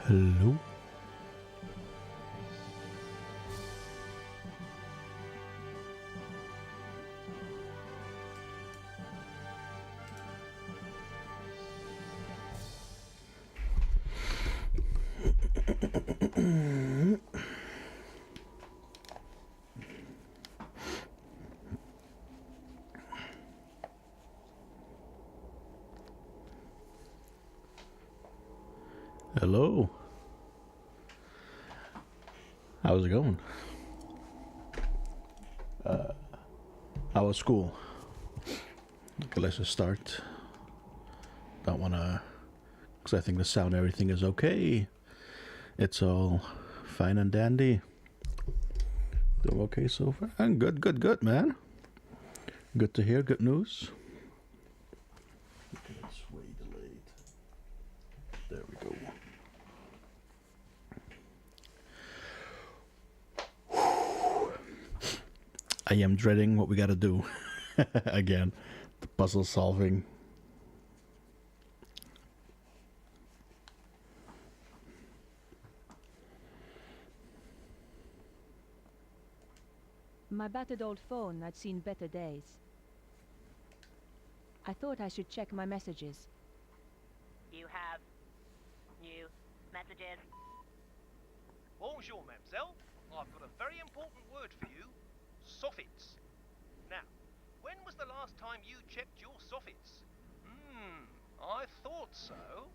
Hello. Hello. How's it going? How was school? Okay, let's just start. Don't wanna, because I think the sound, everything is okay. It's all fine and dandy. Doing okay so far? And good, man. Good to hear. Good news. It's way delayed. There we go. I am dreading what we gotta do. Again, the puzzle solving. My battered old phone had seen better days. I thought I should check my messages. You have new messages. Bonjour, mademoiselle. I've got a very important word for you. Soffits. Now, when was the last time you checked your soffits? I thought so.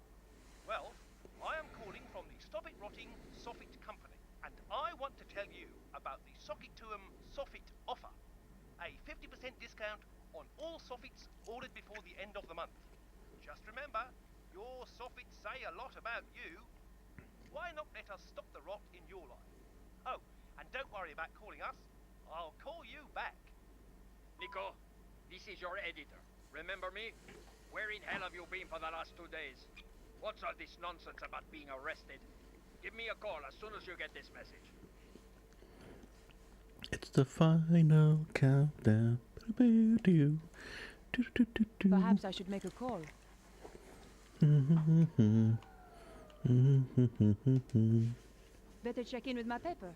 Well, I am calling from the Stop It Rotting Soffit Company, and I want to tell you about the Sockituum Soffit offer. A 50% discount on all soffits ordered before the end of the month. Just remember, your soffits say a lot about you. Why not let us stop the rot in your life? Oh, and don't worry about calling us. I'll call you back. Nico, this is your editor. Remember me? Where in hell have you been for the last 2 days? What's all this nonsense about being arrested? Give me a call as soon as you get this message. It's the final countdown. Perhaps I should make a call. Better check in with my paper.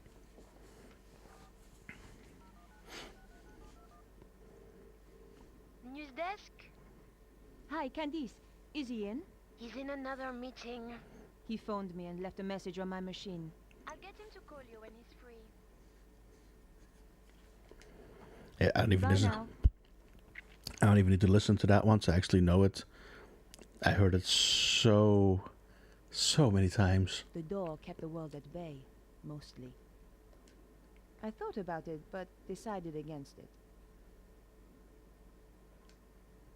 News desk? Hi, Candice. Is he in? He's in another meeting. He phoned me and left a message on my machine. I'll get him to call you when he's free. Yeah, I don't even Bye listen. now. I don't even need to listen to that once I actually know it. I heard it so many times. The door kept the world at bay, mostly. I thought about it, but decided against it.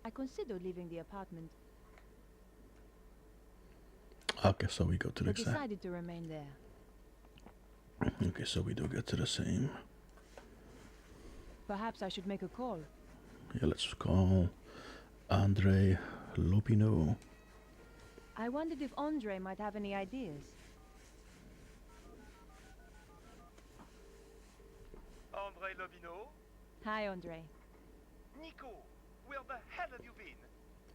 I considered leaving the apartment, Okay, so we go to the but exact. decided to remain there. Okay, so we do get to the same. Perhaps I should make a call. Yeah, let's call Andre Lopino. I wondered if Andre might have any ideas. André Lobino? Hi, Andre. Nico, where the hell have you been?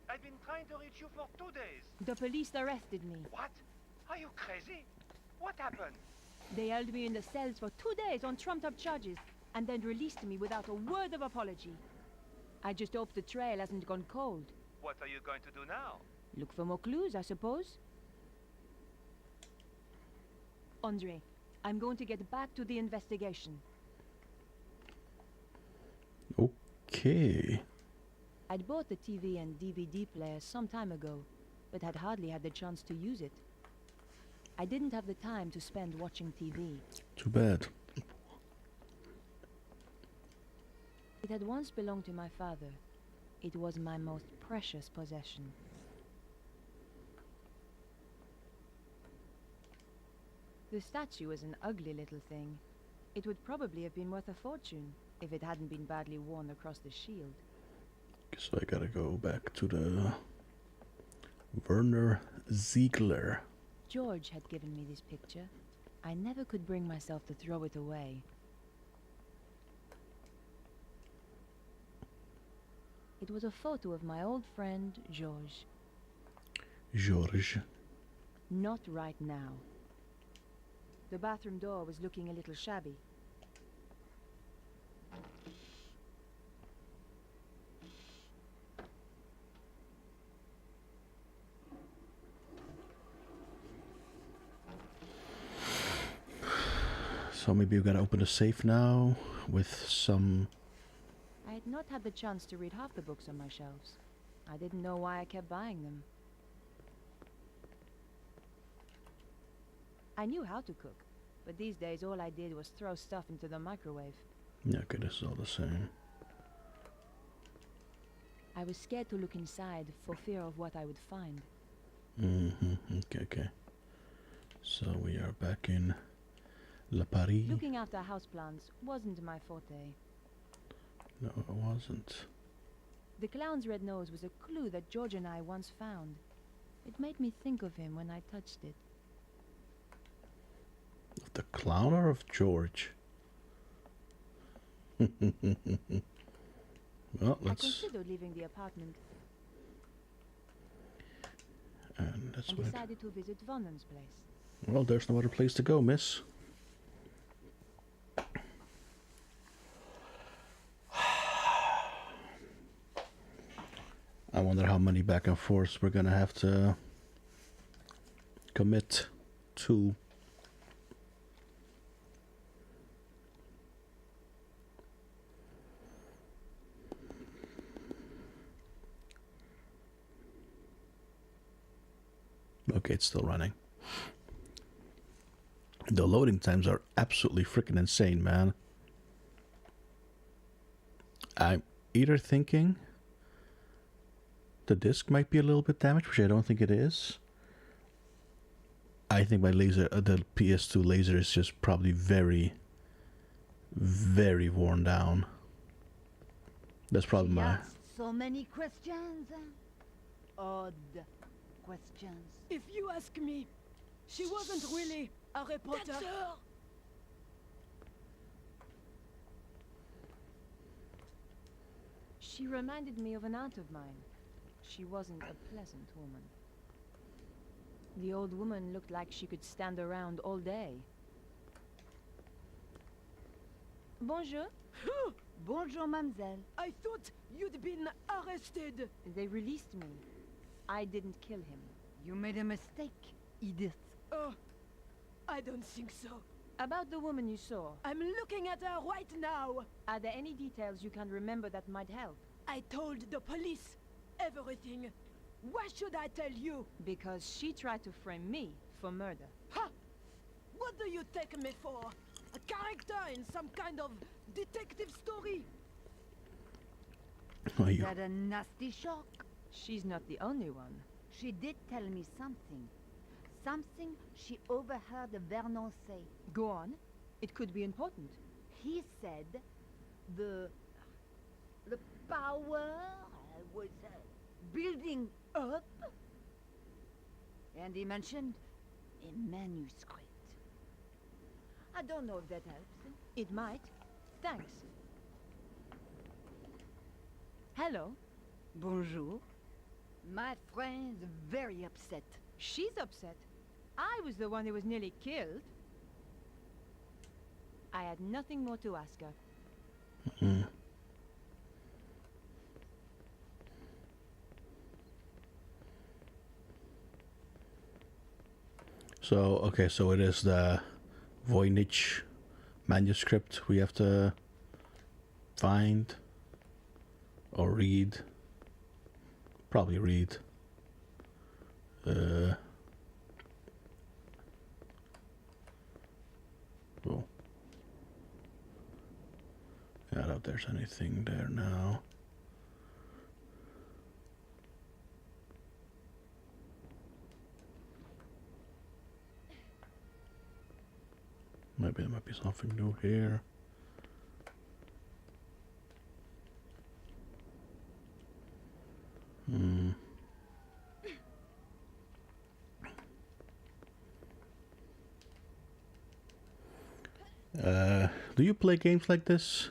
I've been trying to reach you for 2 days. The police arrested me. What? Are you crazy? What happened? They held me in the cells for 2 days on trumped-up charges, and then released me without a word of apology. I just hope the trail hasn't gone cold. What are you going to do now? Look for more clues, I suppose. Andre, I'm going to get back to the investigation. Okay. I'd bought the TV and DVD player some time ago, but had hardly had the chance to use it. I didn't have the time to spend watching TV. Too bad. It had once belonged to my father. It was my most precious possession. The statue was an ugly little thing. It would probably have been worth a fortune if it hadn't been badly worn across the shield. So I gotta go back to the Werner Ziegler. George had given me this picture. I never could bring myself to throw it away. It was a photo of my old friend, George. George. Not right now. The bathroom door was looking a little shabby. So maybe you gotta open the safe now with some. I had not had the chance to read half the books on my shelves. I didn't know why I kept buying them. I knew how to cook, but these days all I did was throw stuff into the microwave. Yeah, okay, this is all the same. I was scared to look inside for fear of what I would find. Okay. So we are back in La Paris. Looking after houseplants wasn't my forte. No, it wasn't. The clown's red nose was a clue that George and I once found. It made me think of him when I touched it. Of the clown or of George? Well, I let's. considered leaving the apartment And that's and what. decided to visit Vonnen's place. Well, there's no other place to go, miss. I wonder how many back and forths we're gonna have to commit to. Okay, it's still running. The loading times are absolutely freaking insane, man. I'm either thinking the disc might be a little bit damaged, which I don't think it is. I think my laser, the PS2 laser, is just probably very, very worn down. That's probably She my. asked so many questions. Odd questions. If you ask me, she wasn't really a reporter. That's her! She reminded me of an aunt of mine. She wasn't a pleasant woman. The old woman looked like she could stand around all day. Bonjour. Bonjour, mademoiselle. I thought you'd been arrested. They released me. I didn't kill him. You made a mistake, Edith. Oh, I don't think so. About the woman you saw, I'm looking at her right now. are there any details you can remember that might help? I told the police everything. Why should I tell you? Because she tried to frame me for murder. Ha! What do you take me for? A character in some kind of detective story? Oh, Is you. that a nasty shock? She's not the only one. She did tell me something. Something she overheard Vernon say. Go on. It could be important. He said the power was building up. And he mentioned a manuscript. I don't know if that helps. It might. Thanks. Hello. Bonjour. My friend's very upset. She's upset. I was the one who was nearly killed. I had nothing more to ask her. So, okay, so it is the Voynich manuscript we have to find or read. Probably read. Cool. I doubt there's anything there now. Maybe there might be something new here. Do you play games like this?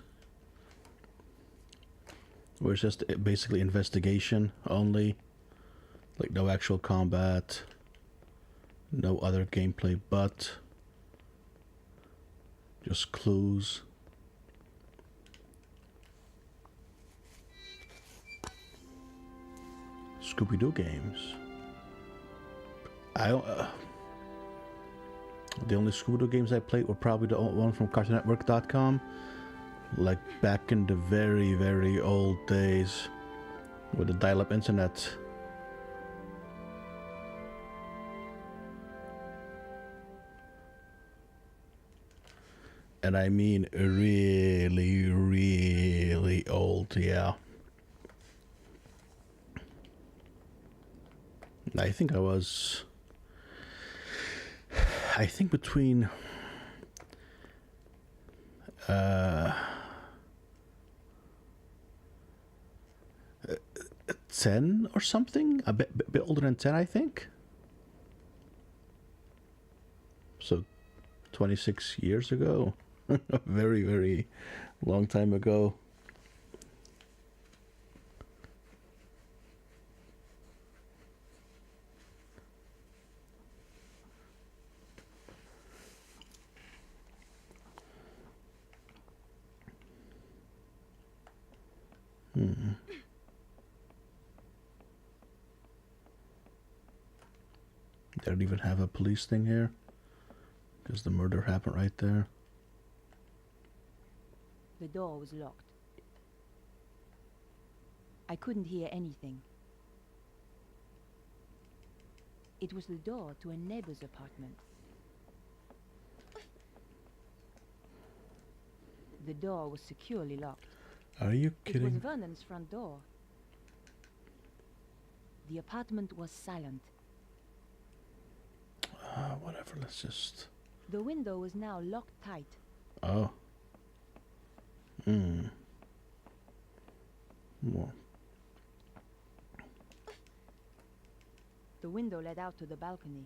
Where it's just basically investigation only? Like no actual combat, no other gameplay but Just clues. Scooby-Doo games. The only Scooby-Doo games I played were probably the one from CartoonNetwork.com, like back in the very, very old days with the dial-up internet. And I mean really, really old, yeah. I think between 10 or something, a bit older than 10, I think. So 26 years ago. A very, very long time ago. They don't even have a police thing here, because the murder happened right there. The door was locked. I couldn't hear anything. It was the door to a neighbor's apartment. The door was securely locked. Are you It was kidding? Vernon's front door. The apartment was silent. Whatever, let's just... The window was now locked tight. Oh. More. The window led out to the balcony.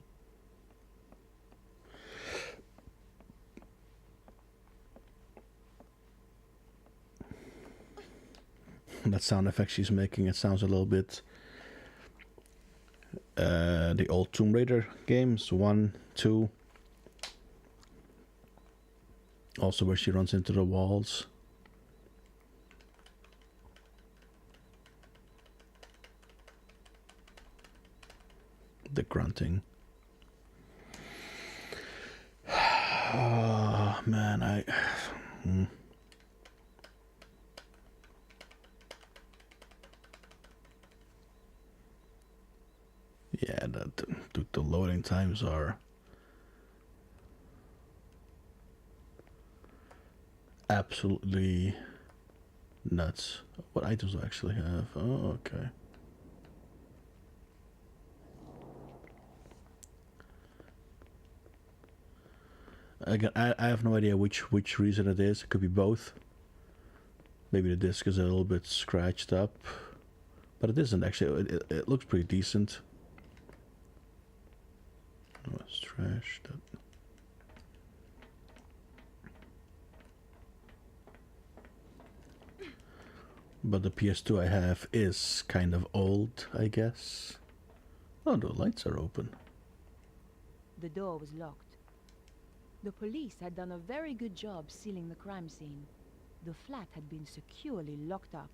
That sound effect she's making, it sounds a little bit... the old Tomb Raider games, 1, 2. Also where she runs into the walls. The grunting. Oh man, Yeah, the loading times are absolutely nuts. What items do I actually have? Oh, okay. Again, I have no idea which reason it is. It could be both. Maybe the disc is a little bit scratched up, but it isn't actually. It looks pretty decent. Oh, it's trashed up. But the PS2 I have is kind of old, I guess. Oh, the lights are open. The door was locked. The police had done a very good job sealing the crime scene. The flat had been securely locked up.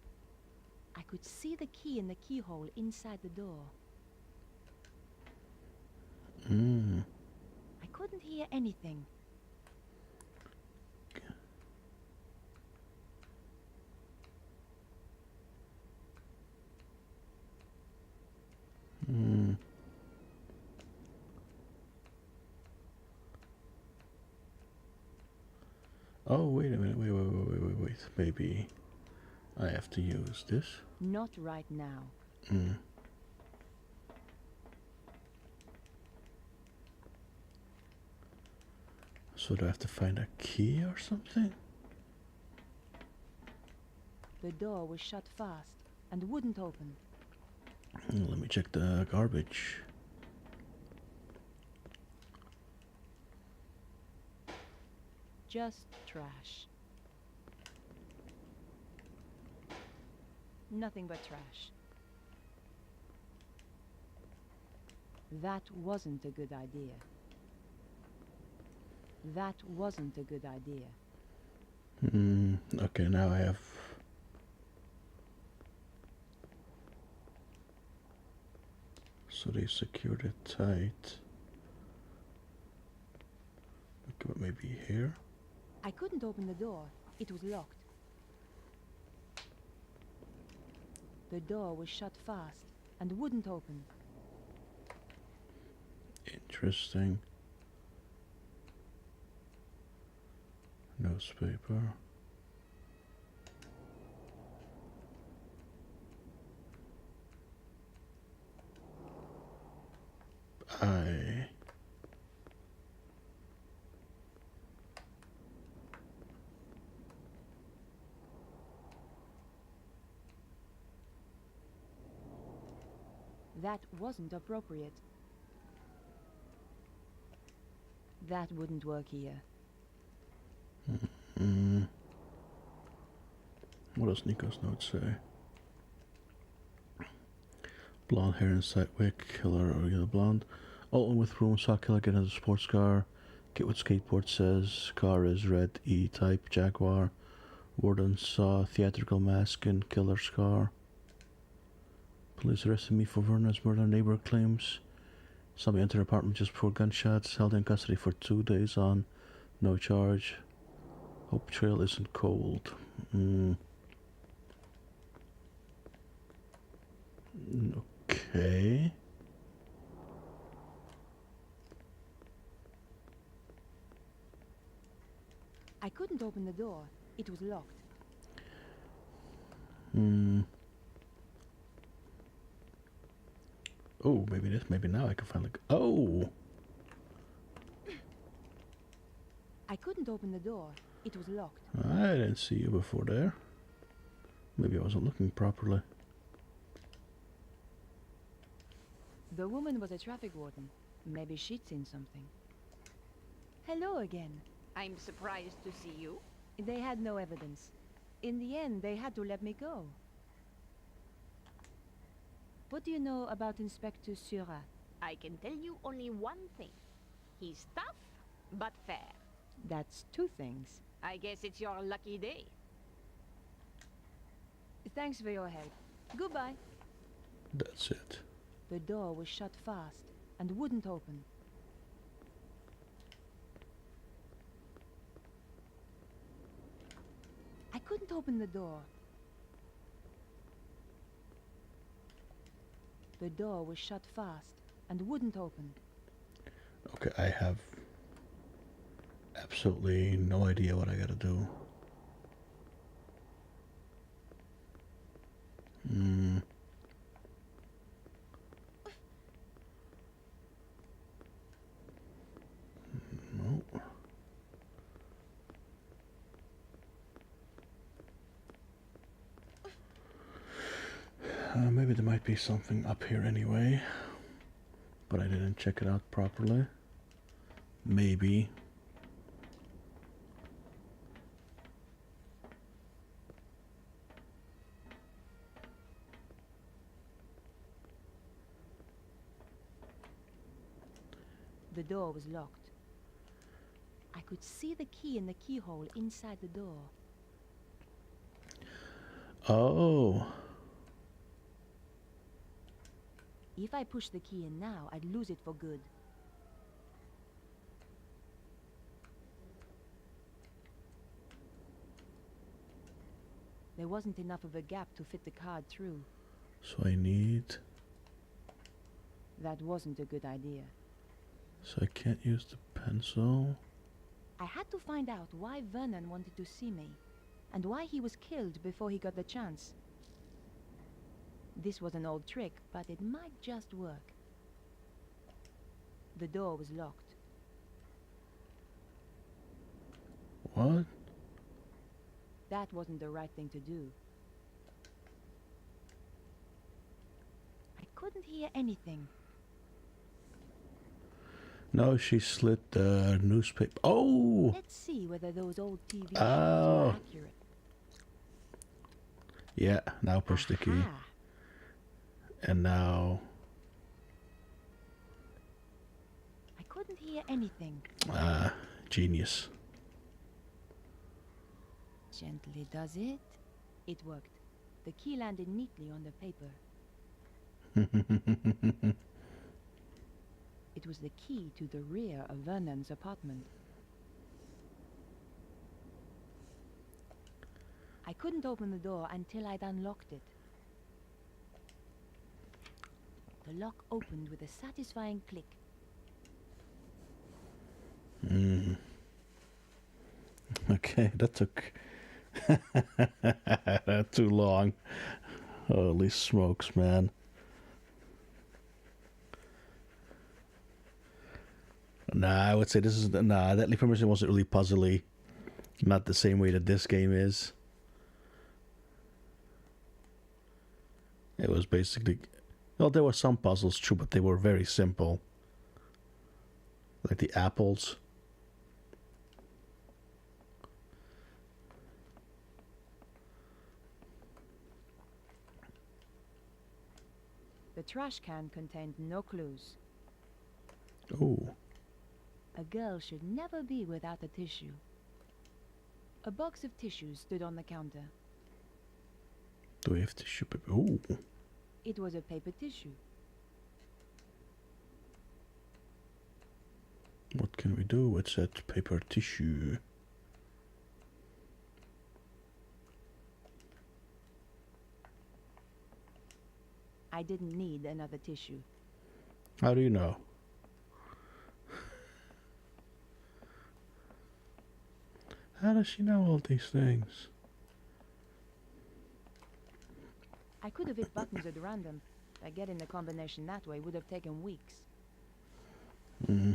I could see the key in the keyhole inside the door. I couldn't hear anything. Oh, wait a minute. Wait. Maybe I have to use this. Not right now. So do I have to find a key or something? The door was shut fast and wouldn't open. Let me check the garbage. Just trash. Nothing but trash. That wasn't a good idea. That wasn't a good idea. Okay, now I have... So they secured it tight. Okay, but maybe here? I couldn't open the door. It was locked. The door was shut fast and wouldn't open. Interesting. Newspaper. That wasn't appropriate. That wouldn't work here. What does Nico's note say? Blonde hair inside wig, killer or yellow blonde. Alton with room, saw killer get into a sports car. Kid with skateboard says car is red E-type Jaguar. Warden saw theatrical mask in killer's car. Police arrested me for Verna's murder, neighbor claims. Somebody entered apartment just before gunshots, held in custody for 2 days on no charge. Hope trail isn't cold. Okay. I couldn't open the door. It was locked. Oh, maybe now I can finally... Oh! I couldn't open the door. It was locked. I didn't see you before there. Maybe I wasn't looking properly. The woman was a traffic warden. Maybe she'd seen something. Hello again. I'm surprised to see you. They had no evidence. In the end, they had to let me go. What do you know about Inspector Seurat? I can tell you only one thing. He's tough, but fair. That's 2 things. I guess it's your lucky day. Thanks for your help. Goodbye. That's it. The door was shut fast and wouldn't open. I couldn't open the door. The door was shut fast and wouldn't open. Okay, I have absolutely no idea what I gotta do. No. Maybe there might be something up here anyway, but I didn't check it out properly. Maybe. The door was locked. I could see the key in the keyhole inside the door. Oh. If I push the key in now, I'd lose it for good. There wasn't enough of a gap to fit the card through. So I need... That wasn't a good idea. So I can't use the pencil. I had to find out why Vernon wanted to see me, and why he was killed before he got the chance. This was an old trick, but it might just work. The door was locked. What? That wasn't the right thing to do. I couldn't hear anything. No, she slit the newspaper. Oh! Let's see whether those old TV shows Oh. were accurate. Yeah, now push the key. Aha. And now... I couldn't hear anything. genius. Gently does it. It worked. The key landed neatly on the paper. It was the key to the rear of Vernon's apartment. I couldn't open the door until I'd unlocked it. The lock opened with a satisfying click. Okay, that took too long. Holy smokes, man. Nah, I would say this is... Nah, Deadly Premonition wasn't really puzzly. Not the same way that this game is. It was basically... Well, there were some puzzles, true, but they were very simple. Like the apples. The trash can contained no clues. Oh. A girl should never be without a tissue. A box of tissues stood on the counter. Do we have tissue paper? Oh. It was a paper tissue. What can we do with that paper tissue? I didn't need another tissue. How do you know? How does she know all these things? I could have hit buttons at random, but getting the combination that way would have taken weeks. Mm-hmm.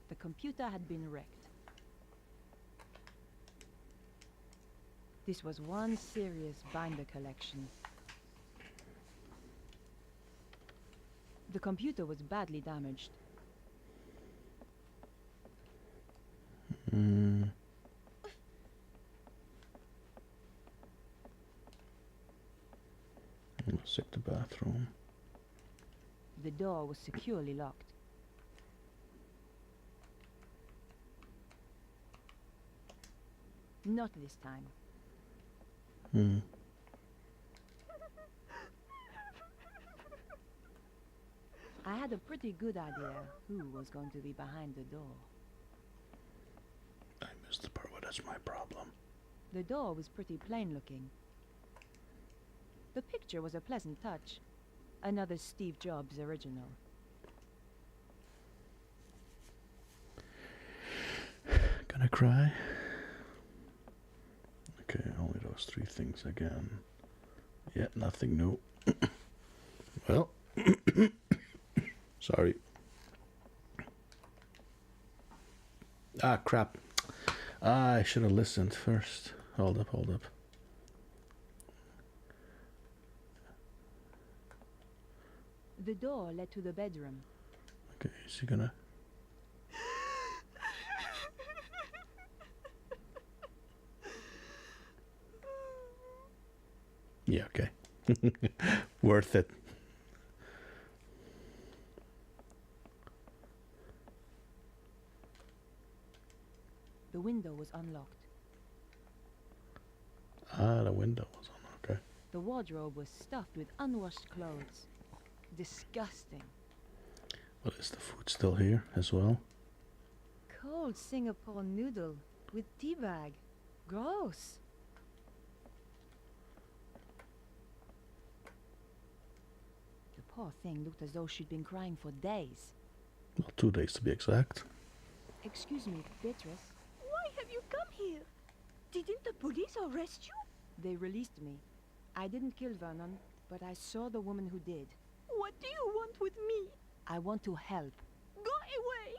The computer had been wrecked. This was one serious binder collection. The computer was badly damaged. Let's check the bathroom. The door was securely locked. Not this time. I had a pretty good idea who was going to be behind the door. I missed the part where that's my problem. The door was pretty plain looking. The picture was a pleasant touch. Another Steve Jobs original. Gonna cry? Okay, only those three things again. Yeah, nothing new. Well, sorry. Ah, crap. I should have listened first. Hold up. The door led to the bedroom. Okay, is he gonna... Yeah, okay. Worth it. The window was unlocked. Ah, the window was on, okay. The wardrobe was stuffed with unwashed clothes. Disgusting. Well, is the food still here as well? Cold Singapore noodle with tea bag. Gross. The poor thing looked as though she'd been crying for days. Well, 2 days to be exact. Excuse me, Beatrice. Why have you come here? Didn't the police arrest you? They released me. I didn't kill Vernon, but I saw the woman who did. What do you want with me? I want to help. Go away!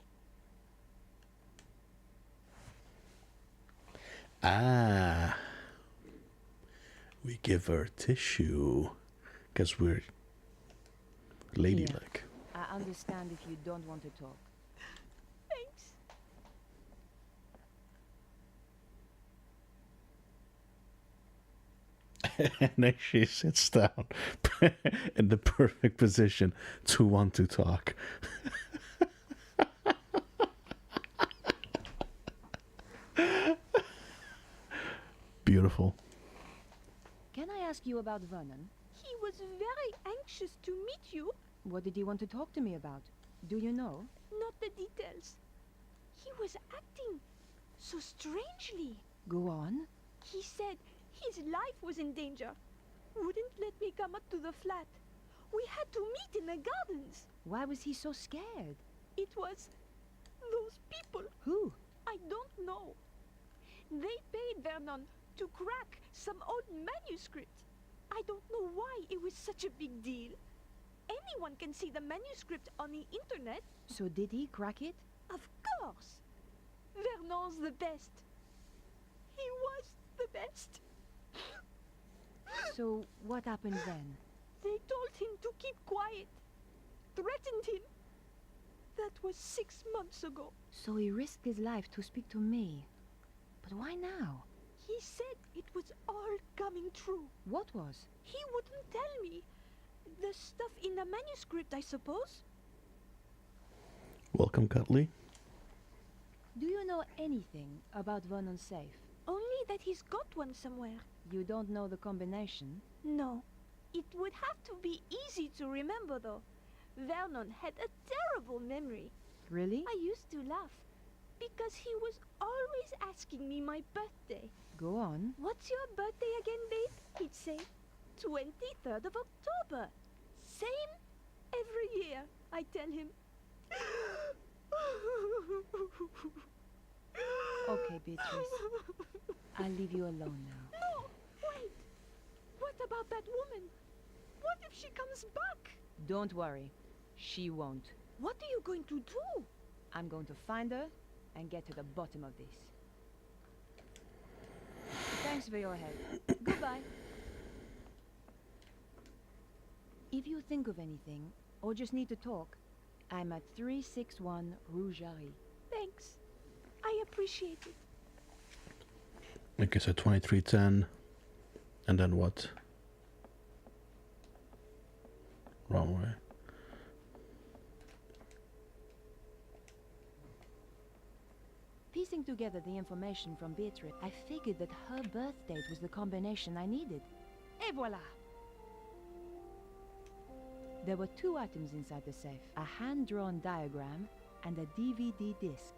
Ah. We give her tissue. Because we're ladylike. I understand if you don't want to talk. Thanks. And then she sits down in the perfect position to want to talk. Beautiful. Can I ask you about Vernon? He was very anxious to meet you. What did he want to talk to me about? Do you know? Not the details. He was acting so strangely. Go on. He said his life was in danger. Wouldn't let me come up to the flat. We had to meet in the gardens. Why was he so scared? It was those people. Who? I don't know. They paid Vernon to crack some old manuscript. I don't know why it was such a big deal. Anyone can see the manuscript on the internet. So did he crack it? Of course. Vernon's the best. He was the best. So what happened then? They told him to keep quiet. Threatened him. That was 6 months ago. So he risked his life to speak to me. But why now? He said it was all coming true. What was? He wouldn't tell me. The stuff in the manuscript, I suppose. Welcome, Cutley. Do you know anything about Vernon's safe? Only that he's got one somewhere. You don't know the combination? No. It would have to be easy to remember, though. Vernon had a terrible memory. Really? I used to laugh, because he was always asking me my birthday. Go on. What's your birthday again, babe? He'd say, 23rd of October. Same every year, I tell him. Okay, Beatrice. I'll leave you alone now. No, wait. What about that woman? What if she comes back? Don't worry. She won't. What are you going to do? I'm going to find her and get to the bottom of this. Thanks for your help. Goodbye. If you think of anything, or just need to talk, I'm at 361 Rue Jarry. Thanks. I appreciate it. Okay, so 2310. And then what? Wrong way. Piecing together the information from Beatrice, I figured that her birth date was the combination I needed. Et voilà! There were 2 items inside the safe. A hand-drawn diagram and a DVD disc.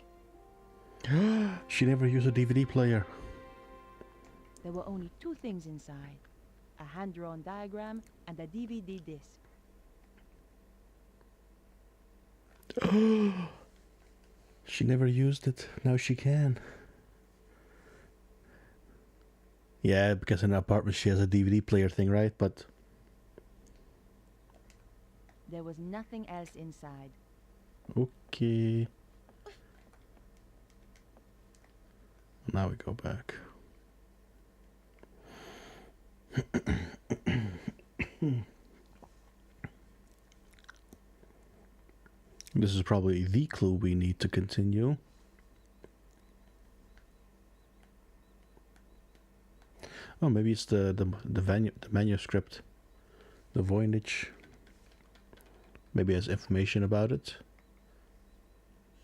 She never used a DVD player. There were only 2 things inside. A hand-drawn diagram and a DVD disc. She never used it. Now she can. Yeah, because in her apartment she has a DVD player thing, right? But There was nothing else inside. okay. Now we go back. This is probably the clue we need to continue. Oh, maybe it's the manuscript, the Voynich. Maybe it has information about it.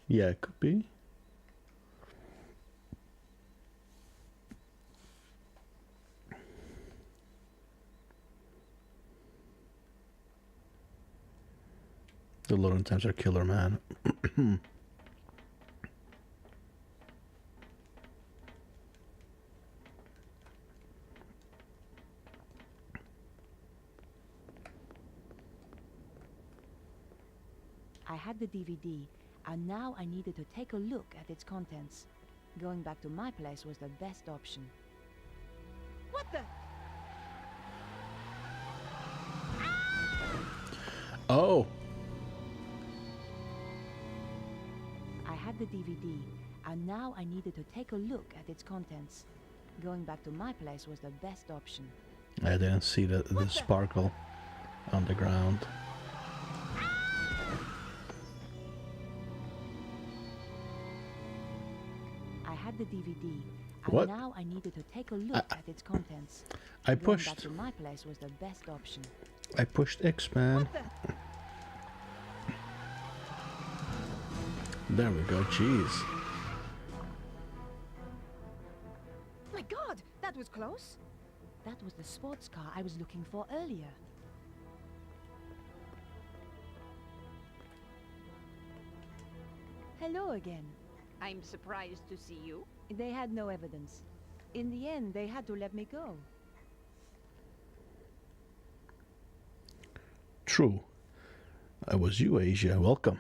Yeah, it could be. The Laurentians are killer, man. I had the DVD, and now I needed to take a look at its contents. Going back to my place was the best option. What the? Oh! I had the DVD, and now I needed to take a look at its contents. Going back to my place was the best option. I didn't see the sparkle on the ground. I had the DVD, and What? now I needed to take a look at its contents. I Going back pushed. to my place was the best option. I pushed X, man. There we go. Jeez. My God, that was close. That was the sports car I was looking for earlier. Hello again. I'm surprised to see you. They had no evidence. In the end, they had to let me go. True. I was you, Asia. Welcome.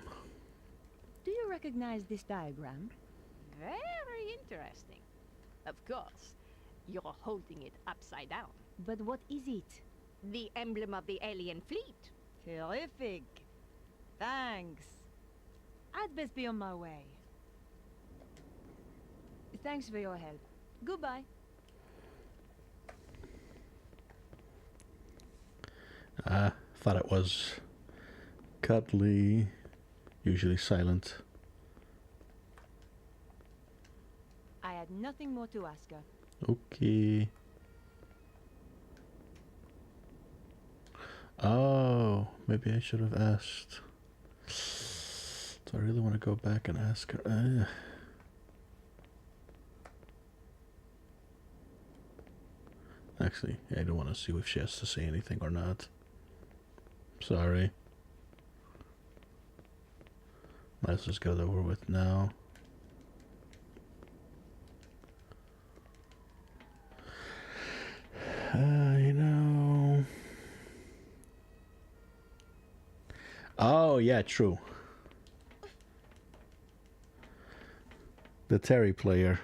Do you recognize this diagram? Very interesting. Of course, you're holding it upside down. But what is it? The emblem of the alien fleet. Terrific. Thanks. I'd best be on my way. Thanks for your help. Goodbye. Thought it was cuddly, usually silent. I had nothing more to ask her. Okay. Oh, maybe I should have asked. Do I really want to go back and ask her? Actually, I don't want to see if she has to say anything or not. Sorry. Let's just get it over with now. You know. Oh, yeah, true. The Terry player.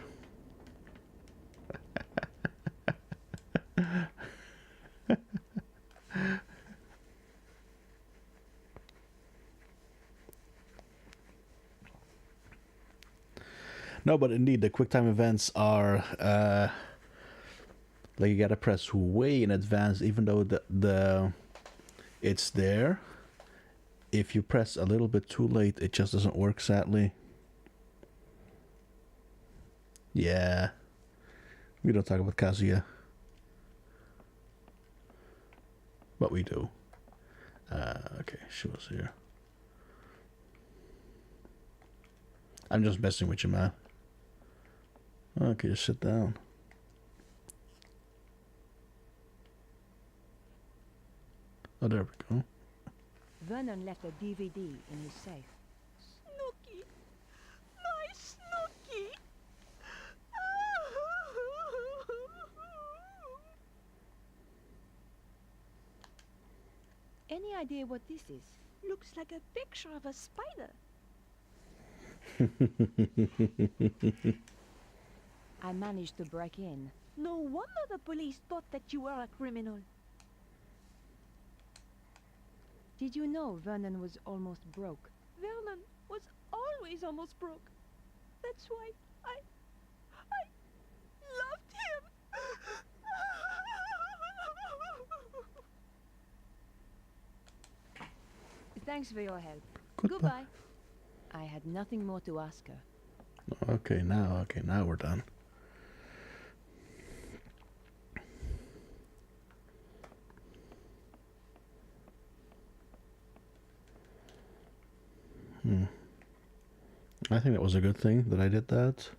No, but indeed, the QuickTime events are like you gotta press way in advance, even though the it's there. If you press a little bit too late, it just doesn't work, sadly. Yeah, we don't talk about Kazuya, but we do. Okay, she was here. I'm just messing with you, man. Okay, just sit down. Oh, there we go. Vernon left a DVD in his safe. Snooky! My Snooky! Any idea what this is? Looks like a picture of a spider. I managed to break in. No wonder the police thought that you were a criminal. Did you know Vernon was almost broke? Vernon was always almost broke. That's why I loved him. Thanks for your help. Goodbye. Goodbye. I had nothing more to ask her. Okay, now we're done. I think that was a good thing that I did that.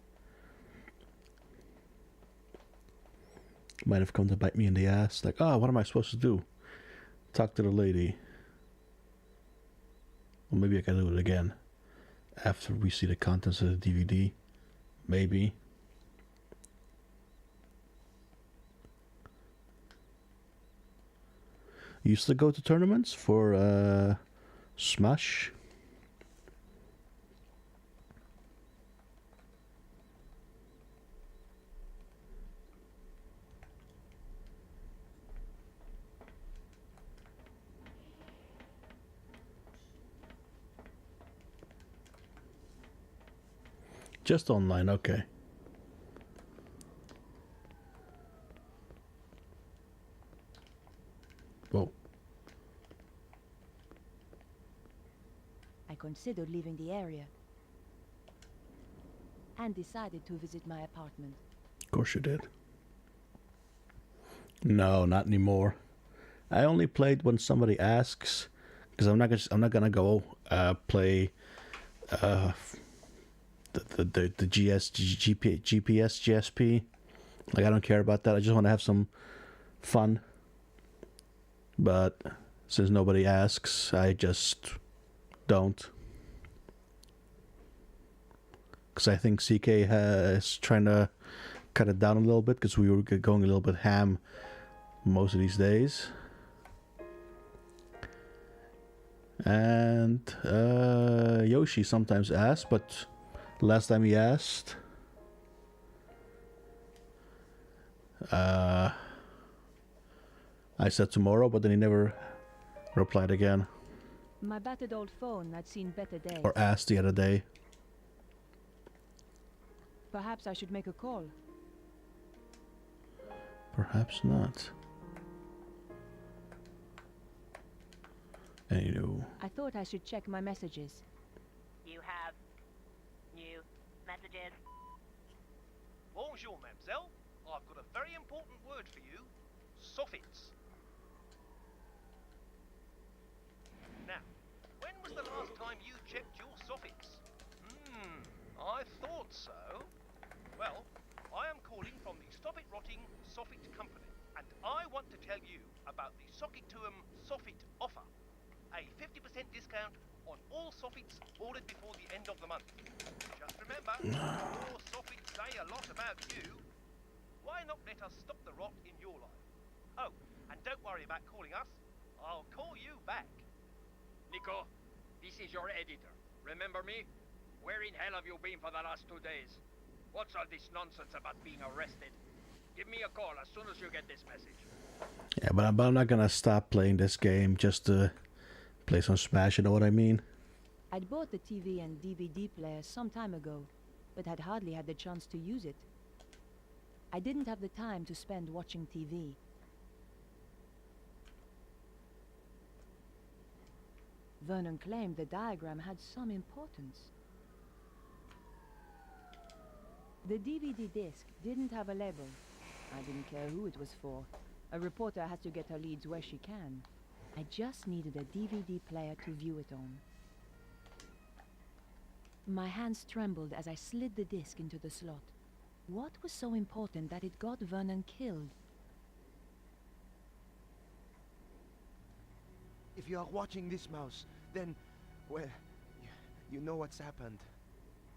Might have come to bite me in the ass. Like, oh, what am I supposed to do? Talk to the lady. Well, maybe I can do it again after we see the contents of the DVD. Maybe. You used to go to tournaments for Smash. Just online, okay. Whoa. I considered leaving the area. and decided to visit my apartment. Of course you did. No, not anymore. I only played when somebody asks, because I'm not gonna go play the GPS GSP. Like, I don't care about that. I just want to have some fun. But since nobody asks, I just don't. Because I think CK is trying to cut it down a little bit, because we were going a little bit ham most of these days. And Yoshi sometimes asks, but last time he asked, I said tomorrow, but then he never replied again. My battered old phone had seen better days. Or asked the other day. Perhaps I should make a call. Perhaps not. Anywho. I thought I should check my messages. You have new messages. Bonjour, mademoiselle. I've got a very important word for you. Soffits. Now, when was the last time you checked your soffits? I thought so. Well, I am calling from the Stop It Rotting Soffit Company, and I want to tell you about the Sockituum Soffit offer. A 50% discount on all soffits ordered before the end of the month. Just remember, your soffits say a lot about you. Why not let us stop the rot in your life? Oh, and don't worry about calling us. I'll call you back. Nico, this is your editor. Remember me? Where in hell have you been for the last 2 days? What's all this nonsense about being arrested? Give me a call as soon as you get this message. Yeah, but I'm not gonna stop playing this game just to play some Smash, you know what I mean? I'd bought the TV and DVD player some time ago, but had hardly had the chance to use it. I didn't have the time to spend watching TV. Vernon claimed the diagram had some importance. The DVD disc didn't have a label. I didn't care who it was for. A reporter has to get her leads where she can. I just needed a DVD player to view it on. My hands trembled as I slid the disc into the slot. What was so important that it got Vernon killed? If you are watching this, Mouse, then, well, you know what's happened.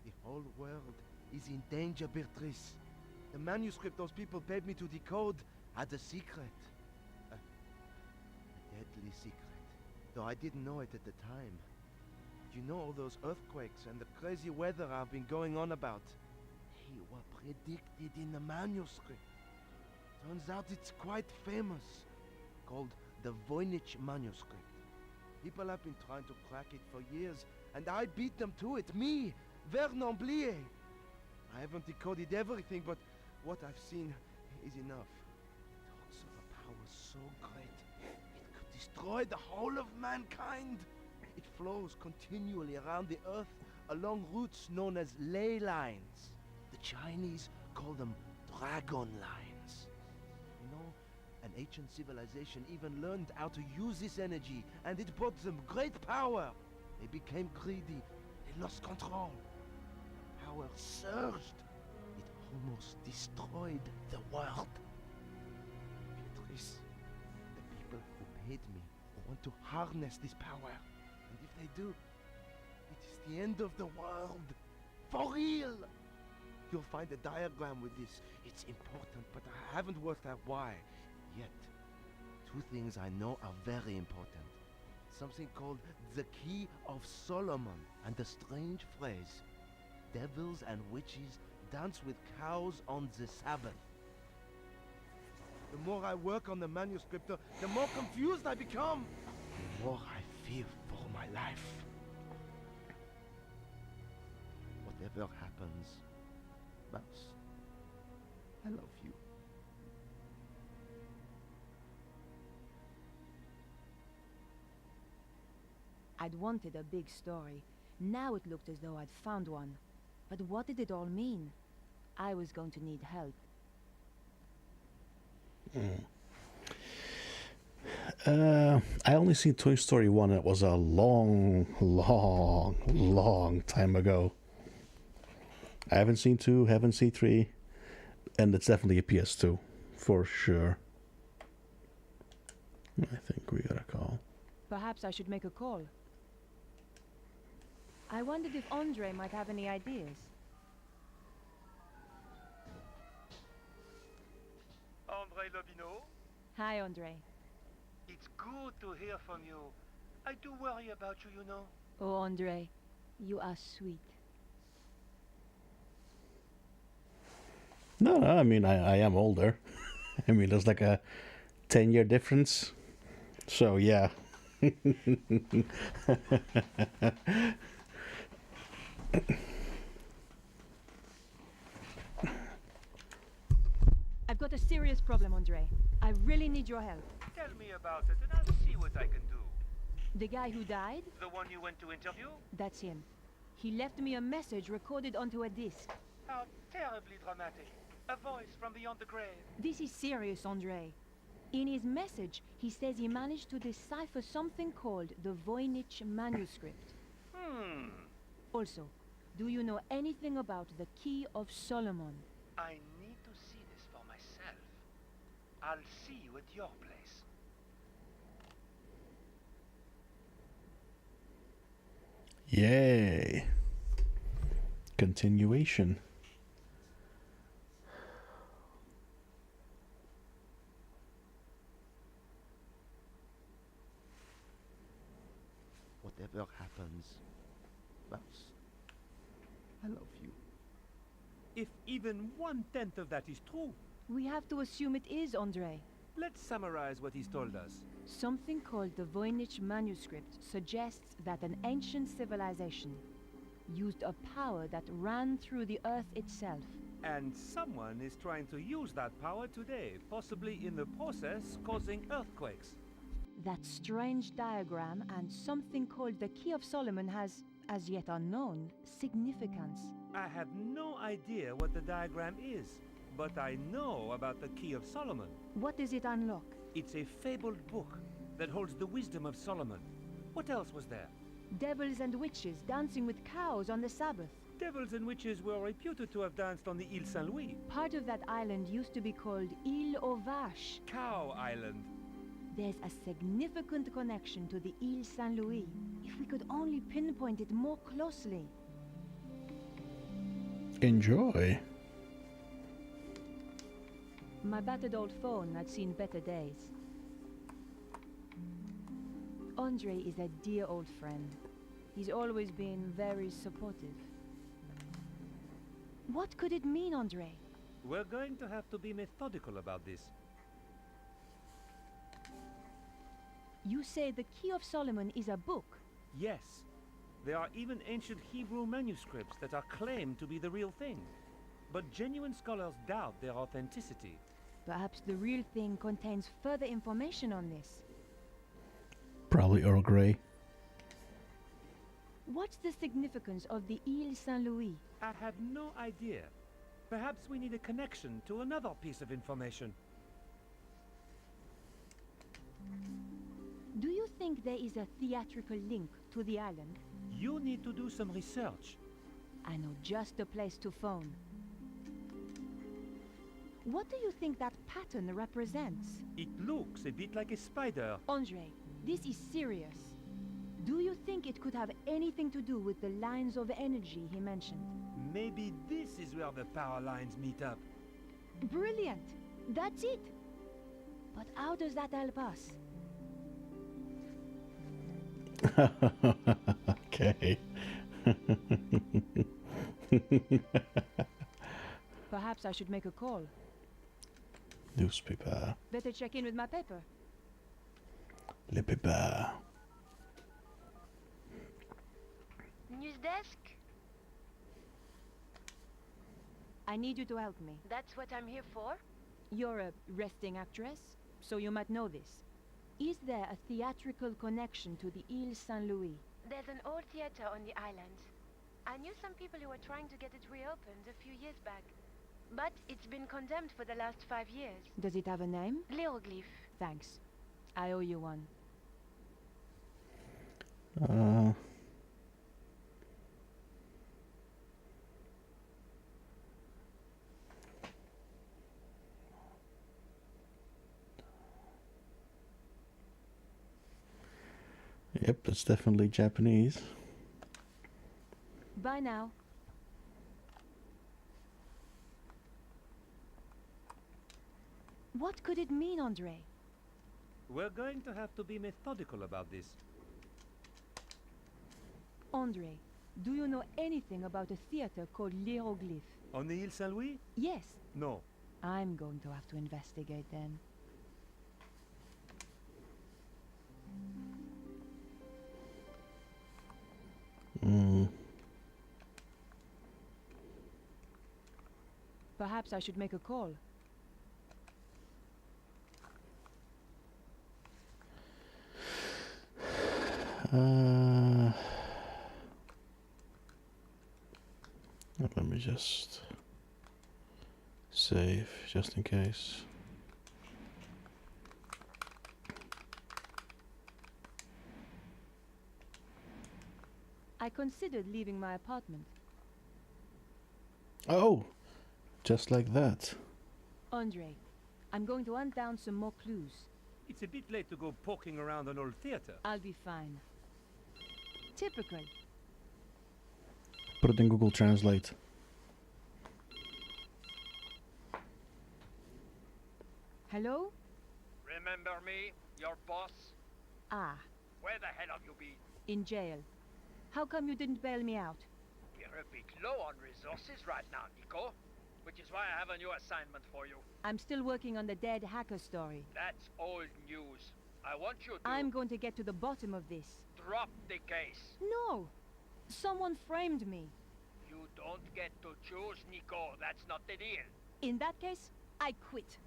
The whole world is in danger, Beatrice. The manuscript those people paid me to decode had a secret. A deadly secret. Though I didn't know it at the time. You know all those earthquakes and the crazy weather I've been going on about? They were predicted in the manuscript. Turns out it's quite famous. Called the Voynich manuscript. People have been trying to crack it for years, and I beat them to it. Me, Vernon Blier. I haven't decoded everything, but what I've seen is enough. It talks of a power so great, it could destroy the whole of mankind. It flows continually around the earth along routes known as ley lines. The Chinese call them dragon lines. You know, an ancient civilization even learned how to use this energy, and it brought them great power. They became greedy. They lost control. Power surged. It almost destroyed the world. Beatrice, the people who paid me want to harness this power. And if they do, it is the end of the world. For real! You'll find a diagram with this. It's important, but I haven't worked out why yet. Two things I know are very important. Something called the Key of Solomon, and the strange phrase, devils and witches dance with cows on the Sabbath. The more I work on the manuscript, the more confused I become. The more I fear for my life. Whatever happens, Mouse, I love you. I'd wanted a big story. Now it looked as though I'd found one. But what did it all mean? I was going to need help. I only seen Toy Story 1. It was a long time ago. I haven't seen 2, haven't seen 3, and it's definitely a PS2 for sure. I think we got a call. Perhaps I should make a call. I wondered if Andre might have any ideas. Andre Lobino, Hi, Andre. it's good to hear from you. I do worry about you, you know. Oh, Andre, you are sweet. No, I mean, I am older. I mean, there's like a 10-year difference. So, yeah. I've got a serious problem, Andre. I really need your help. Tell me about it and I'll see what I can do. The guy who died? The one you went to interview? That's him. He left me a message recorded onto a disc. How terribly dramatic. A voice from beyond the grave. This is serious, Andre. In his message, he says he managed to decipher something called the Voynich manuscript. Also, do you know anything about the Key of Solomon? I need to see this for myself. I'll see you at your place. Yay. Continuation. Whatever happens, Mouse, I love you. If even 1/10 of that is true, We have to assume it is, Andre. let's summarize what he's told us. Something called the Voynich manuscript suggests that an ancient civilization used a power that ran through the earth itself. And someone is trying to use that power today, possibly in the process causing earthquakes. That strange diagram and something called the Key of Solomon has, as yet unknown, significance. I have no idea what the diagram is, but I know about the Key of Solomon. What does it unlock? It's a fabled book that holds the wisdom of Solomon. What else was there? Devils and witches dancing with cows on the Sabbath. Devils and witches were reputed to have danced on the Ile Saint-Louis. Part of that island used to be called Ile aux Vaches. Cow Island. There's a significant connection to the Ile Saint-Louis. If we could only pinpoint it more closely. Enjoy. My battered old phone had seen better days. Andre is a dear old friend. He's always been very supportive. What could it mean, Andre? We're going to have to be methodical about this. You say the Key of Solomon is a book? Yes. There are even ancient Hebrew manuscripts that are claimed to be the real thing. But genuine scholars doubt their authenticity. Perhaps the real thing contains further information on this. Probably Earl Grey. What's the significance of the Ile Saint-Louis? I have no idea. Perhaps we need a connection to another piece of information. Do you think there is a theatrical link to the island? You need to do some research. I know just the place to phone. What do you think that pattern represents? It looks a bit like a spider. Andre, this is serious. Do you think it could have anything to do with the lines of energy he mentioned? Maybe this is where the power lines meet up. Brilliant! That's it! But how does that help us? Okay. Perhaps I should make a call. Newspaper. Better check in with my paper. Le paper. News desk? I need you to help me. That's what I'm here for? You're a resting actress, so you might know this. Is there a theatrical connection to the Ile Saint-Louis? There's an old theater on the island. I knew some people who were trying to get it reopened a few years back. But it's been condemned for the last 5 years. Does it have a name? Leoglyph. Thanks. I owe you one. Yep, it's definitely Japanese. Bye now. What could it mean, Andre? We're going to have to be methodical about this. Andre, do you know anything about a theater called L'Hieroglyphe? On the Ile Saint-Louis? Yes. No. I'm going to have to investigate then. Perhaps I should make a call. Let me just save, just in case. I considered leaving my apartment. Oh, just like that. Andre, I'm going to hunt down some more clues. It's a bit late to go poking around an old theater. I'll be fine. Typical. Put it in Google Translate. Hello? Remember me, your boss? Ah, Where the hell have you been? in jail. How come you didn't bail me out? We're a bit low on resources right now, Nico. Which is why I have a new assignment for you. I'm still working on the dead hacker story. That's old news. I want you to I'm going to get to the bottom of this. drop the case. No! Someone framed me. You don't get to choose, Nico. That's not the deal. In that case, I quit.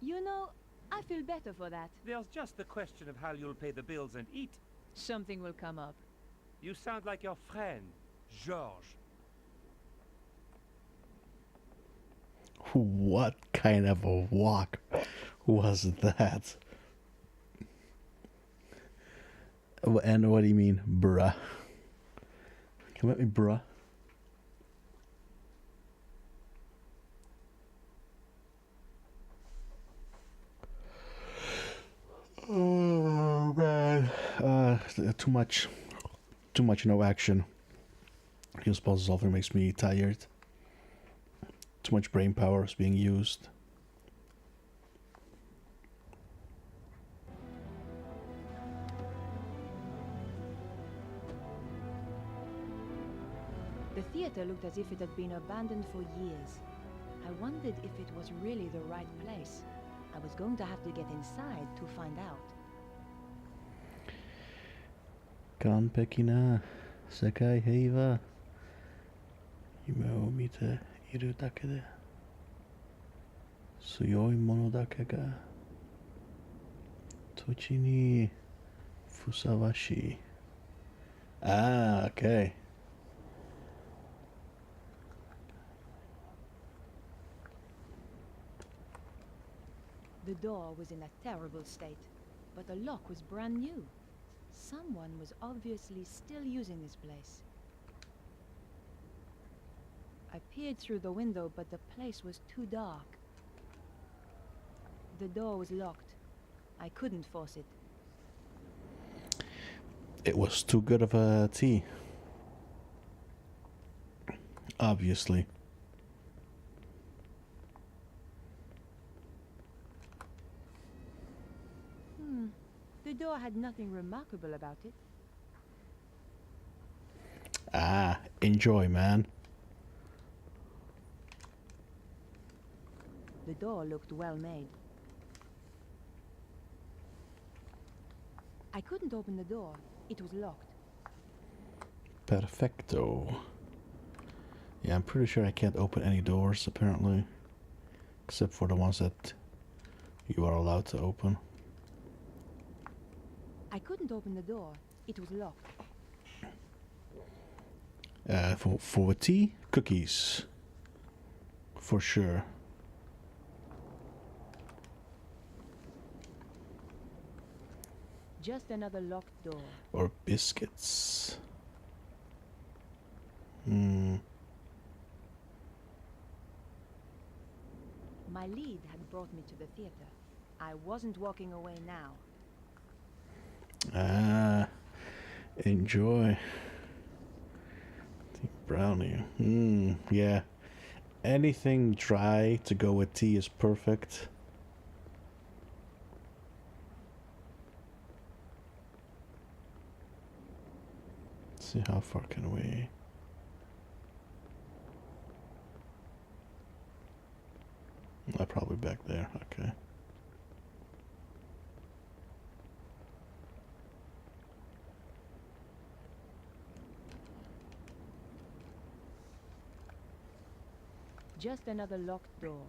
You know, I feel better for that. There's just the question of how you'll pay the bills and eat. Something will come up. You sound like your friend, Georges. What kind of a walk was that? And what do you mean, bruh? Come at me, bruh. Oh man, too much no action. Heals puzzle solving makes me tired. Too much brain power is being used. The theater looked as if it had been abandoned for years. I wondered if it was really the right place. I was going to have to get inside to find out. Kanpeki na sekai heiwa yume o mite iru dake de tsuyoi mono dake ga tochi ni fusawashi. Ah, okay. The door was in a terrible state, but the lock was brand new. Someone was obviously still using this place. I peered through the window, but the place was too dark. The door was locked. I couldn't force it. It was too good of a tea. Obviously. The door had nothing remarkable about it. Ah, enjoy, man. The door looked well made. I couldn't open the door. It was locked. Perfecto. Yeah, I'm pretty sure I can't open any doors, apparently. Except for the ones that you are allowed to open. I couldn't open the door. It was locked. For the tea, cookies. For sure. Just another locked door. Or biscuits. Hmm. My lead had brought me to the theater. I wasn't walking away now. Ah, enjoy. Tea brownie. Yeah. Anything dry to go with tea is perfect. Let's see how far can we. Probably back there. Okay. Just another locked door.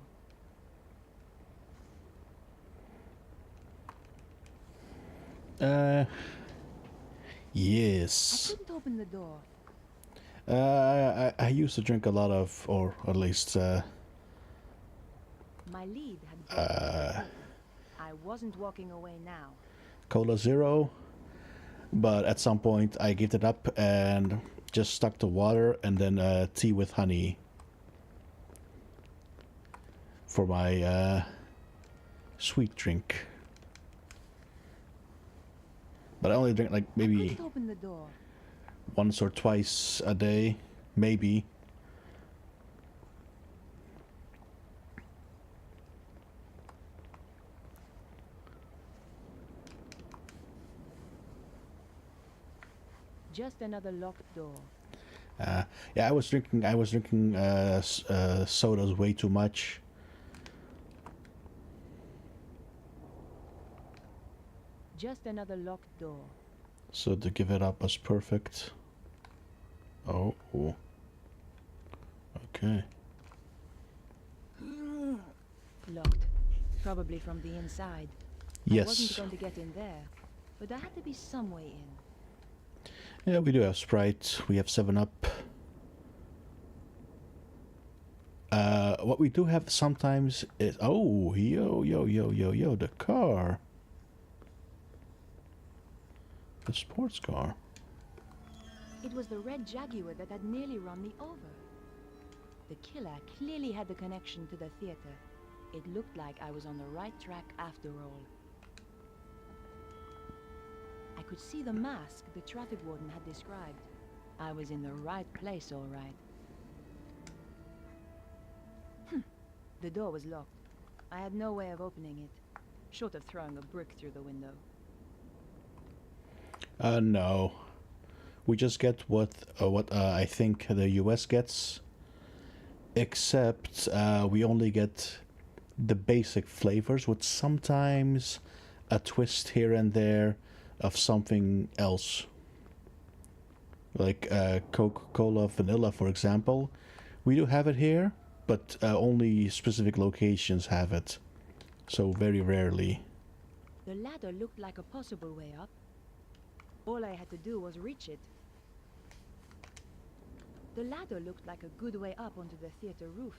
Yes. I couldn't open the door. I used to drink a lot of, or at least, My lead had brought me to the theater. I wasn't walking away now. Cola Zero, but at some point I gave it up and just stuck to water and then tea with honey for my sweet drink. But I only drink like I maybe couldn't open the door. once or twice a day, maybe. Just another locked door. Yeah, I was drinking sodas way too much. Just another locked door. So to give it up was perfect. Oh. Okay. Locked. Probably from the inside. Yes. I wasn't going to get in there, but there had to be some way in. Yeah, we do have Sprite. We have 7-Up. What we do have sometimes is... Oh, yo, the car. The sports car. It was the red Jaguar that had nearly run me over. The killer clearly had the connection to the theater. It looked like I was on the right track after all. I could see the mask the traffic warden had described. I was in the right place, all right. The door was locked. I had no way of opening it, short of throwing a brick through the window. No. We just get what I think the US gets. Except we only get the basic flavors with sometimes a twist here and there of something else. Like Coca-Cola Vanilla, for example. We do have it here, but only specific locations have it. So very rarely. The ladder looked like a possible way up. All I had to do was reach it. The ladder looked like a good way up onto the theater roof,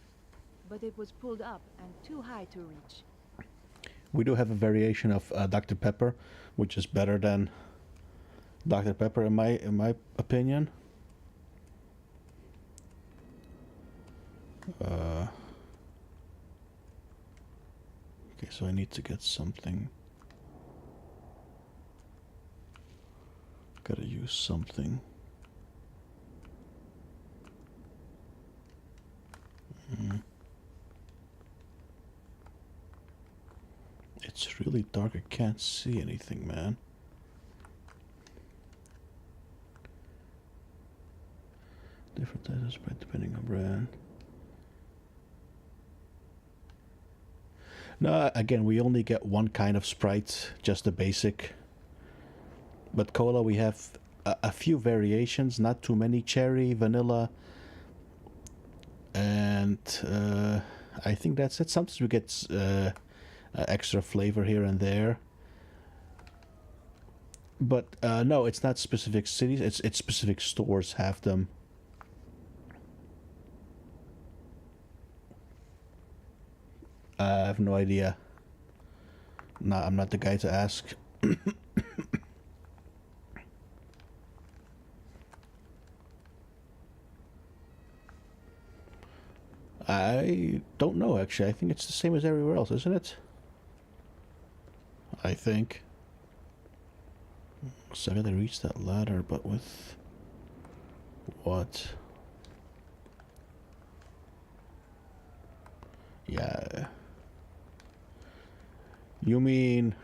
but it was pulled up and too high to reach. We do have a variation of Dr. Pepper, which is better than Dr. Pepper in my opinion. Okay, so I need to get something. Gotta use something. It's really dark. I can't see anything, man. Different types of Sprite depending on brand. No, again, we only get one kind of Sprite, just the basic. But cola, we have a few variations, not too many. Cherry, vanilla, and I think that's it. Sometimes we get extra flavor here and there. But no, it's not specific cities. It's specific stores have them. I have no idea. No, I'm not the guy to ask. I don't know, actually. I think it's the same as everywhere else, isn't it? I think. So I gotta reach that ladder, but with what? Yeah. You mean...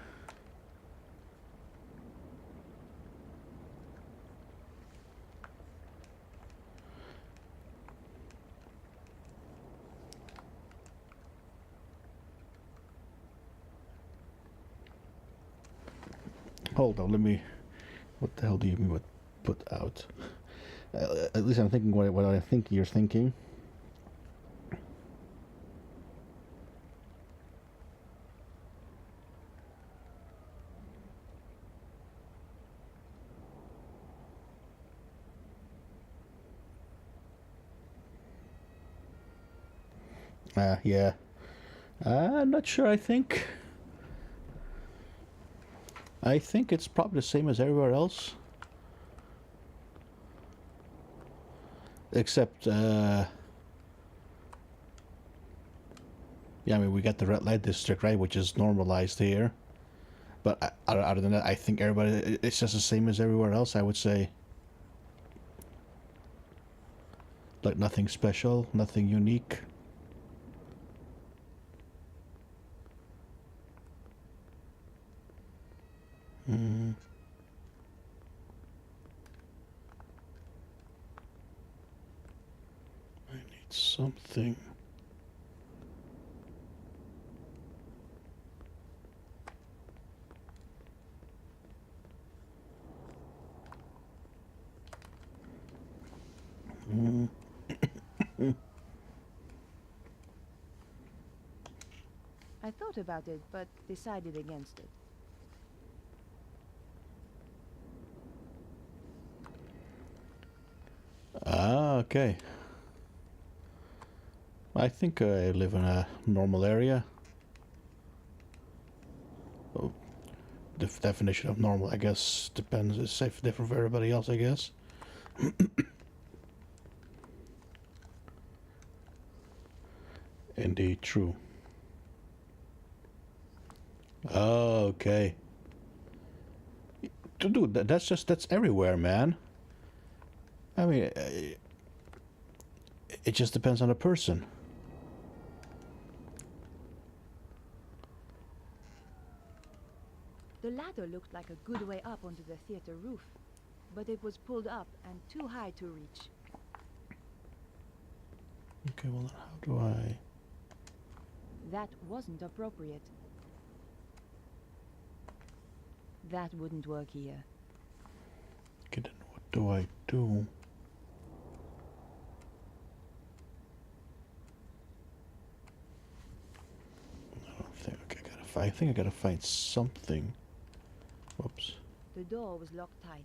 Hold on, let me... What the hell do you mean with put out? At least I'm thinking what I think you're thinking. Yeah. I'm not sure, I think it's probably the same as everywhere else. Except, yeah, I mean, we got the red light district, right, which is normalized here. But other than that, I think everybody, it's just the same as everywhere else, I would say. Like, nothing special, nothing unique. I need something. I thought about it, but decided against it. Ah, okay. I think I live in a normal area. Oh, the definition of normal, I guess, depends. It's different for everybody else, I guess. Indeed, true. Oh, okay. Dude, that's everywhere, man. I mean, it just depends on the person. The ladder looked like a good way up onto the theater roof, but it was pulled up and too high to reach. Okay, well, then how do I... That wasn't appropriate. That wouldn't work here. Okay, then what do I do? I don't think... Okay, I think I gotta find something. Whoops. The door was locked tight.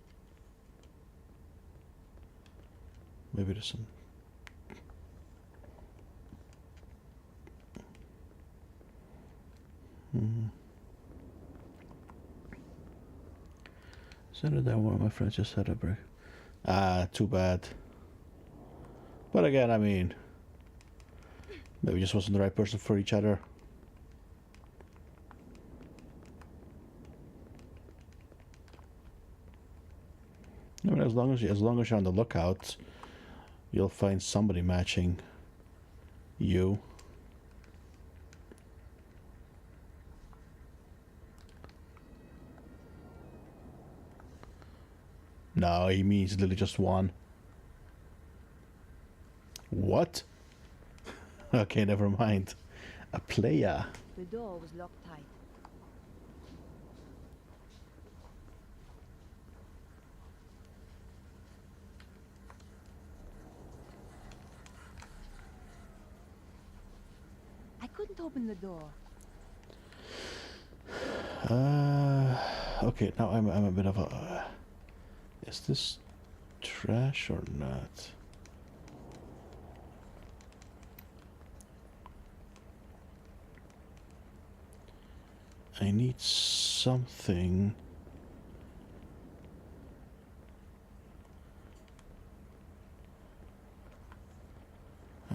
Maybe there's some... Send it down. One of my friends just had a break. Ah, too bad. But again, I mean, maybe just wasn't the right person for each other. I mean, as long as you're on the lookout, you'll find somebody matching you. No, he means literally just one. What? Okay, never mind. A player. The door was locked tight. I couldn't open the door. Okay, now I'm a bit of a. Is this trash or not? I need something.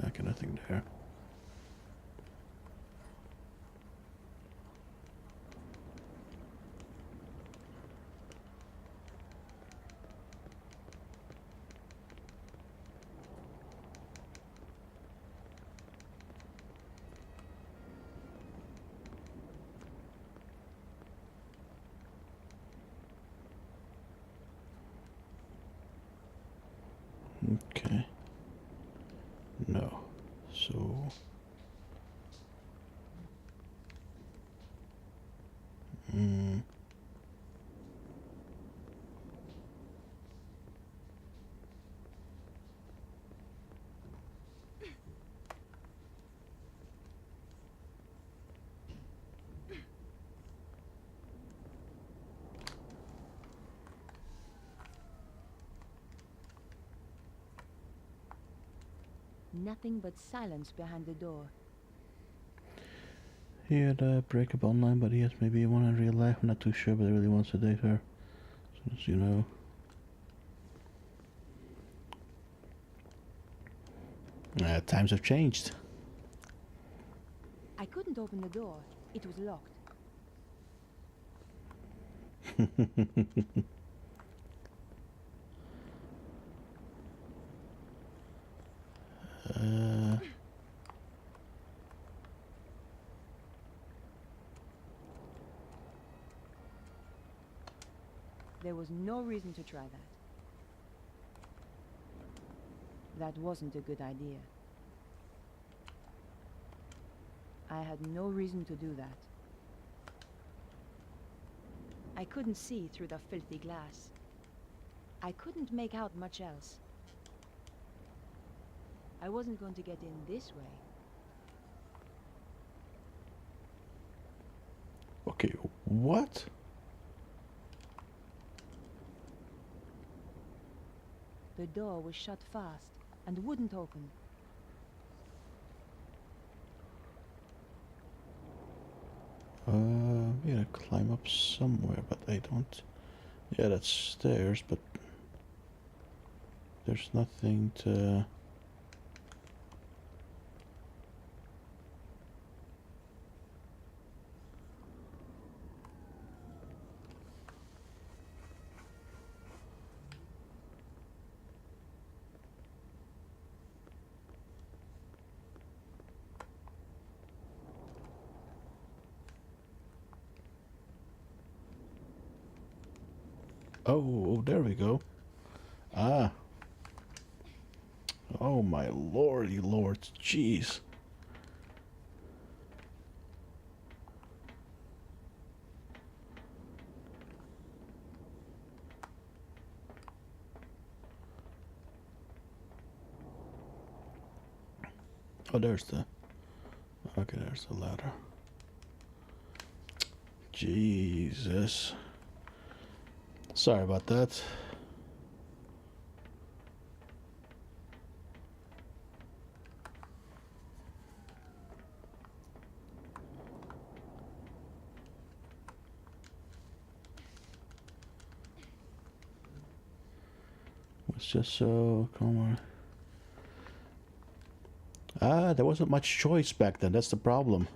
Okay, nothing there. Okay. No. So. Nothing but silence behind the door. He had a breakup online, but he has maybe one in real life. I'm not too sure, but he really wants to date her. So, as you know. Times have changed. I couldn't open the door. It was locked. There was no reason to try that. That wasn't a good idea. I had no reason to do that. I couldn't see through the filthy glass. I couldn't make out much else. I wasn't going to get in this way. Okay, what? The door was shut fast and wouldn't open. We gotta climb up somewhere, but I don't. Yeah, that's stairs, but there's nothing to. Oh, there we go. Ah. Oh my lordy lord, jeez. Oh, there's the. Okay, there's the ladder. Jesus. Sorry about that. It's just so come on. Ah, there wasn't much choice back then. That's the problem.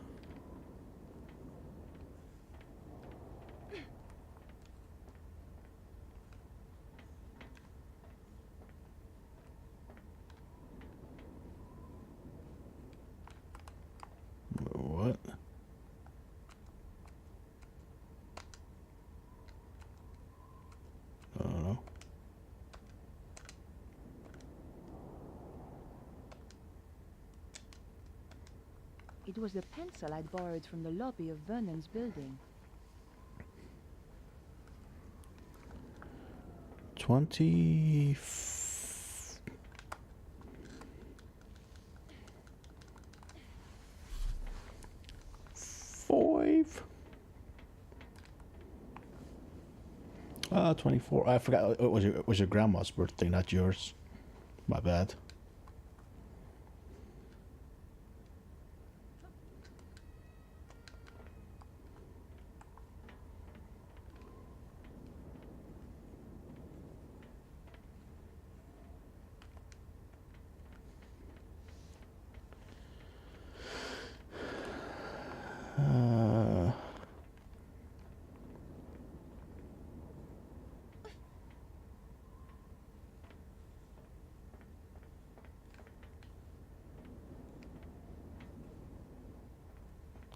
What? I don't know. It was the pencil I'd borrowed from the lobby of Vernon's building. 20. Five. Ah, 24. I forgot. It was your grandma's birthday, not yours. My bad.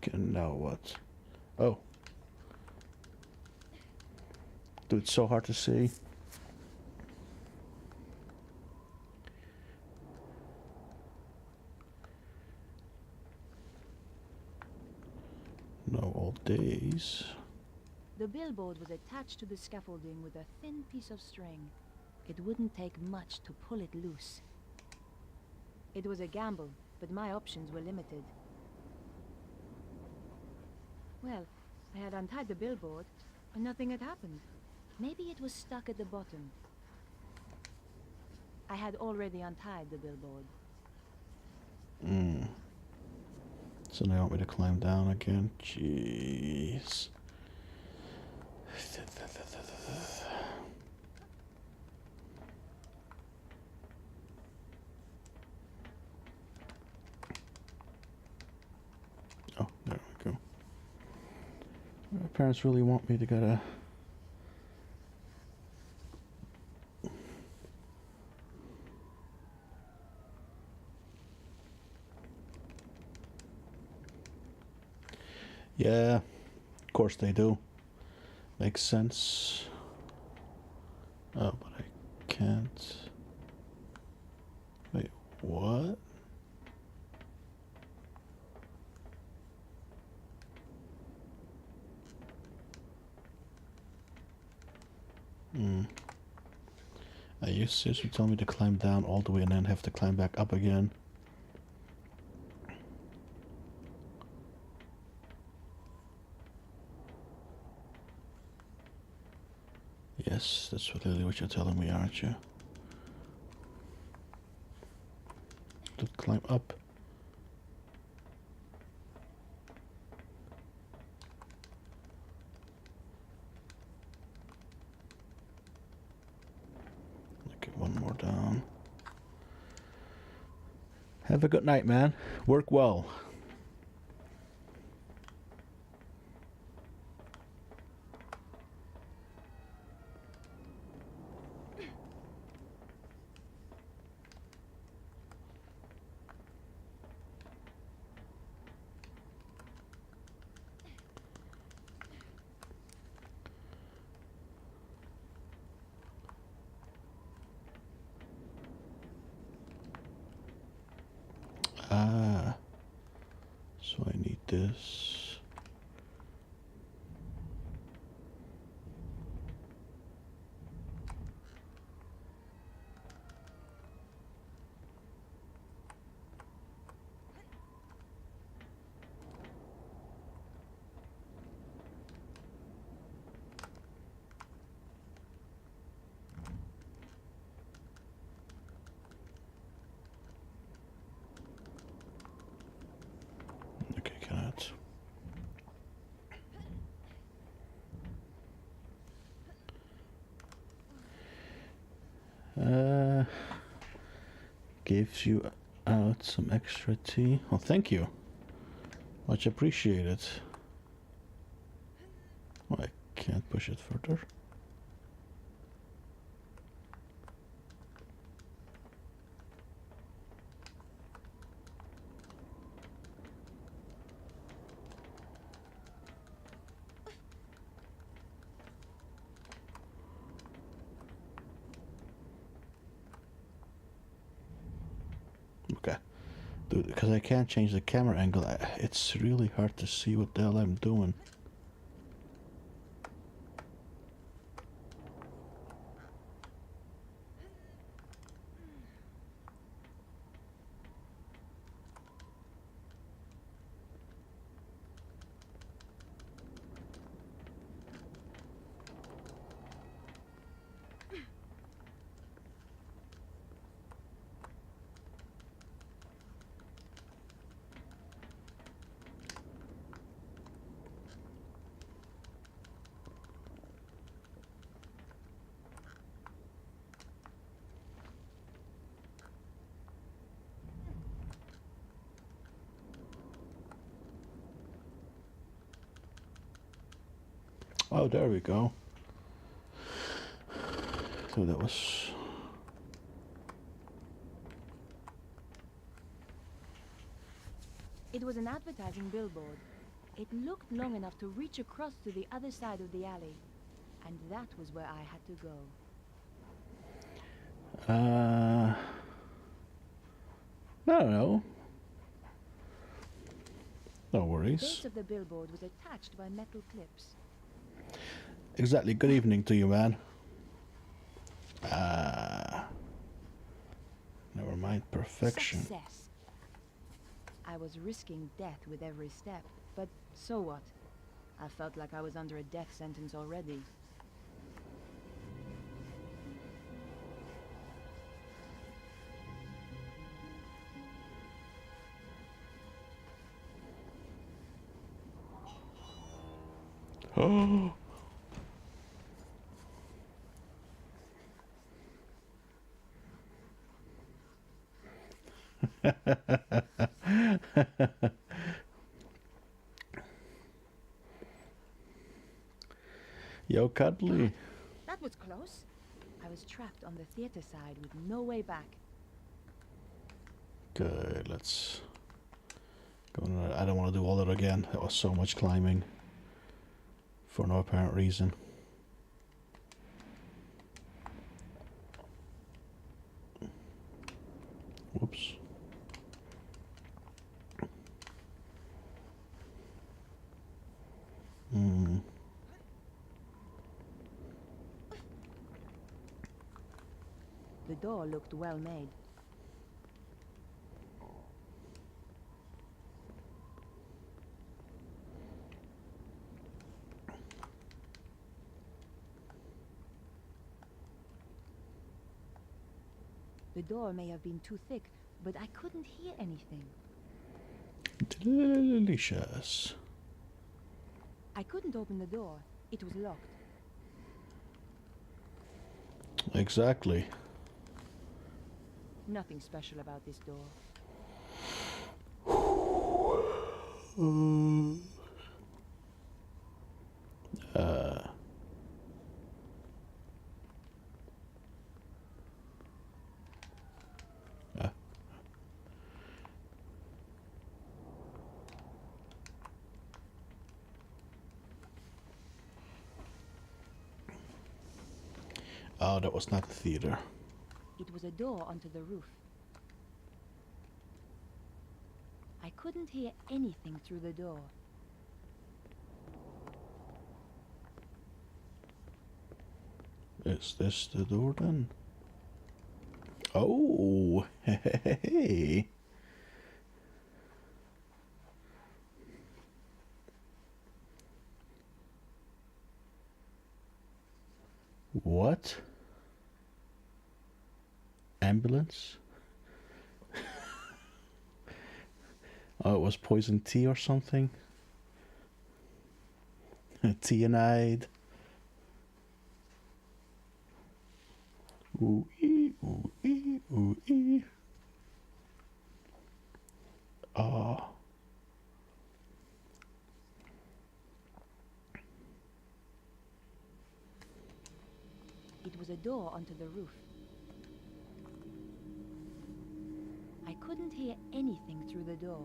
Okay, now what? Oh. Dude, it's so hard to see. No old days. The billboard was attached to the scaffolding with a thin piece of string. It wouldn't take much to pull it loose. It was a gamble, but my options were limited. Well, I had untied the billboard, and nothing had happened. Maybe it was stuck at the bottom. I had already untied the billboard. So now you want me to climb down again? Jeez. Oh, there we go. My parents really want me to get a... Yeah, of course they do. Makes sense. Oh, but I can't. Wait, what? Are you seriously telling me to climb down all the way and then have to climb back up again? Yes, that's really what you're telling me, aren't you? To climb up. Okay, one more down. Have a good night, man. Work well. Ah, so I need this. Okay, cannot. Gives you out some extra tea. Oh, thank you. Much appreciated. Oh, I can't push it further. Okay. Dude, because I can't change the camera angle, it's really hard to see what the hell I'm doing. Oh, there we go. So that was... It was an advertising billboard. It looked long enough to reach across to the other side of the alley. And that was where I had to go. I don't know. No The worries. base of the billboard was attached by metal clips. Exactly. Good evening to you, man. Never mind. Perfection. Success. I was risking death with every step, but so what? I felt like I was under a death sentence already. Oh. Yo, Cuddly. That was close. I was trapped on the theater side with no way back. Good, let's go. I don't want to do all that again. That was so much climbing for no apparent reason. Whoops. The door looked well made. The door may have been too thick, but I couldn't hear anything. Delicious. I couldn't open the door. It was locked. Exactly. Nothing special about this door. Oh, that was not the theater. It was a door onto the roof. I couldn't hear anything through the door. Is this the door then? Oh, hey. What? Ambulance? Oh, it was poison tea or something? Cyanide. Ooh ee, ooh ee, ooh ee. Ah. It was a door onto the roof. I couldn't hear anything through the door.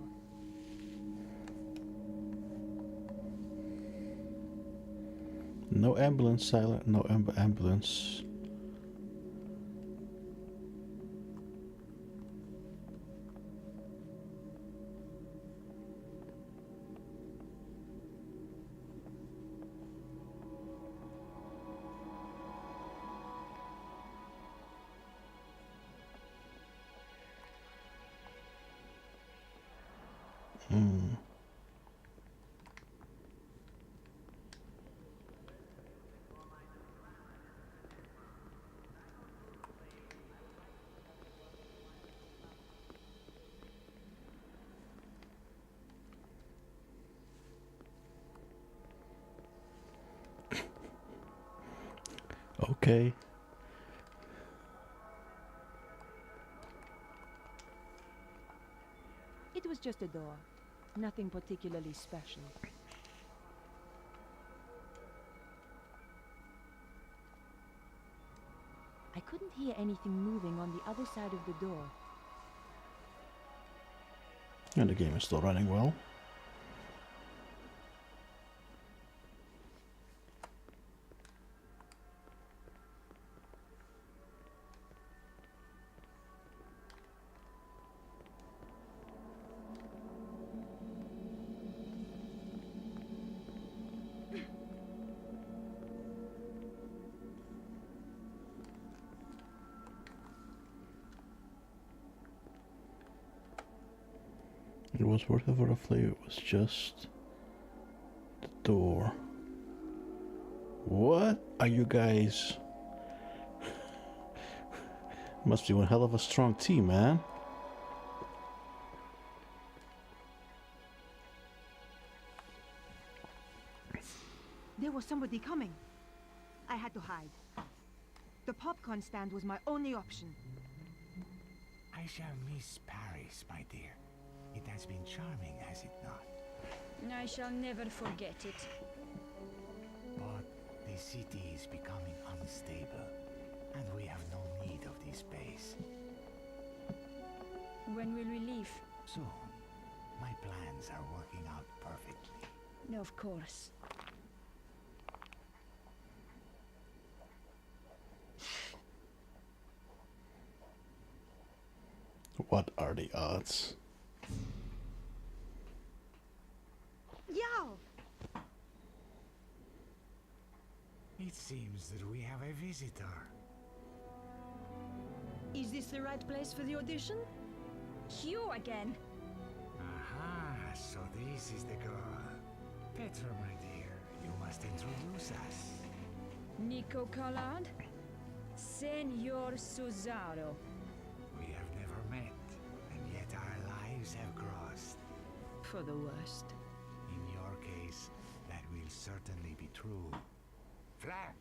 No ambulance, silent. No ambulance. Okay. It was just a door. Nothing particularly special. couldn't hear anything moving on the other side of the door. And the game is still running well. It was worth it for the flavor. It was just the door. What are you guys? Must be one hell of a strong team, man. There was somebody coming. I had to hide. The popcorn stand was my only option. I shall miss Paris, my dear. It has been charming, has it not? I shall never forget it. But the city is becoming unstable, and we have no need of this space. When will we leave? Soon. My plans are working out perfectly. Of course. What are the odds? Yo! It seems that we have a visitor. Is this the right place for the audition? You again. Aha, so this is the girl. Petra, my dear, you must introduce us. Nico Collard, Senor Susaro. We have never met, and yet our lives have crossed. For the worst. In your case, that will certainly be true. Flap!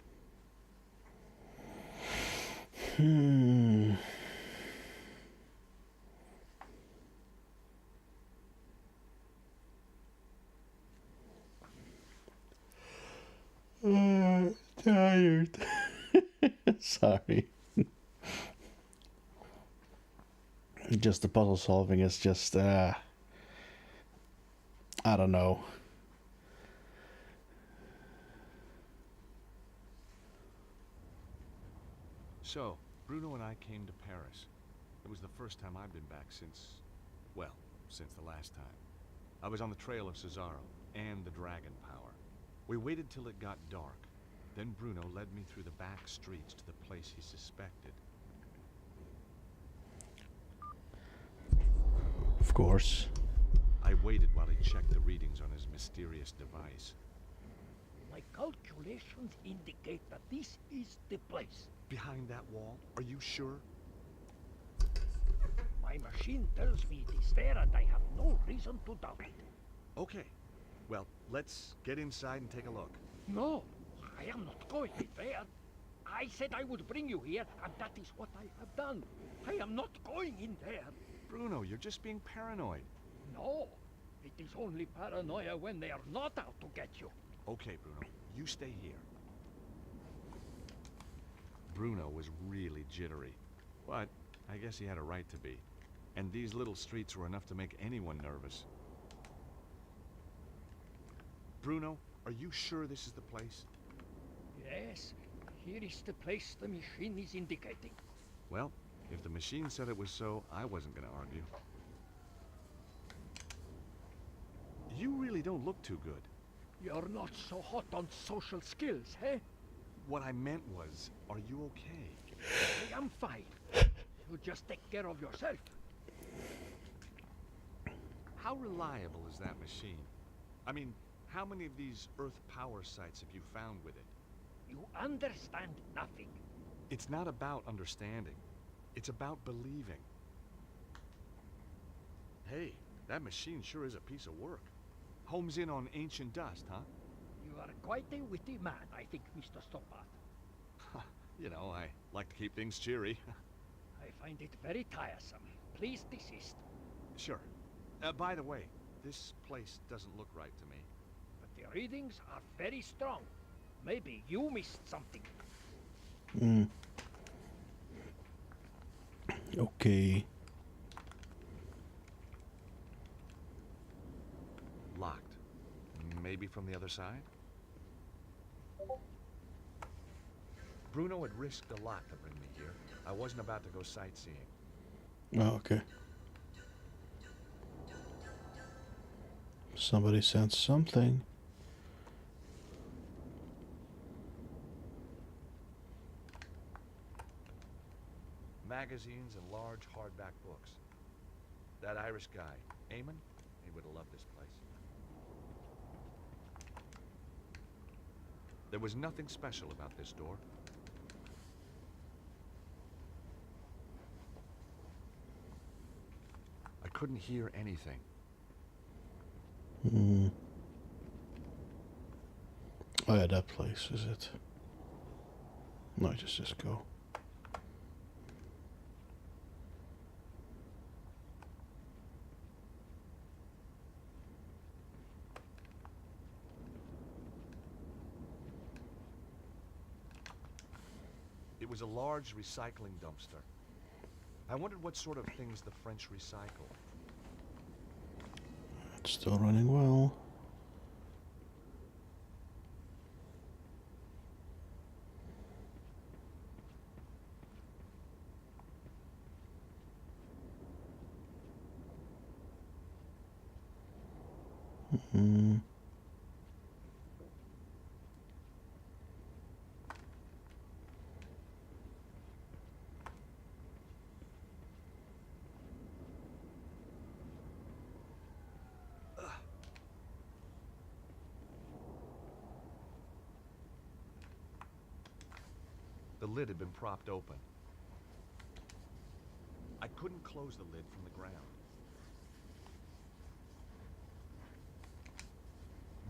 Tired. Sorry. Just the puzzle solving is just, I don't know. So, Bruno and I came to Paris. It was the first time I've been back since the last time. I was on the trail of Cesaro and the Dragon Power. We waited till it got dark. Then Bruno led me through the back streets to the place he suspected. Of course. I waited while he checked the readings on his mysterious device. My calculations indicate that this is the place. Behind that wall? Are you sure? My machine tells me it is there, and I have no reason to doubt it. Okay. Well, let's get inside and take a look. No, I am not going in there. I said I would bring you here, and that is what I have done. I am not going in there. Bruno, you're just being paranoid. No, it is only paranoia when they are not out to get you. Okay, Bruno, you stay here. Bruno was really jittery, but I guess he had a right to be. And these little streets were enough to make anyone nervous. Bruno, are you sure this is the place? Yes, here is the place the machine is indicating. Well, if the machine said it was so, I wasn't going to argue. You really don't look too good. You're not so hot on social skills, eh? What I meant was, are you okay? I am fine. You just take care of yourself. How reliable is that machine? I mean, how many of these Earth power sites have you found with it? You understand nothing. It's not about understanding. It's about believing. Hey, that machine sure is a piece of work. Homes in on ancient dust, huh? You are quite a witty man, I think, Mr. Stoppath. You know, I like to keep things cheery. I find it very tiresome. Please desist. Sure. By the way, this place doesn't look right to me. But the readings are very strong. Maybe you missed something. Okay. Locked. Maybe from the other side? Bruno had risked a lot to bring me here. I wasn't about to go sightseeing. Oh, okay. Somebody sent something. Magazines and large hardback books. That Irish guy, Eamon, he would have loved this place. There was nothing special about this door. I couldn't hear anything. Hmm. Oh yeah, that place, is it? No, just go. It was a large recycling dumpster. I wondered what sort of things the French recycle. It's still running well. Hmm. The lid had been propped open. I couldn't close the lid from the ground.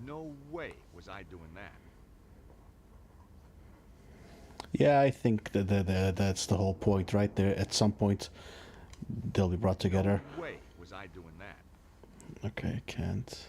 No way was I doing that. Yeah, I think that's the whole point, right there. At some point, they'll be brought together. No way was I doing that. Okay, can't.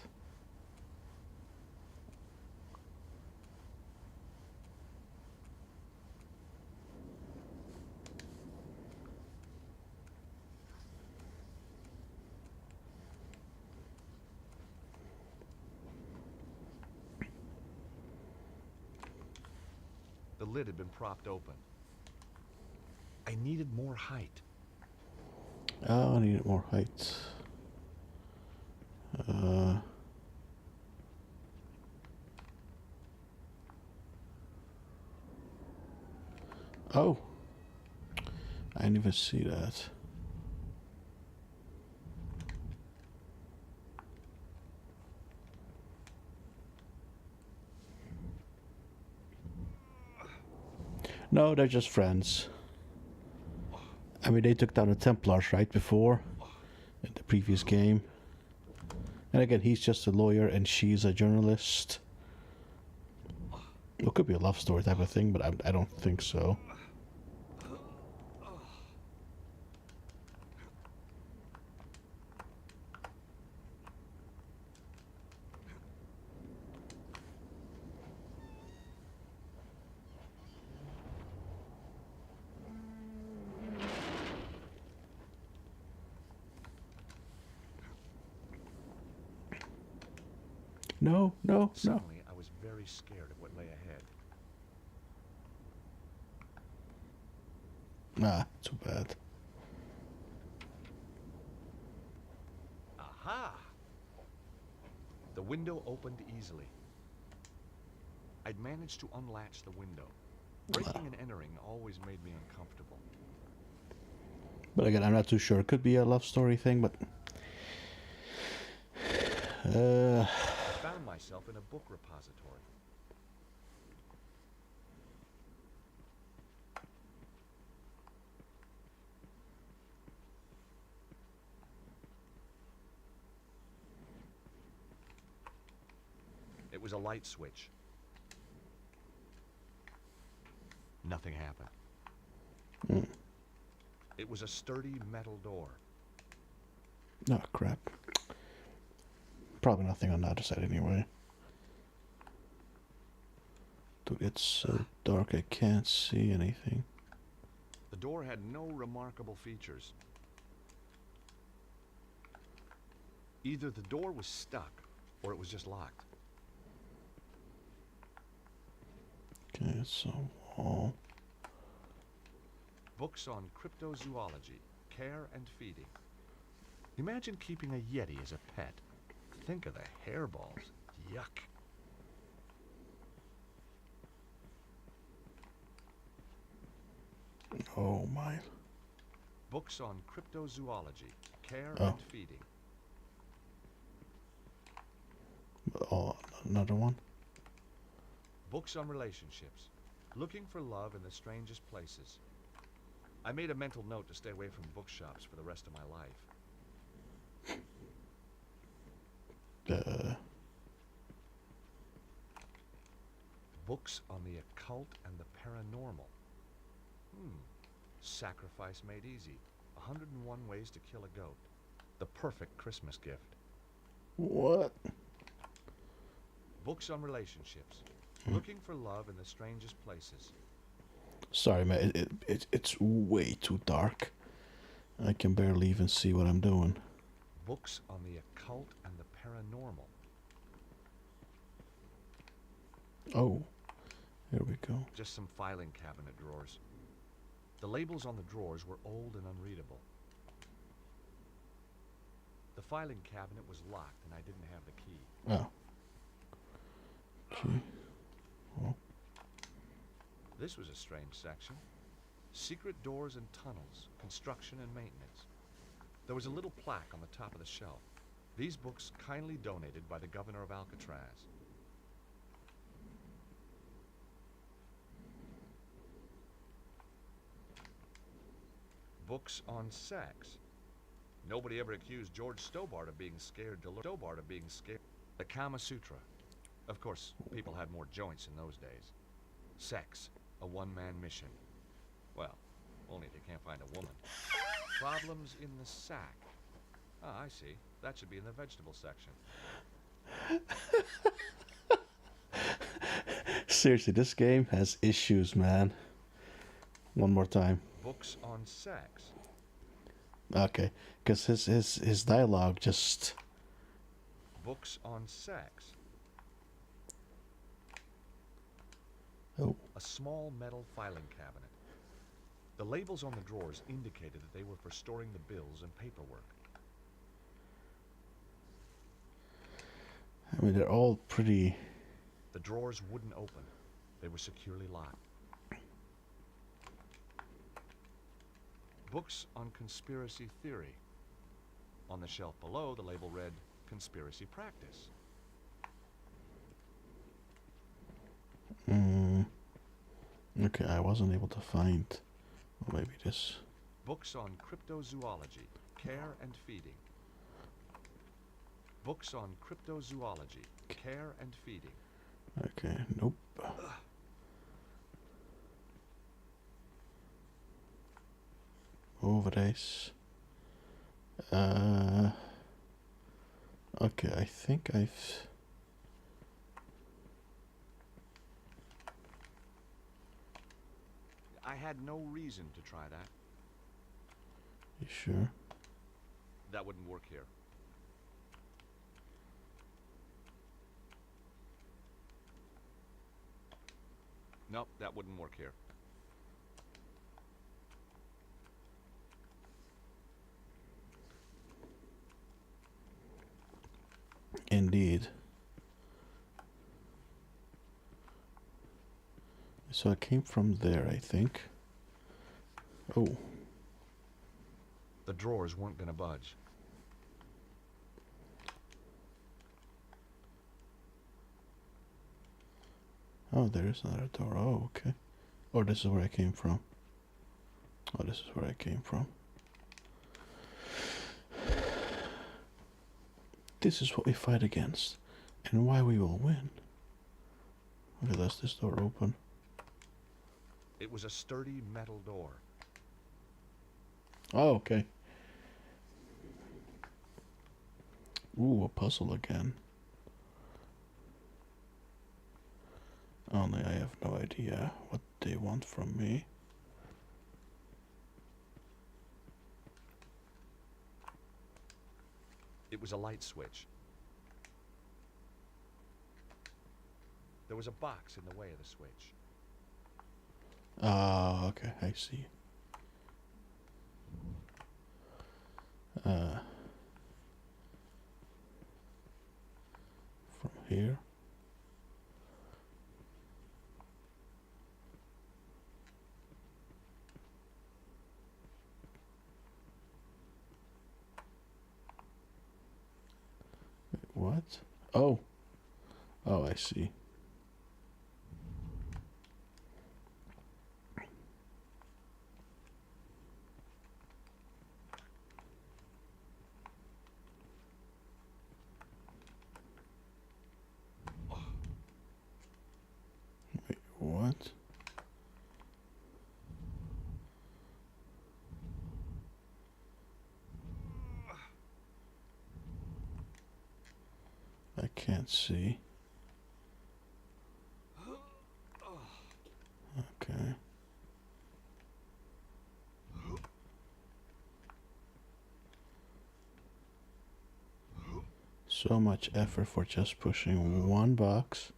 The lid had been propped open. I needed more height. Oh, I need more height. Oh, I didn't even see that. No, they're just friends. I mean, they took down the Templars right before in the previous game. And again, he's just a lawyer and she's a journalist. It could be a love story type of thing, but I don't think so. No, no, no. Suddenly, I was very scared of what lay ahead. Nah, too bad. Aha! The window opened easily. I'd managed to unlatch the window. Breaking and entering always made me uncomfortable. But again, I'm not too sure. It could be a love story thing, but... I found myself in a book repository. It was a light switch. Nothing happened. Mm. It was a sturdy metal door. Oh, crap. Probably nothing on the other side anyway. Dude, it's so dark I can't see anything. The The door had no remarkable features. Either the door was stuck, or it was just locked. Okay, so wall. Books on cryptozoology, care and feeding. Imagine keeping a yeti as a pet. Think of the hairballs. Yuck. Oh my. Books on cryptozoology, care Oh. and feeding. Oh, another one. Books on relationships. Looking for love in the strangest places. I made a mental note to stay away from bookshops for the rest of my life. Books on the occult and the paranormal. Sacrifice made easy. 101 ways to kill a goat. The perfect Christmas gift. What? Books on relationships. Looking for love in the strangest places. Sorry, man. It's way too dark. I can barely even see what I'm doing. Books on the occult and the paranormal. Oh, here we go. Just some filing cabinet drawers. The labels on the drawers were old and unreadable. The filing cabinet was locked and I didn't have the key. Oh. Okay. Well. This was a strange section. Secret doors and tunnels, construction and maintenance. There was a little plaque on the top of the shelf. These books kindly donated by the governor of Alcatraz. Books on sex. Nobody ever accused George Stobart of being scared to learn. The Kama Sutra. Of course, people had more joints in those days. Sex, a one-man mission. Well, only if you can't find a woman. Problems in the sack. Ah, I see. That should be in the vegetable section. Seriously, this game has issues, man. One more time. Books on sex. Okay, because his dialogue just... Books on sex. Oh. A small metal filing cabinet. The labels on the drawers indicated that they were for storing the bills and paperwork. I mean, they're all pretty... The drawers wouldn't open. They were securely locked. Books on conspiracy theory. On the shelf below, the label read, Conspiracy Practice. Okay, I wasn't able to find... Well, maybe this... Books on cryptozoology, care and feeding. Books on cryptozoology, care and feeding. Okay, nope. Overdose. Okay, I think I've... I had no reason to try that. You sure? That wouldn't work here. Nope, that wouldn't work here. Indeed. So I came from there, I think. Oh. The drawers weren't gonna budge. Oh, there is another door. Oh, okay. Oh, this is where I came from. Oh, this is where I came from. This is what we fight against, and why we will win. Okay, that's this door open. It was a sturdy metal door. Oh, okay. Ooh, a puzzle again. Only I have no idea what they want from me. It was a light switch. There was a box in the way of the switch. Ah, okay, I see. From here. Wait, what? Oh. Oh, I see. Wait, what? I can't see. Okay. So much effort for just pushing one box.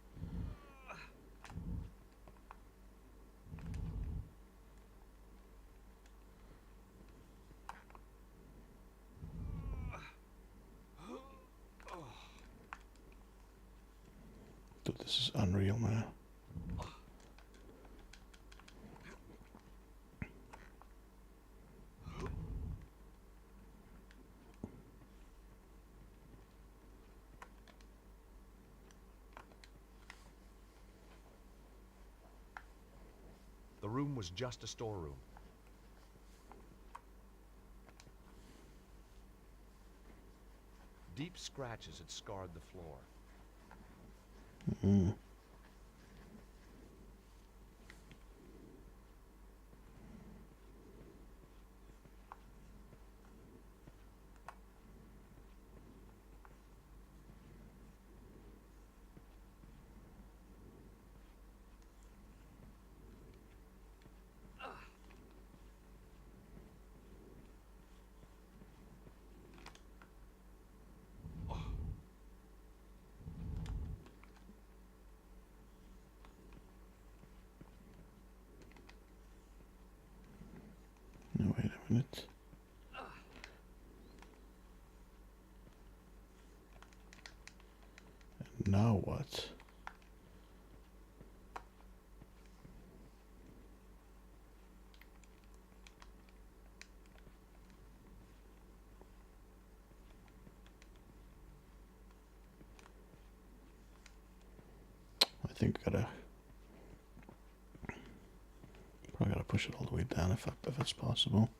Dude, this is unreal, man. The room was just a storeroom. Deep scratches had scarred the floor. Mm. No, wait a minute. And now what? I think I gotta probably gotta push it all the way down if it's possible.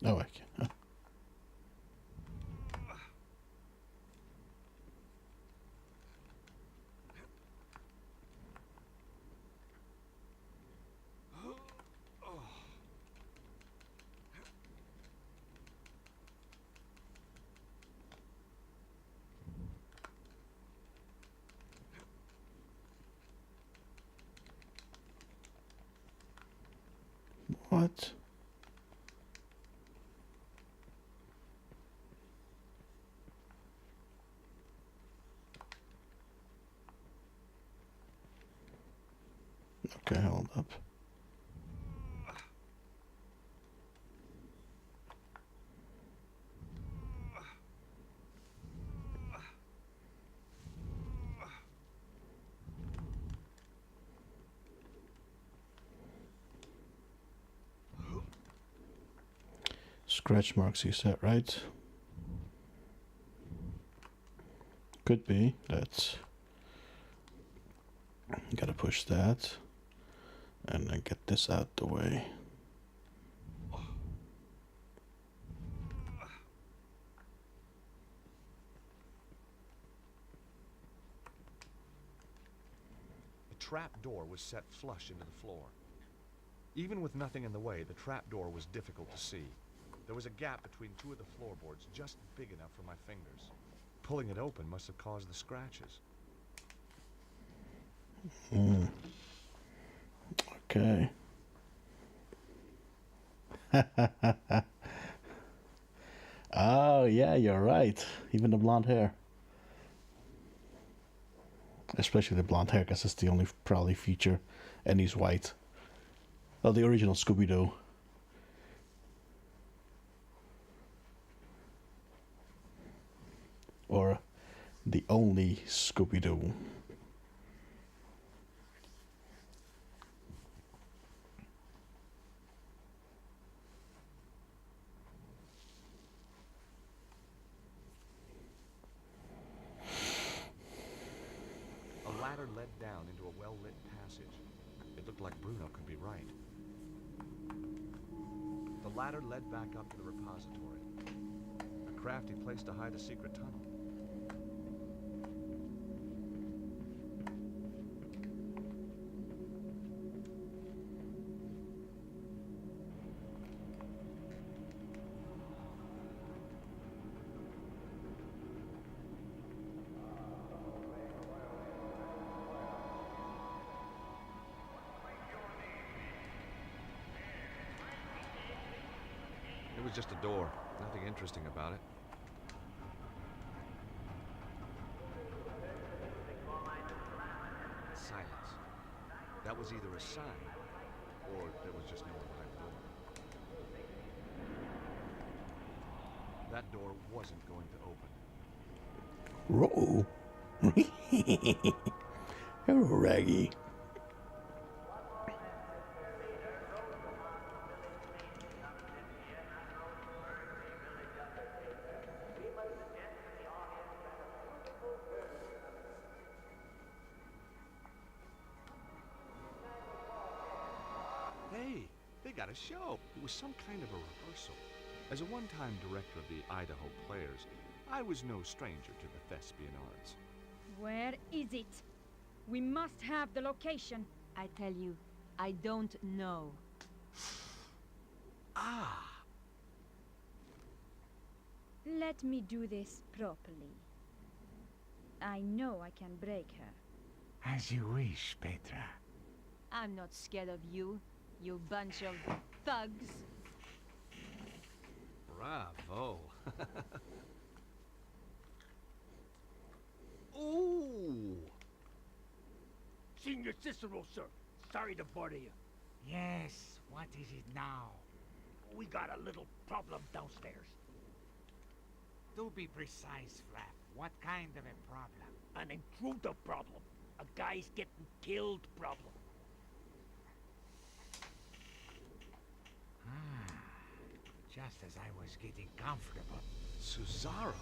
Oh, I can. Huh. What? Okay, hold up. Scratch marks, you said, right? Could be. That's. Gotta push that. And then get this out the way. The trap door was set flush into the floor. Even with nothing in the way, the trap door was difficult to see. There was a gap between two of the floorboards just big enough for my fingers. Pulling it open must have caused the scratches. Okay. Oh, yeah, you're right. Even the blonde hair. Especially the blonde hair, because it's the only probably feature. And he's white. Oh, the original Scooby-Doo. Or the only Scooby-Doo. A ladder led down into a well-lit passage. It looked like Bruno could be right. The ladder led back up to the repository. A crafty place to hide a secret tunnel. It was just a door. Nothing interesting about it. Silence. That was either a sign, or there was just no one behind the door. That door wasn't going to open. Whoa. Hello, Raggy. Hey, they got a show. It was some kind of a rehearsal. As a one-time director of the Idaho Players, I was no stranger to the thespian arts. Where is it? We must have the location. I tell you, I don't know. Ah! Let me do this properly. I know I can break her. As you wish, Petra. I'm not scared of you, you bunch of thugs. Bravo. Ooh! Senior Cicero, sir. Sorry to bother you. Yes, what is it now? We got a little problem downstairs. Do be precise, Flap. What kind of a problem? An intruder problem. A guy's getting killed problem. Ah, just as I was getting comfortable. Cesaro.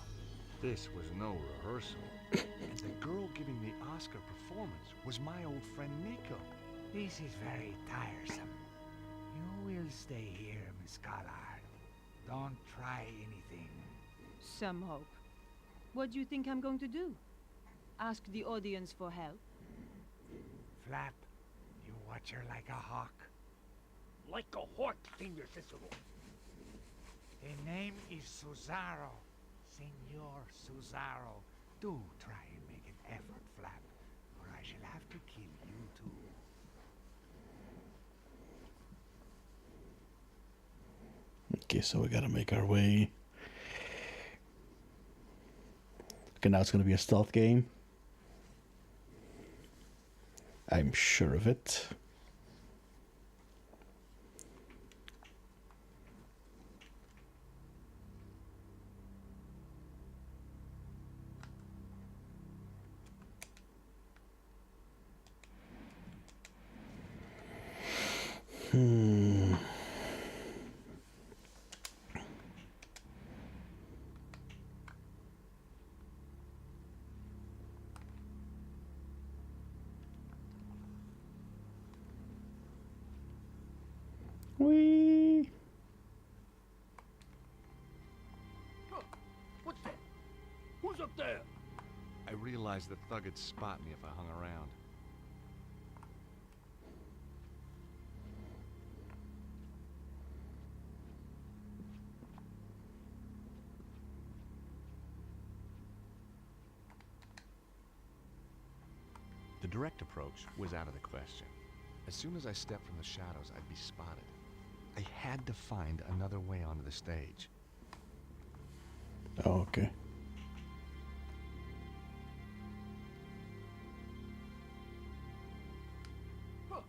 This was no rehearsal. And the girl giving the Oscar performance was my old friend Nico. This is very tiresome. You will stay here, Miss Collard. Don't try anything. Some hope. What do you think I'm going to do? Ask the audience for help? Flap, you watch her like a hawk. Like a hawk, Senior Cicero. The name is Cesaro. Senor Cesaro. Do try and make an effort, Flap, or I shall have to kill you too. Okay, so we gotta make our way. Okay, now it's gonna be a stealth game. I'm sure of it. Whee! What's that? Who's up there? I realized the thug would spot me if I hung around. direct approach was out of the question. As soon as I stepped from the shadows, I'd be spotted. I had to find another way onto the stage. Oh, okay. Look,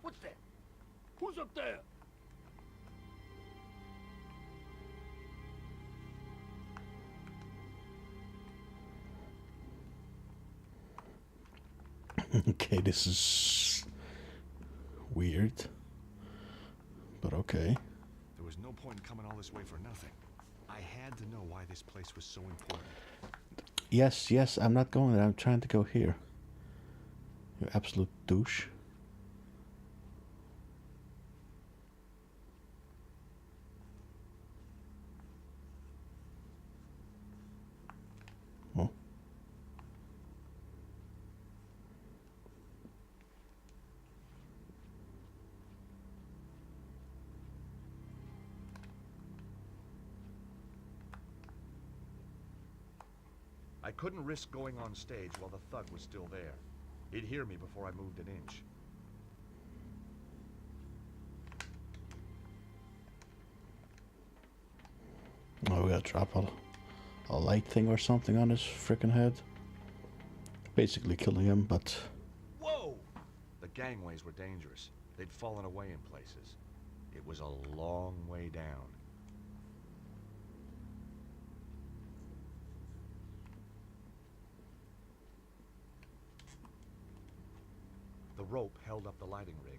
what's that? Who's up there? Okay, this is weird, but okay. There was no point in coming all this way for nothing. I had to know why this place was so important. Yes, yes, I'm not going there. I'm trying to go here. You absolute douche. Oh. I couldn't risk going on stage while the thug was still there. He'd hear me before I moved an inch. Oh, we gotta drop a light thing or something on his freaking head. Basically killing him, but... Whoa! The gangways were dangerous. They'd fallen away in places. It was a long way down. The rope held up the lighting rig.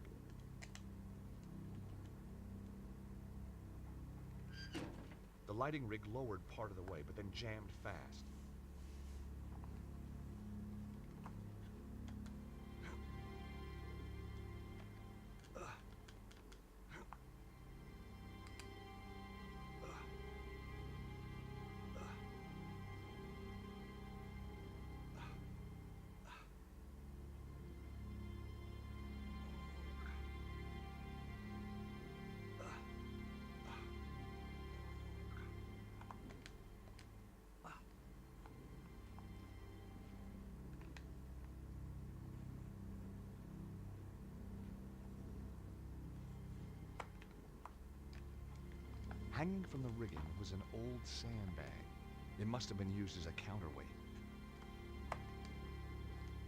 The lighting rig lowered part of the way, but then jammed fast. Hanging from the rigging was an old sandbag. It must have been used as a counterweight.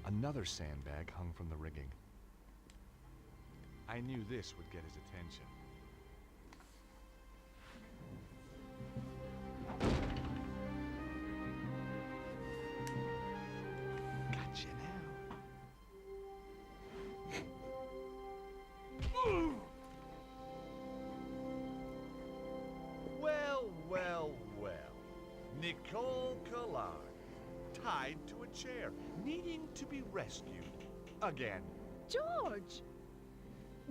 Another sandbag hung from the rigging. I knew this would get his attention. Gotcha now. Well, well, well. Nicole Collard, tied to a chair, needing to be rescued. Again. George!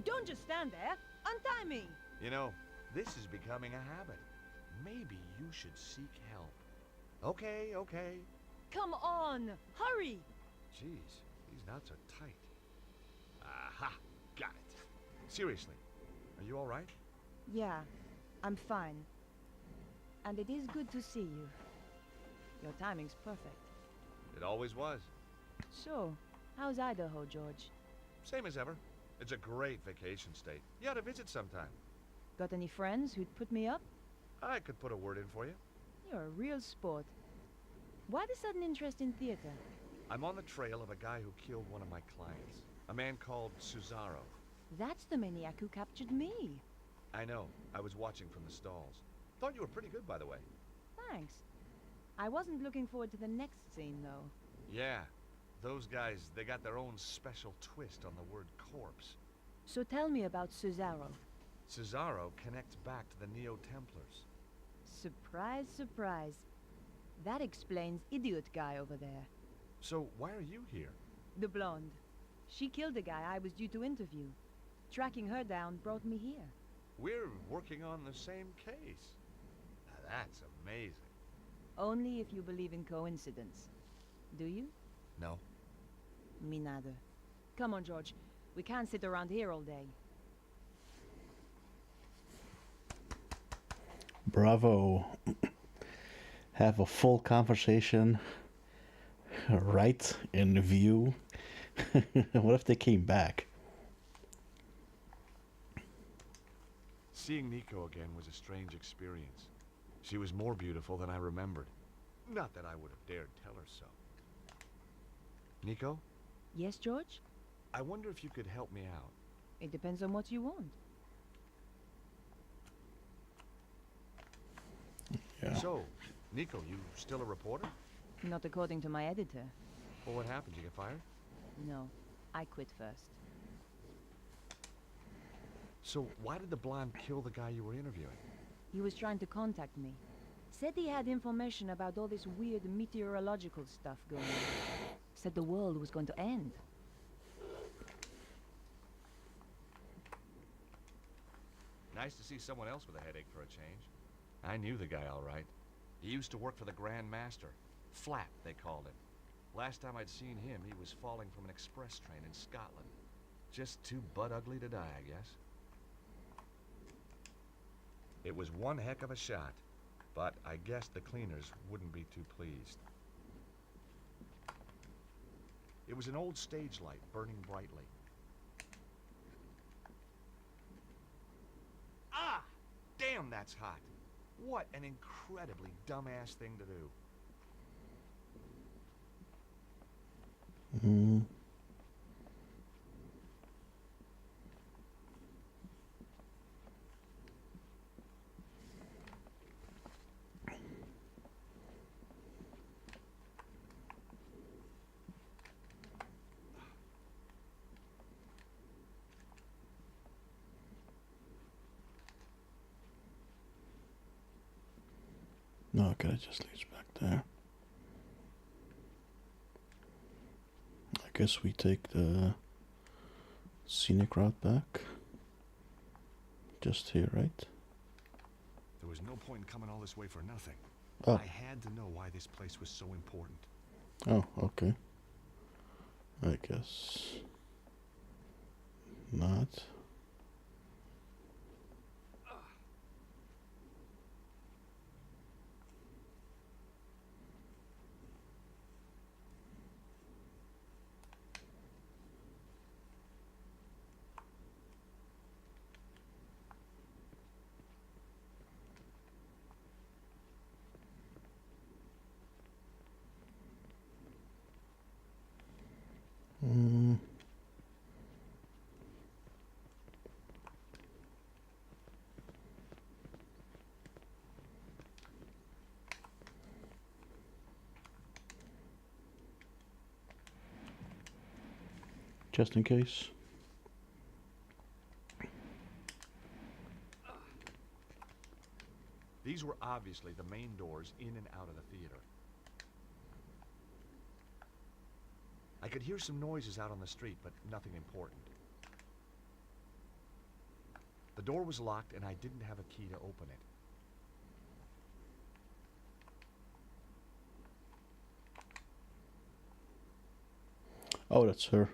Don't just stand there. Untie me. You know, this is becoming a habit. Maybe you should seek help. Okay, okay. Come on. Hurry. Jeez, these knots are tight. Aha, got it. Seriously, are you all right? Yeah, I'm fine. And it is good to see you. Your timing's perfect. It always was. So, how's Idaho, George? Same as ever. It's a great vacation state. You ought to visit sometime. Got any friends who'd put me up? I could put a word in for you. You're a real sport. Why the sudden interest in theater? I'm on the trail of a guy who killed one of my clients. A man called Cesaro. That's the maniac who captured me. I know. I was watching from the stalls. Thought you were pretty good, by the way. Thanks. I wasn't looking forward to the next scene, though. Yeah. Those guys, they got their own special twist on the word corpse. So tell me about Cesaro. Cesaro connects back to the Neo-Templars. Surprise, surprise. That explains Idiot Guy over there. So, why are you here? The blonde. She killed the guy I was due to interview. Tracking her down brought me here. We're working on the same case. Now, that's amazing. Only if you believe in coincidence. Do you? No. Me neither. Come on, George. We can't sit around here all day. Bravo. Have a full conversation right in view What if they came back? Seeing Nico again was a strange experience. She was more beautiful than I remembered. Not that I would have dared tell her so. Nico? Yes, George? I wonder if you could help me out. It depends on what you want. Yeah. So, Nico, you still a reporter? Not according to my editor. Well, what happened? Did you get fired? No, I quit first. So, why did the blonde kill the guy you were interviewing? He was trying to contact me. Said he had information about all this weird meteorological stuff going on. Said the world was going to end. Nice to see someone else with a headache for a change. I knew the guy all right. He used to work for the Grand Master. Flat, they called him. Last time I'd seen him, he was falling from an express train in Scotland. Just too butt ugly to die, I guess. It was one heck of a shot, but I guess the cleaners wouldn't be too pleased. It was an old stage light burning brightly. Ah! Damn, that's hot. What an incredibly dumbass thing to do. Hmm. No, okay, it just leads back there. I guess we take the scenic route back. Just here, right? There was no point in coming all this way for nothing. Oh. I had to know why this place was so important. Oh, okay. I guess not. Mm. Just in case. These were obviously the main doors in and out of the theater. I could hear some noises out on the street, but nothing important. The door was locked, and I didn't have a key to open it. Oh, that's her.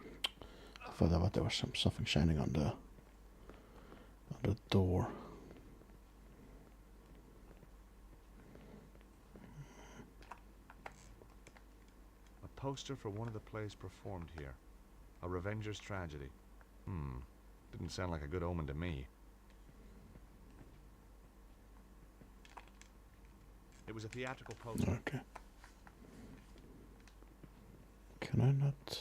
I thought there was something shining on the door. A poster for one of the plays performed here. A Revenger's Tragedy. Didn't sound like a good omen to me. It was a theatrical poster. Okay. Can I not?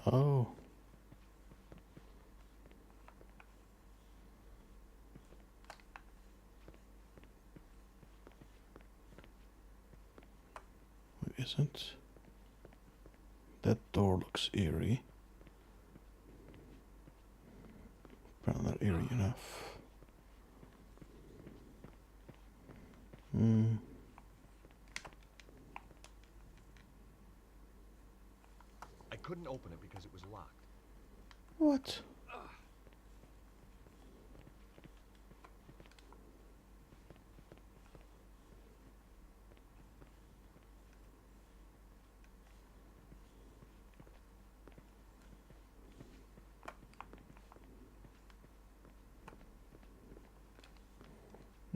Oh. It isn't. That door looks eerie. Probably not eerie enough. I couldn't open it because it was locked. What?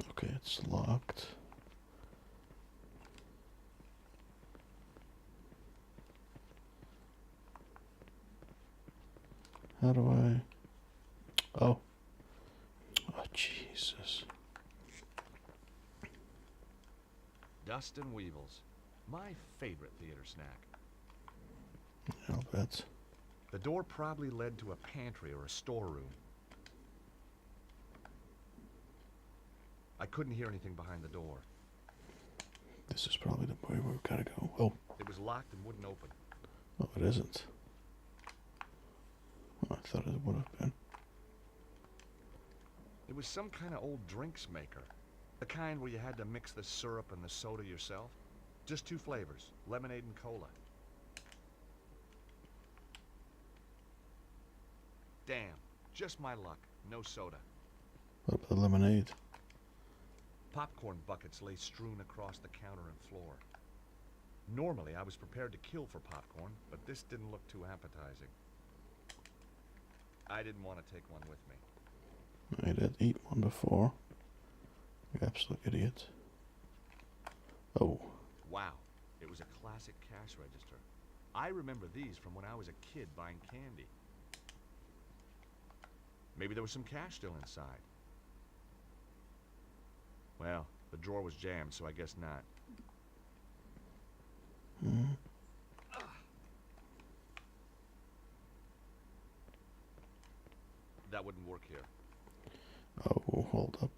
Okay, it's locked. How do I... Oh. Oh, Jesus. Dust and Weevils. My favorite theater snack. I'll bet. The door probably led to a pantry or a storeroom. I couldn't hear anything behind the door. This is probably the way we gotta go. Oh. It was locked and wouldn't open. Oh, it isn't. Oh, I thought it would have been. It was some kind of old drinks maker. The kind where you had to mix the syrup and the soda yourself. Just 2 flavors, lemonade and cola. Damn, just my luck. No soda. What about the lemonade? Popcorn buckets lay strewn across the counter and floor. Normally, I was prepared to kill for popcorn, but this didn't look too appetizing. I didn't want to take one with me. I did eat one before. You absolute idiot. Oh. Wow, it was a classic cash register. I remember these from when I was a kid buying candy. Maybe there was some cash still inside. Well, the drawer was jammed, so I guess not. That wouldn't work here. Oh, hold up.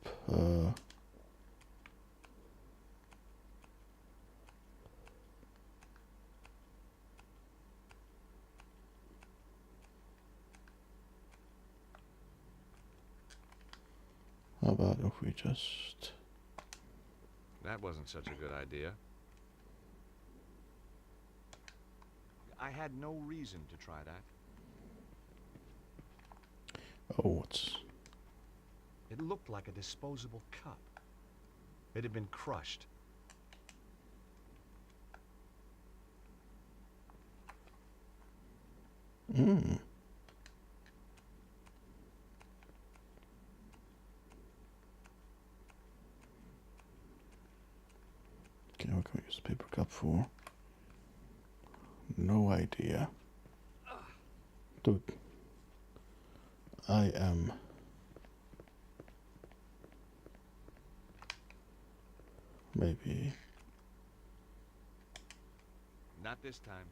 How about if we just... That wasn't such a good idea. I had no reason to try that. Oh, it's... It looked like a disposable cup. It had been crushed. Mmm. Okay, what can we use the paper cup for? No idea. Dude. I am... Maybe... Not this time.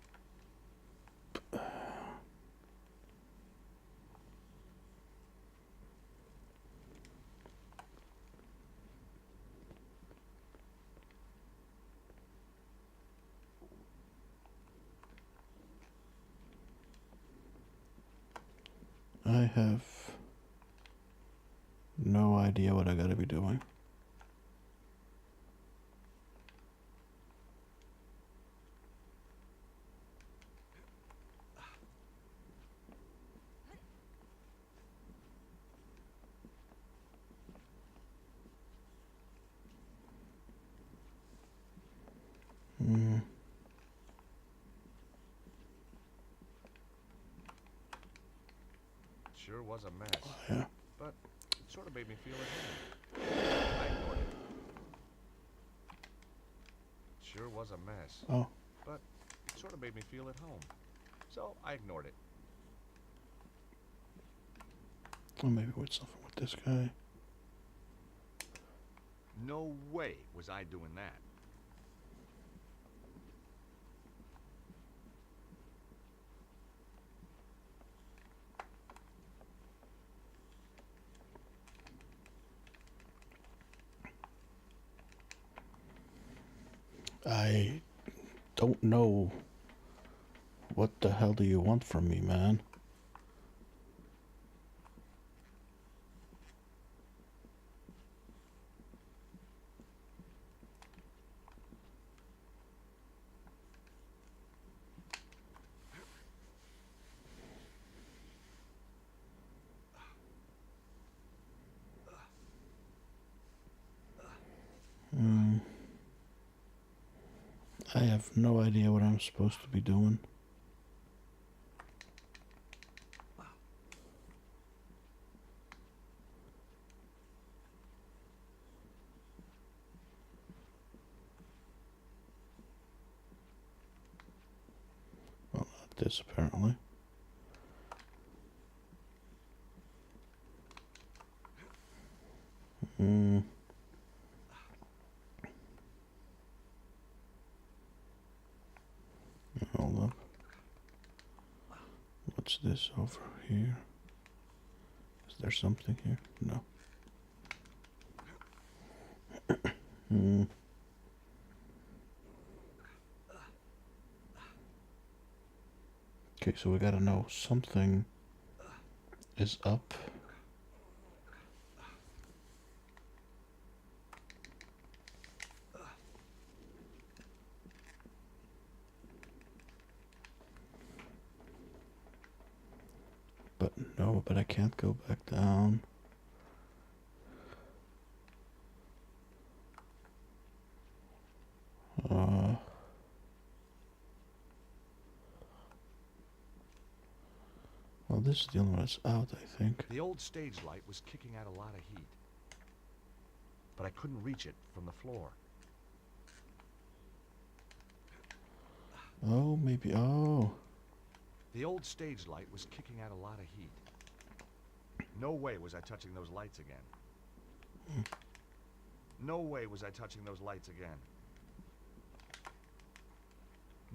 I have no idea what I gotta be doing. Sure was a mess. Yeah. But it sort of made me feel at home. I ignored it. Sure was a mess. Oh. But it sort of made me feel at home. So I ignored it. Or maybe with something with this guy. No way was I doing that. I don't know. What the hell do you want from me, man? I have no idea what I'm supposed to be doing. Well, not this apparently. Hold up. What's this over here? Is there something here? No. Okay, so we gotta know something is up. But no, but I can't go back down. Well, this is the only one that's out, I think. The old stage light was kicking out a lot of heat, but I couldn't reach it from the floor. Oh, maybe. Oh. The old stage light was kicking out a lot of heat. No way was I touching those lights again. No way was I touching those lights again.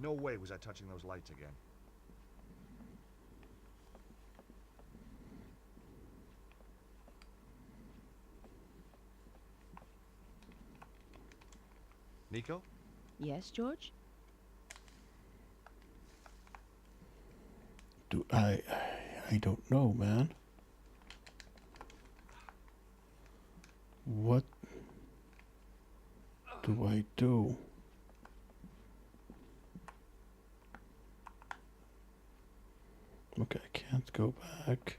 No way was I touching those lights again. Nico? Yes, George? I don't know, man. What do I do? Okay, I can't go back.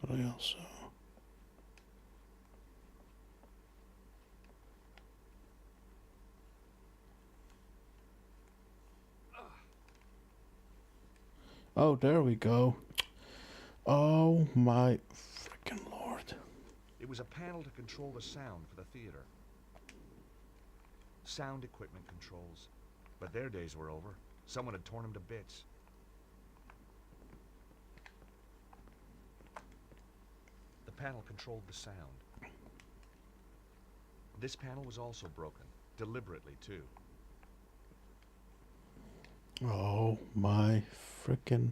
But I also... Oh, there we go. Oh my freaking lord. It was a panel to control the sound for the theater. Sound equipment controls. But their days were over. Someone had torn them to bits. The panel controlled the sound. This panel was also broken. Deliberately, too. Oh my frickin'.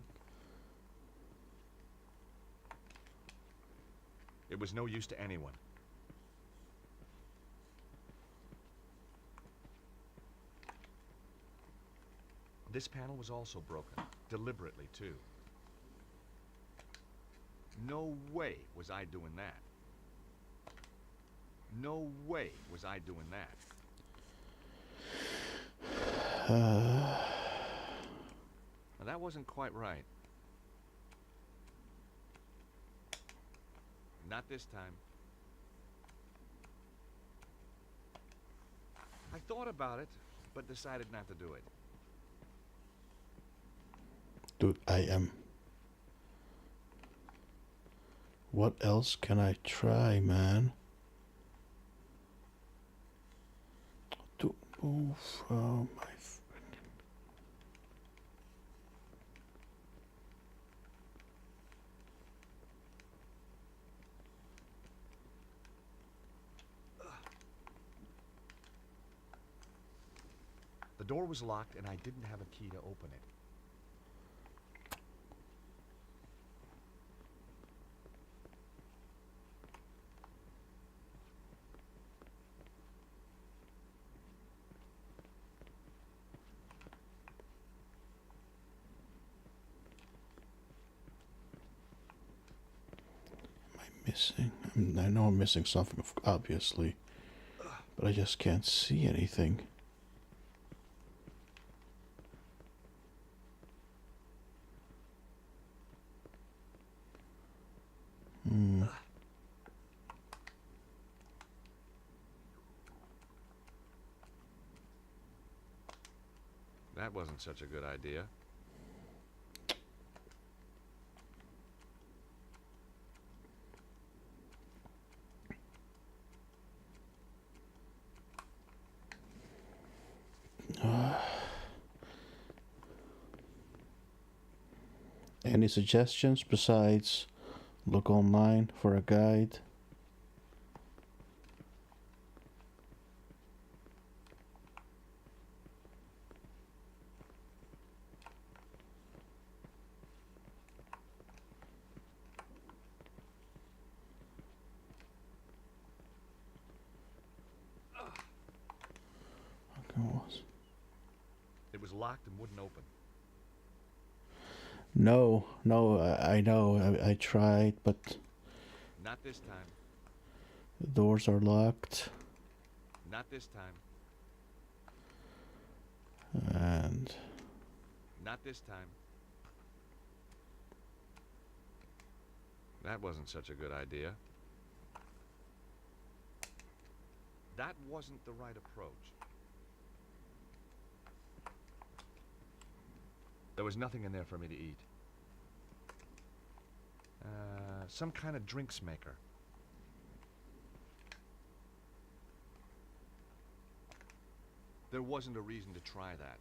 It was no use to anyone. This panel was also broken. Deliberately, too. No way was I doing that. No way was I doing that. Now, that wasn't quite right. Not this time. I thought about it, but decided not to do it. Dude, I am... What else can I try, man? To move from my... The door was locked and I didn't have a key to open it. Missing? I know I'm missing something, obviously, but I just can't see anything. That wasn't such a good idea. Any suggestions besides look online for a guide? It was locked and wouldn't open. No, I know. I tried, but Not this time. the doors are locked. Not this time. And Not this time. That wasn't such a good idea. That wasn't the right approach. There was nothing in there for me to eat. Some kind of drinks maker. There wasn't a reason to try that.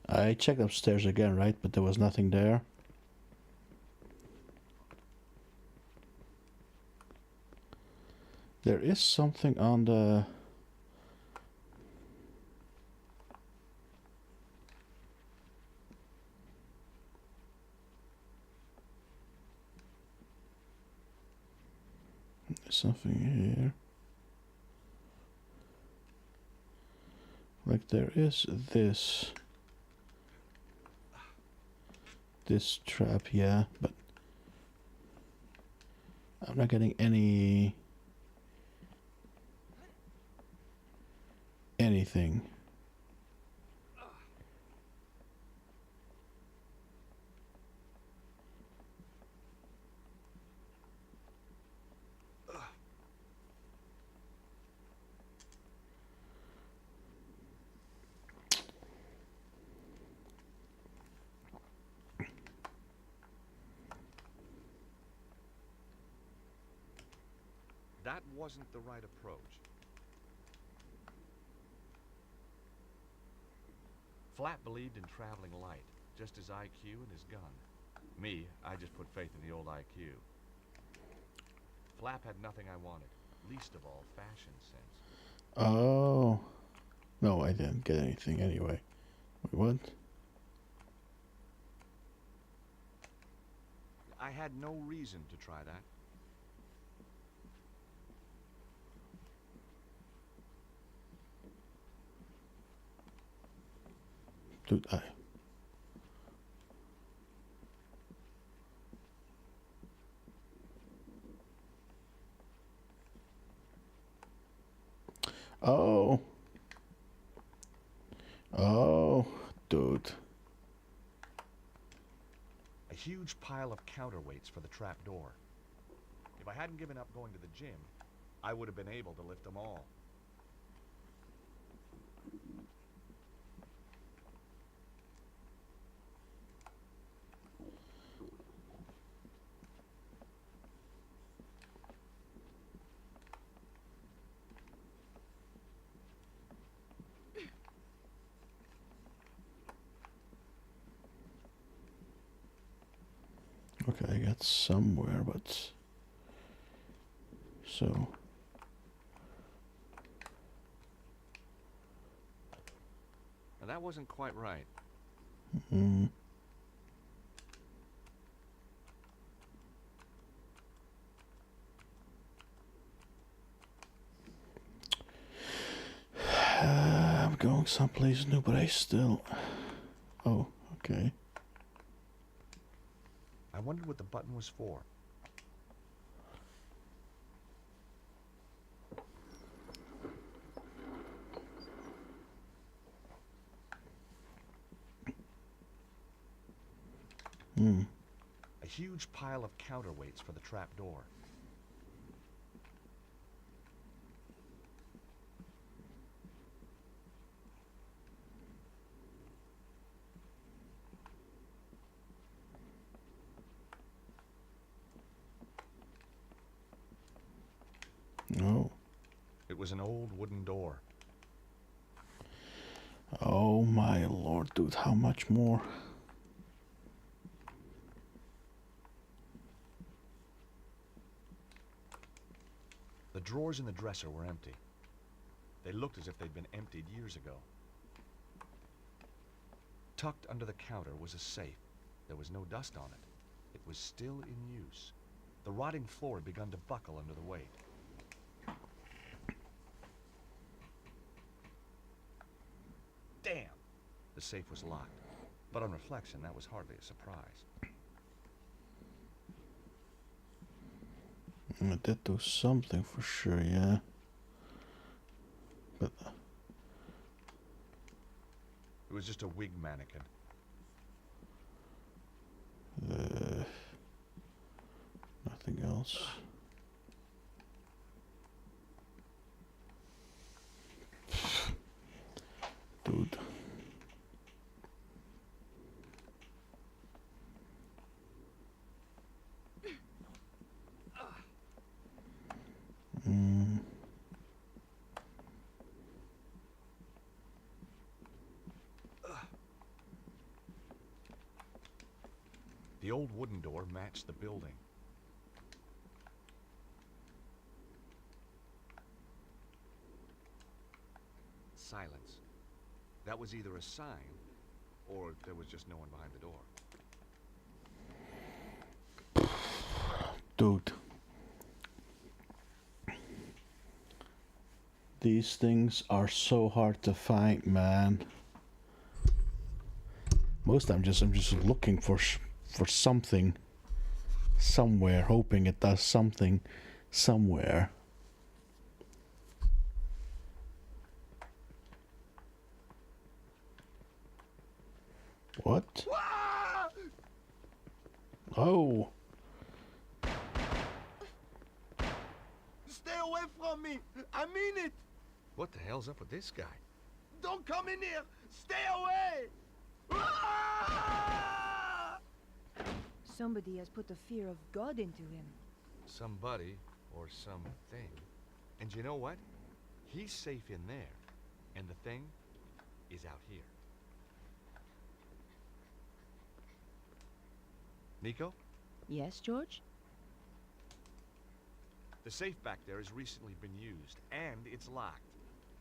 I checked upstairs again, right? But there was nothing there. There is something on the... There's something here. Like there is this. This trap, yeah, but I'm not getting anything. That wasn't the right approach. Flap believed in traveling light, just as IQ and his gun. Me, I just put faith in the old IQ. Flap had nothing I wanted, least of all fashion sense. Oh. No, I didn't get anything anyway. Wait, what? I had no reason to try that. Dude, Oh. Oh, dude. A huge pile of counterweights for the trap door. If I hadn't given up going to the gym, I would have been able to lift them all. Okay, I got somewhere, but... So... Now that wasn't quite right. Hmm. I'm going someplace new, but I still... Oh, okay. I wondered what the button was for. A huge pile of counterweights for the trap door. No. It was an old wooden door. Oh my lord, dude, how much more? The drawers in the dresser were empty. They looked as if they'd been emptied years ago. Tucked under the counter was a safe. There was no dust on it. It was still in use. The rotting floor had begun to buckle under the weight. Damn! The safe was locked. But on reflection, that was hardly a surprise. It did do something for sure, yeah. But it was just a wig mannequin. Nothing else. Dude. The old wooden door matched the building. Silence. That was either a sign, or there was just no one behind the door. Dude. These things are so hard to find, man. Most I'm just looking for something somewhere, hoping it does something somewhere. What? Oh. Stay away from me! I mean it! What the hell's up with this guy? Don't come in here! Stay away! Somebody has put the fear of God into him. Somebody or something. And you know what? He's safe in there. And the thing is out here. Nico? Yes, George? The safe back there has recently been used, and it's locked.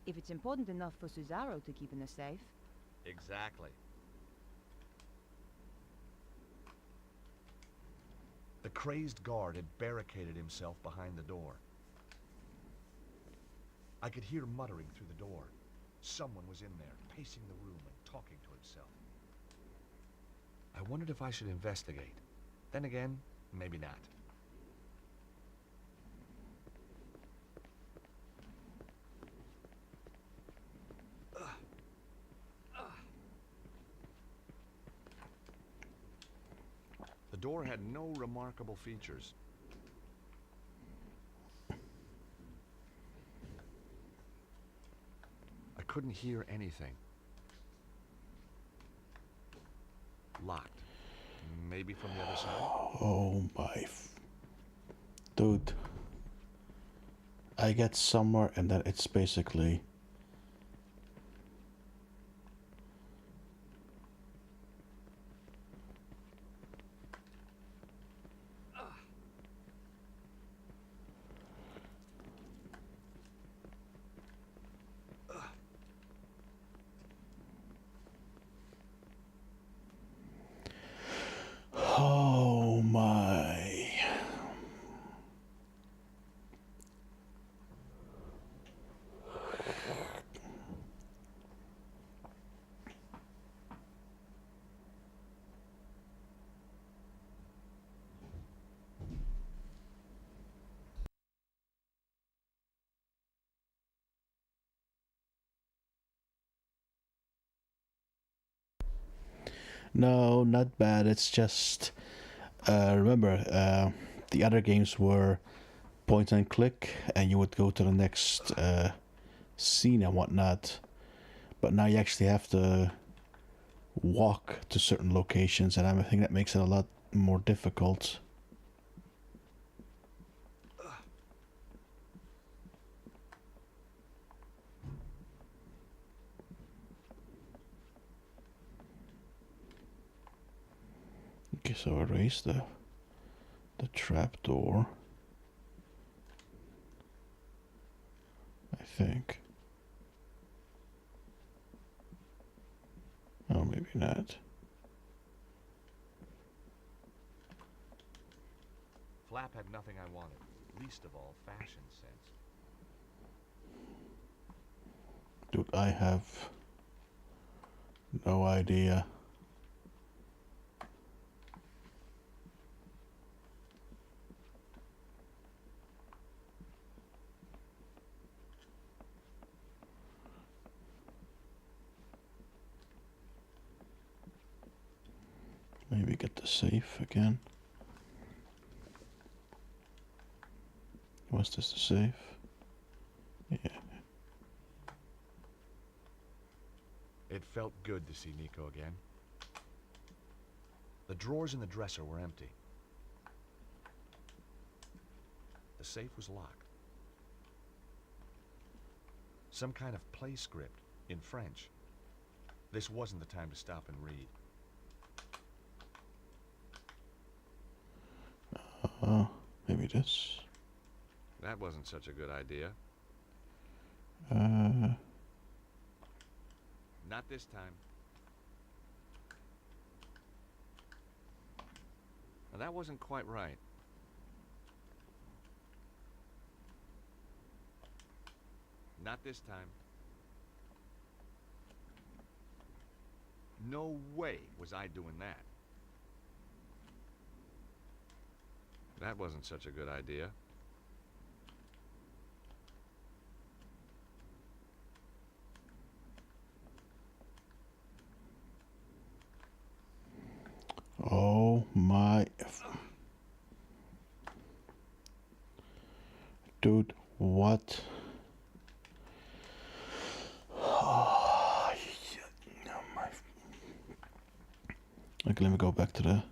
If it's important enough for Cesaro to keep in a safe. Exactly. The crazed guard had barricaded himself behind the door. I could hear muttering through the door. Someone was in there, pacing the room and talking to himself. I wondered if I should investigate. Then again, maybe not. The door had no remarkable features. I couldn't hear anything. Locked. Maybe from the other side? Oh my... Dude. I get somewhere and then it's basically... Oh my. No, not bad. It's just remember the other games were point and click, and you would go to the next scene and whatnot. But now you actually have to walk to certain locations, and I think that makes it a lot more difficult. Okay, so erase the trap door. I think. Oh, maybe not. Flap had nothing I wanted, least of all fashion sense. Dude, I have no idea. Maybe get the safe again. Was this the safe? Yeah. It felt good to see Nico again. The drawers in the dresser were empty. The safe was locked. Some kind of play script in French. This wasn't the time to stop and read. Maybe this. That wasn't such a good idea. Not this time. Now, that wasn't quite right. Not this time. No way was I doing that. That wasn't such a good idea. Oh my. Dude, what? Oh, yeah. Okay, let me go back to the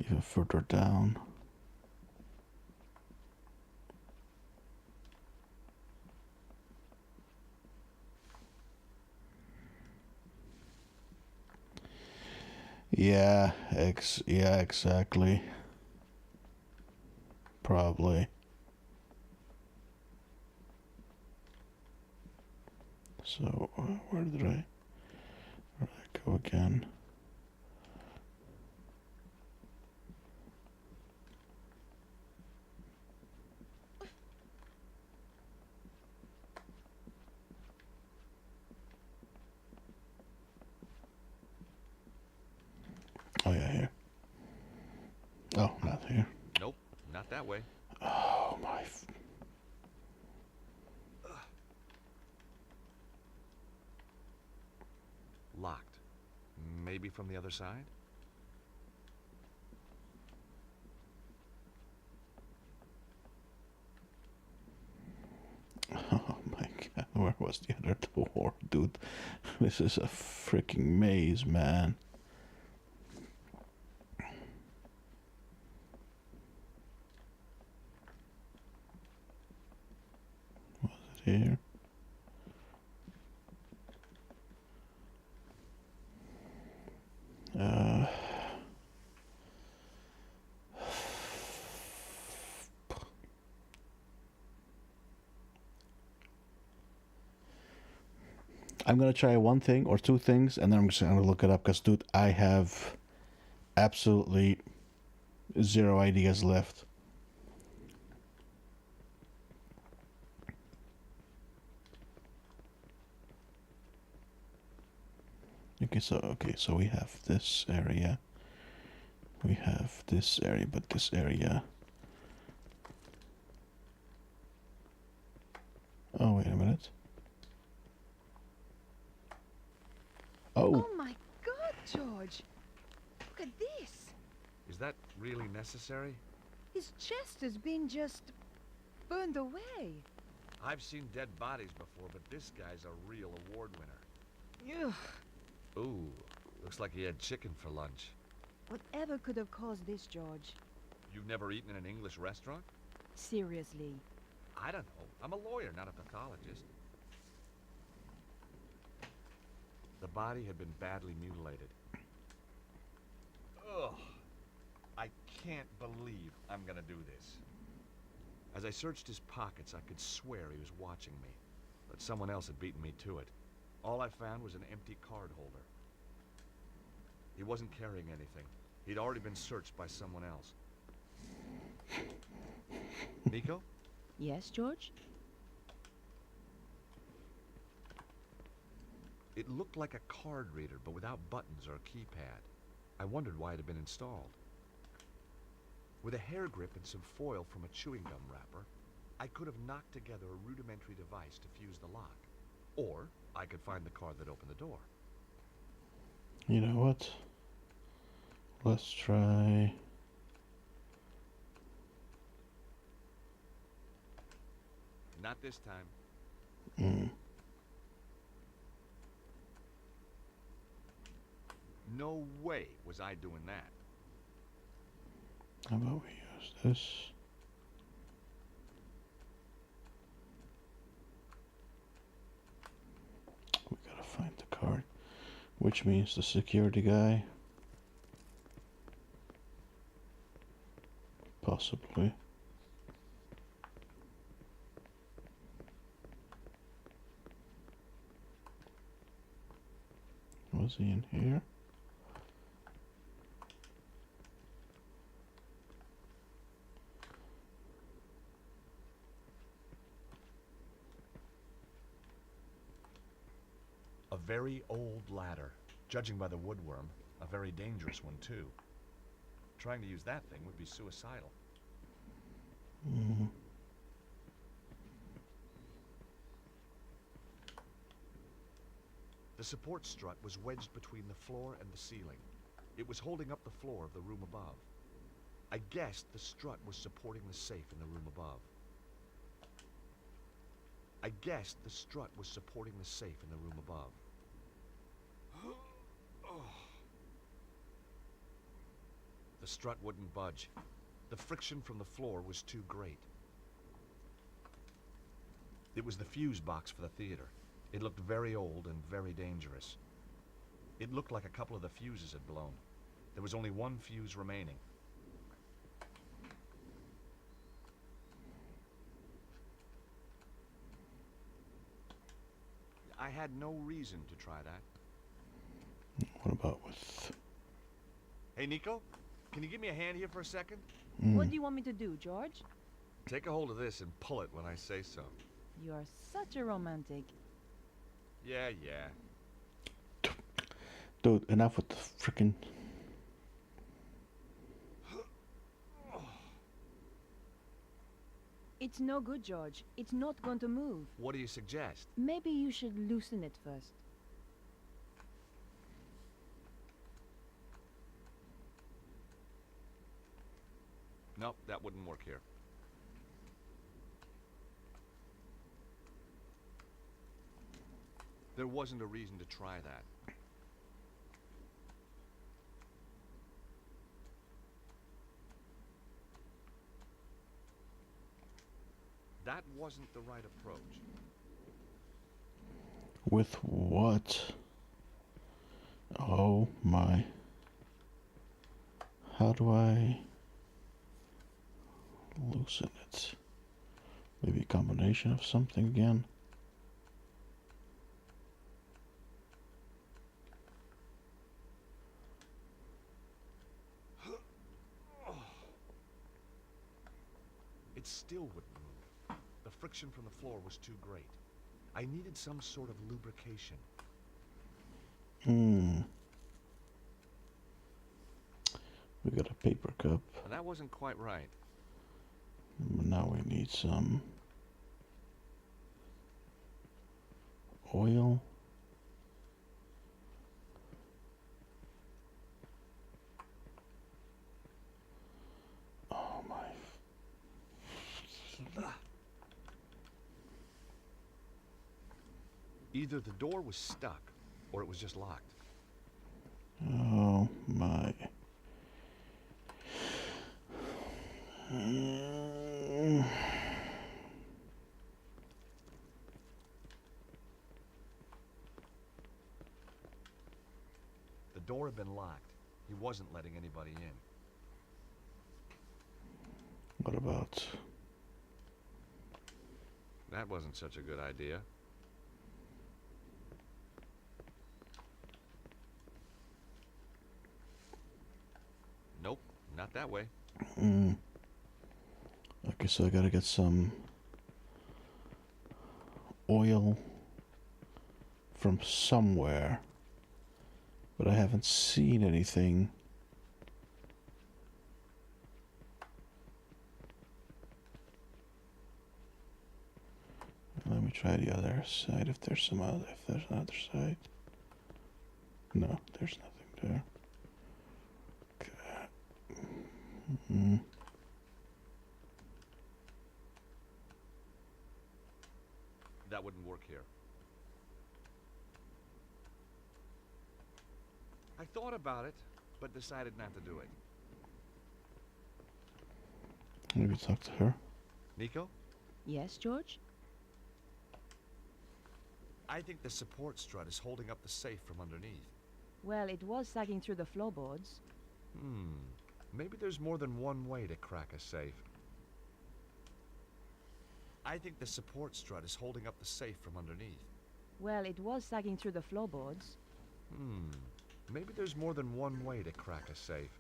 even further down. Yeah, yeah, exactly. Probably. So, where did I go again? Oh yeah, here. Oh, not here. Nope, not that way. Oh my. Locked. Maybe from the other side? Oh my god, where was the other door, dude? This is a freaking maze, man. Was it here? I'm gonna try one thing or two things, and then I'm just gonna look it up. Cause, dude, I have absolutely zero ideas left. Okay, so we have this area. We have this area, but this area. Oh, wait a minute. Oh. Oh my God, George! Look at this! Is that really necessary? His chest has been just burned away. I've seen dead bodies before, but this guy's a real award winner. Ugh. Ooh, looks like he had chicken for lunch. Whatever could have caused this, George? You've never eaten in an English restaurant? Seriously. I don't know. I'm a lawyer, not a pathologist. The body had been badly mutilated. Ugh, can't believe I'm gonna do this. As I searched his pockets, I could swear he was watching me, but someone else had beaten me to it. All I found was an empty card holder. He wasn't carrying anything. He'd already been searched by someone else. Nico? Yes, George? It looked like a card reader, but without buttons or a keypad. I wondered why it had been installed. With a hair grip and some foil from a chewing gum wrapper, I could have knocked together a rudimentary device to fuse the lock. Or I could find the card that opened the door. You know what? Let's try... Not this time. No way was I doing that. How about we use this? We gotta find the card, which means the security guy. Possibly. Was he in here? A very old ladder. Judging by the woodworm, a very dangerous one too. Trying to use that thing would be suicidal. The support strut was wedged between the floor and the ceiling. It was holding up the floor of the room above. I guessed the strut was supporting the safe in the room above. I guessed the strut was supporting the safe in the room above. The strut wouldn't budge. The friction from the floor was too great. It was the fuse box for the theater. It looked very old and very dangerous. It looked like a couple of the fuses had blown. There was only one fuse remaining. I had no reason to try that. What about with... Hey, Nico? Can you give me a hand here for a second? What do you want me to do, George? Take a hold of this and pull it when I say so. You're such a romantic. Yeah, yeah. Dude, enough with the frickin'... It's no good, George. It's not going to move. What do you suggest? Maybe you should loosen it first. Nope, that wouldn't work here. There wasn't a reason to try that. That wasn't the right approach. With what? Oh my. How do I loosen it? Maybe a combination of something again? It still wouldn't move. The friction from the floor was too great. I needed some sort of lubrication. We got a paper cup. And that wasn't quite right. Now we need some oil. Oh my. Either the door was stuck, or it was just locked. Oh my. The door had been locked. He wasn't letting anybody in. What about... That wasn't such a good idea. Nope, not that way. Okay, so I gotta get some oil from somewhere, but I haven't seen anything. Let me try the other side if there's another side. No, there's nothing there. Okay. That wouldn't work here. I thought about it, but decided not to do it. Maybe talk to her. Nico? Yes, George? I think the support strut is holding up the safe from underneath. Well, it was sagging through the floorboards. Maybe there's more than one way to crack a safe. I think the support strut is holding up the safe from underneath. Well, it was sagging through the floorboards. Maybe there's more than one way to crack a safe.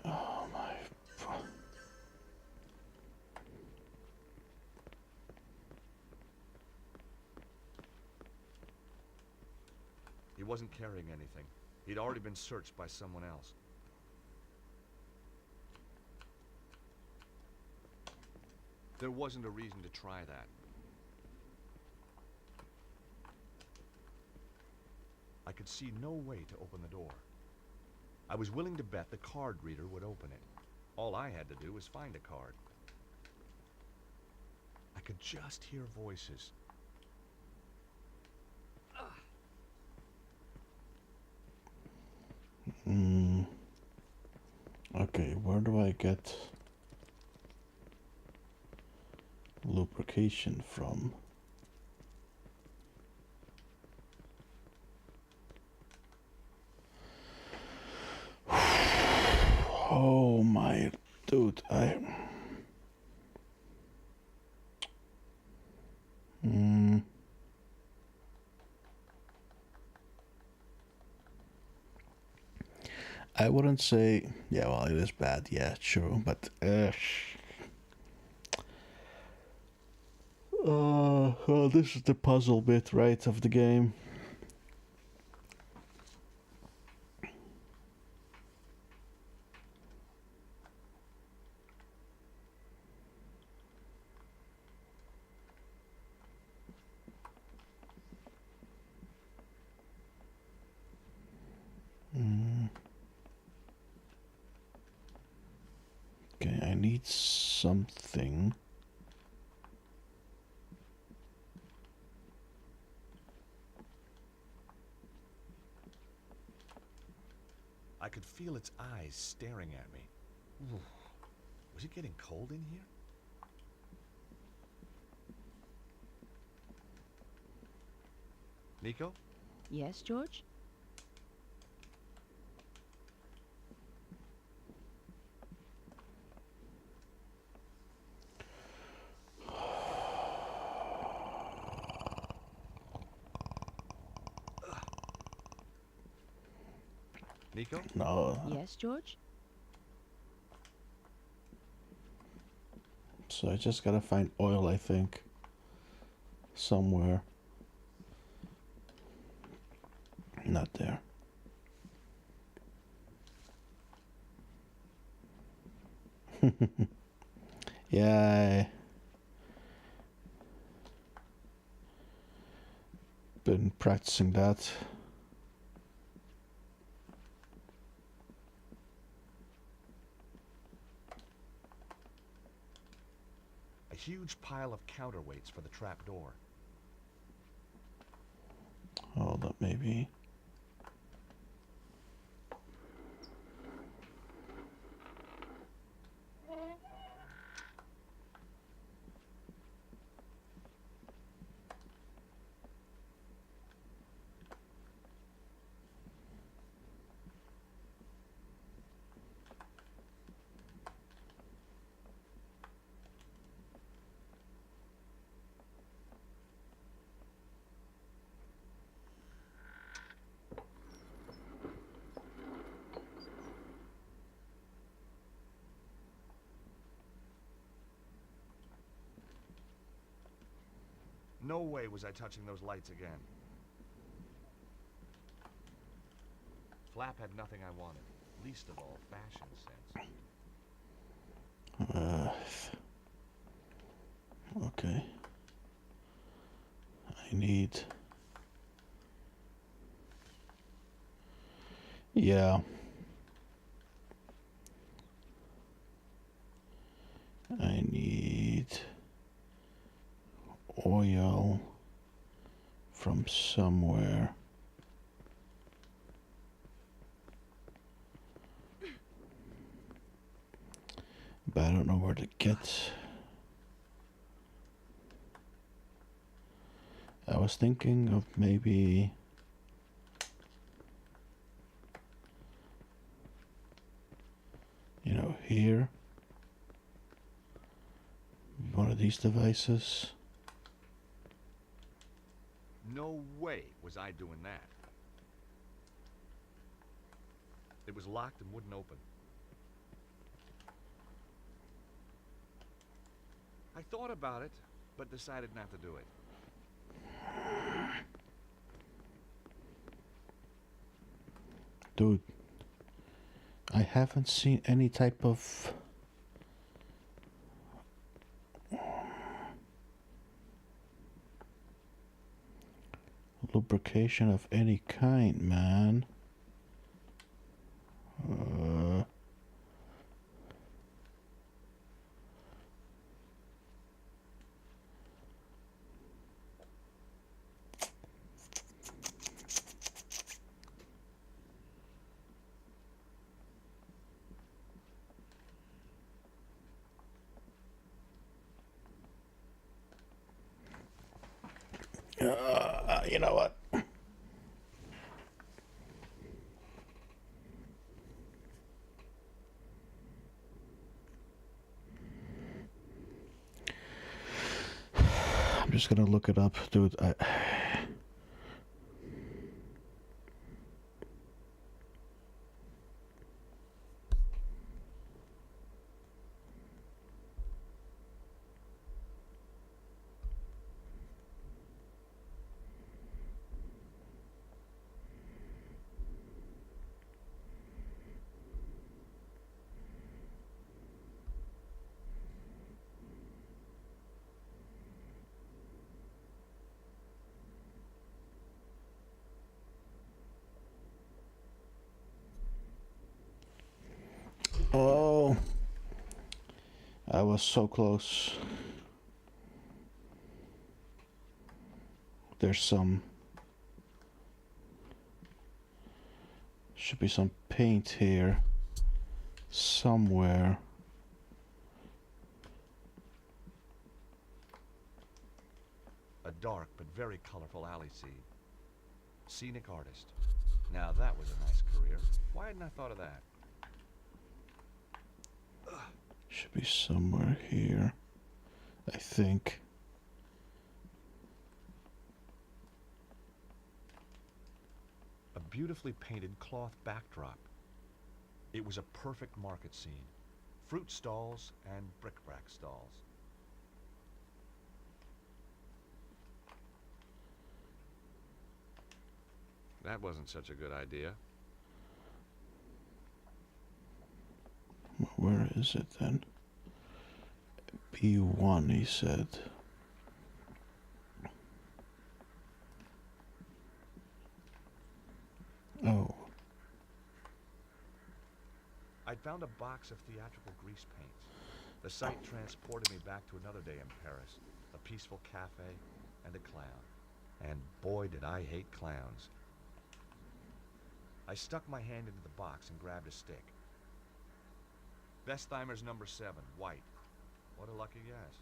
Oh my... He wasn't carrying anything. He'd already been searched by someone else. There wasn't a reason to try that. I could see no way to open the door. I was willing to bet the card reader would open it. All I had to do was find a card. I could just hear voices. Okay, where do I get lubrication from? Oh my dude, I wouldn't say, yeah, well, it is bad, yeah, true, but well, this is the puzzle bit, right, of the game. Okay, I need something. I could feel its eyes staring at me. Ooh. Was it getting cold in here? Nico? Yes, George? Nico? No. Yes, George? So I just gotta find oil, I think. Somewhere. Not there. Yeah. Been practicing that. A huge pile of counterweights for the trap door. Hold up, maybe. No way was I touching those lights again. Flap had nothing I wanted, least of all fashion sense. Okay. I need... Yeah. I need oil from somewhere. But I don't know where to get. I was thinking of maybe here. One of these devices. No way was I doing that. It was locked and wouldn't open. I thought about it, but decided not to do it. Dude, I haven't seen any type of lubrication of any kind, man. You know what? I'm just gonna look it up, dude. Oh, I was so close. There's should be some paint here somewhere. A dark but very colorful alley scene. Scenic artist. Now that was a nice career. Why hadn't I thought of that? Should be somewhere here, I think. A beautifully painted cloth backdrop. It was a perfect market scene. Fruit stalls and bric-a-brac stalls. That wasn't such a good idea. Where is it then? B1, he said. Oh. I'd found a box of theatrical grease paints. The sight transported me back to another day in Paris. A peaceful cafe and a clown. And boy, did I hate clowns. I stuck my hand into the box and grabbed a stick. Bestheimer's number 7, white. What a lucky guess.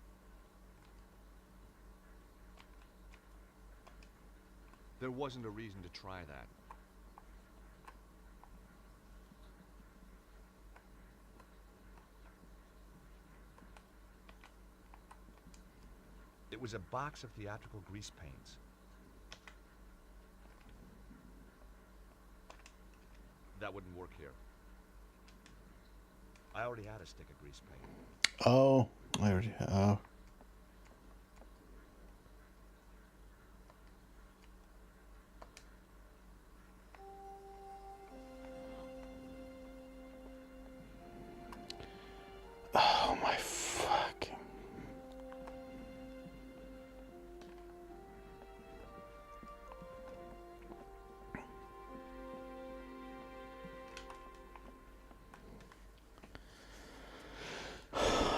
There wasn't a reason to try that. It was a box of theatrical grease paints. That wouldn't work here. I already had a stick of grease paint. Oh, I already have.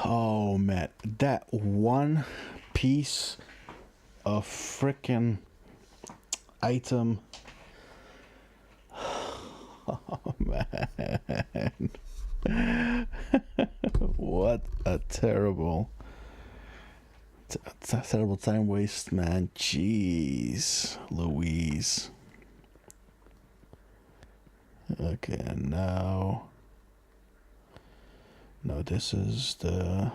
Oh man, that one piece of frickin' item. Oh man. What a terrible terrible time waste, man. Jeez Louise. Okay, and now no, this is the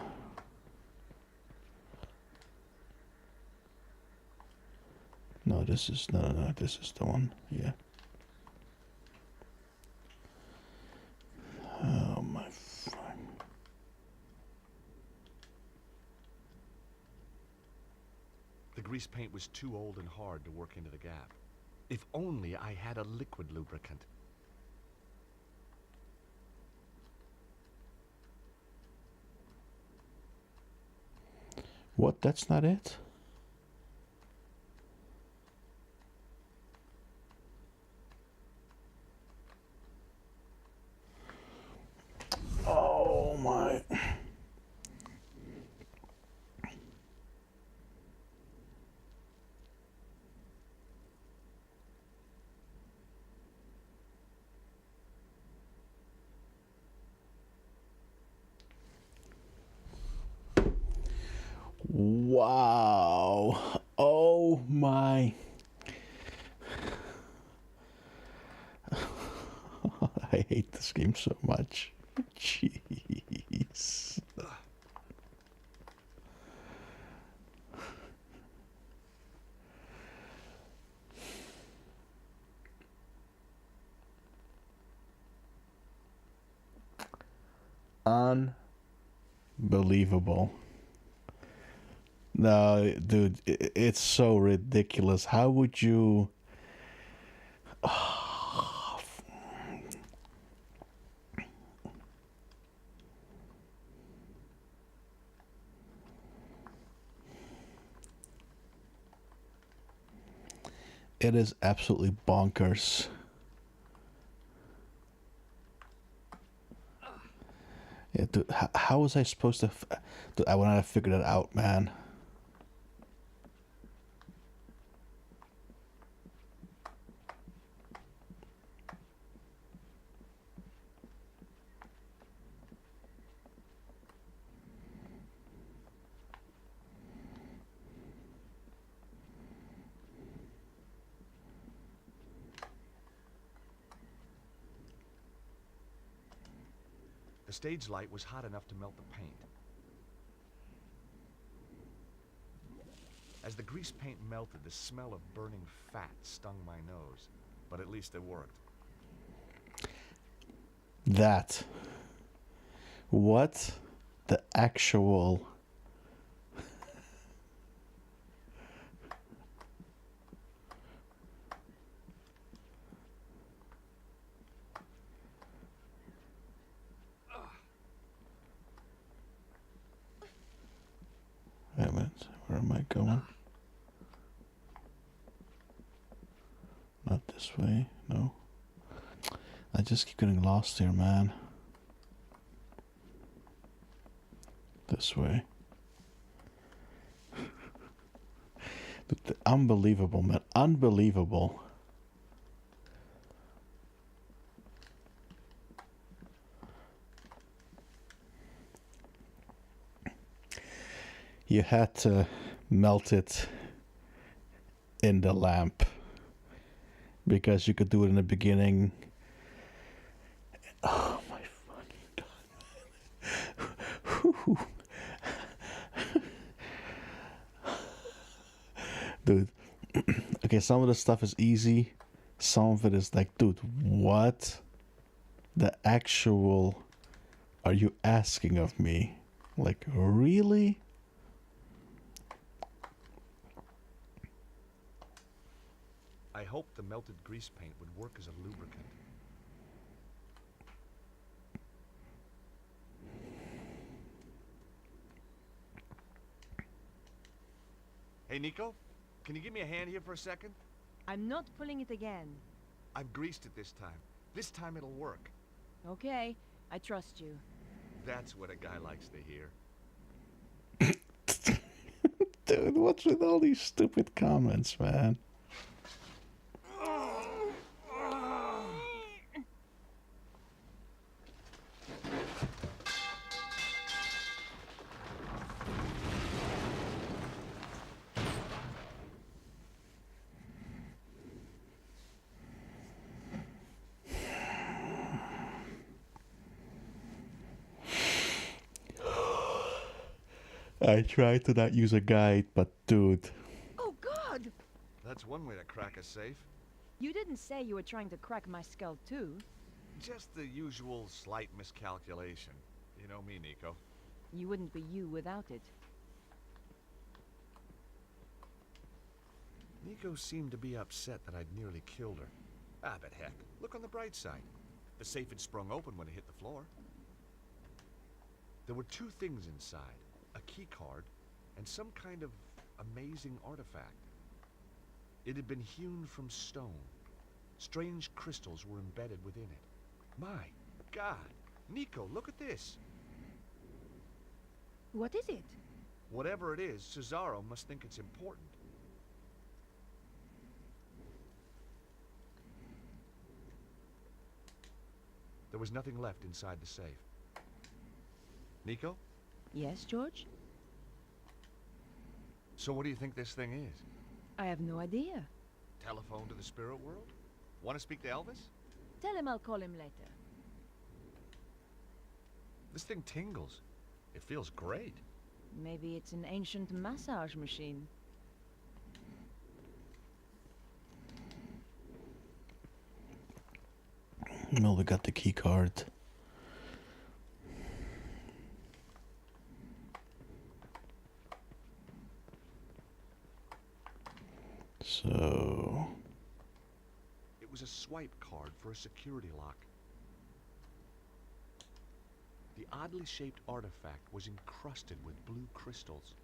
no, this is no, this is the one. Yeah. Oh my fuck. The grease paint was too old and hard to work into the gap. If only I had a liquid lubricant. What? That's not it? Oh my. Wow. Oh my. I hate this game so much. Jeez. Unbelievable. No, dude, it's so ridiculous. How would you... It is absolutely bonkers. Yeah, dude, how was I supposed to... Dude, I would not have figured it out, man. The stage light was hot enough to melt the paint. As the grease paint melted, the smell of burning fat stung my nose, but at least it worked. That. What the actual... Wait a minute, where am I going? Not this way, no. I just keep getting lost here, man. This way. Unbelievable, man. Unbelievable. You had to melt it in the lamp because you could do it in the beginning. Oh my fucking god. Dude. Okay, some of the stuff is easy. Some of it is like, dude, what the actual are you asking of me? Like, really? I hoped the melted grease paint would work as a lubricant. Hey, Nico, can you give me a hand here for a second? I'm not pulling it again. I've greased it this time. This time it'll work. Okay, I trust you. That's what a guy likes to hear. Dude, what's with all these stupid comments, man? I tried to not use a guide, but dude. Oh, God! That's one way to crack a safe. You didn't say you were trying to crack my skull, too. Just the usual slight miscalculation. You know me, Nico. You wouldn't be you without it. Nico seemed to be upset that I'd nearly killed her. Ah, but heck, look on the bright side. The safe had sprung open when it hit the floor. There were two things inside. A key card and some kind of amazing artifact. It had been hewn from stone. Strange crystals were embedded within it. My God! Nico, look at this! What is it? Whatever it is, Cesaro must think it's important. There was nothing left inside the safe. Nico? Yes, George? So what do you think this thing is? I have no idea. Telephone to the spirit world? Want to speak to Elvis? Tell him I'll call him later. This thing tingles. It feels great. Maybe it's an ancient massage machine. Well, we got the key card. So... It was a swipe card for a security lock. The oddly shaped artifact was encrusted with blue crystals.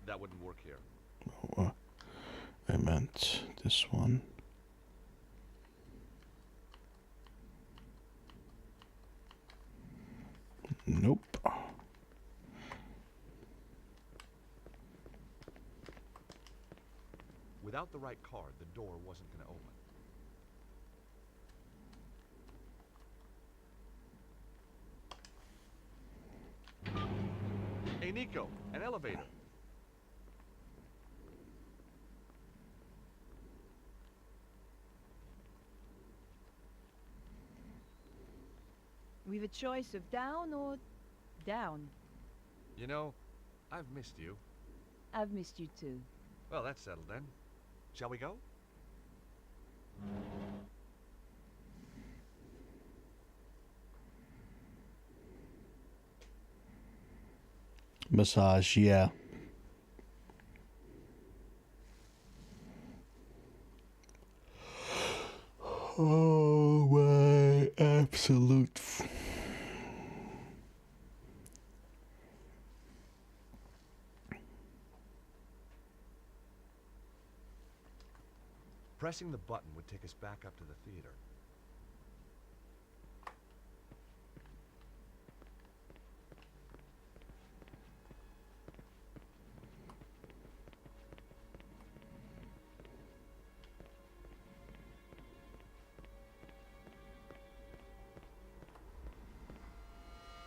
That wouldn't work here. Oh, I meant this one. Nope. Without the right card, the door wasn't going to open. Hey, Nico, an elevator. We've a choice of down or down. You know, I've missed you. I've missed you too. Well, that's settled then. Shall we go? Massage, yeah. Oh my absolute. Pressing the button would take us back up to the theater.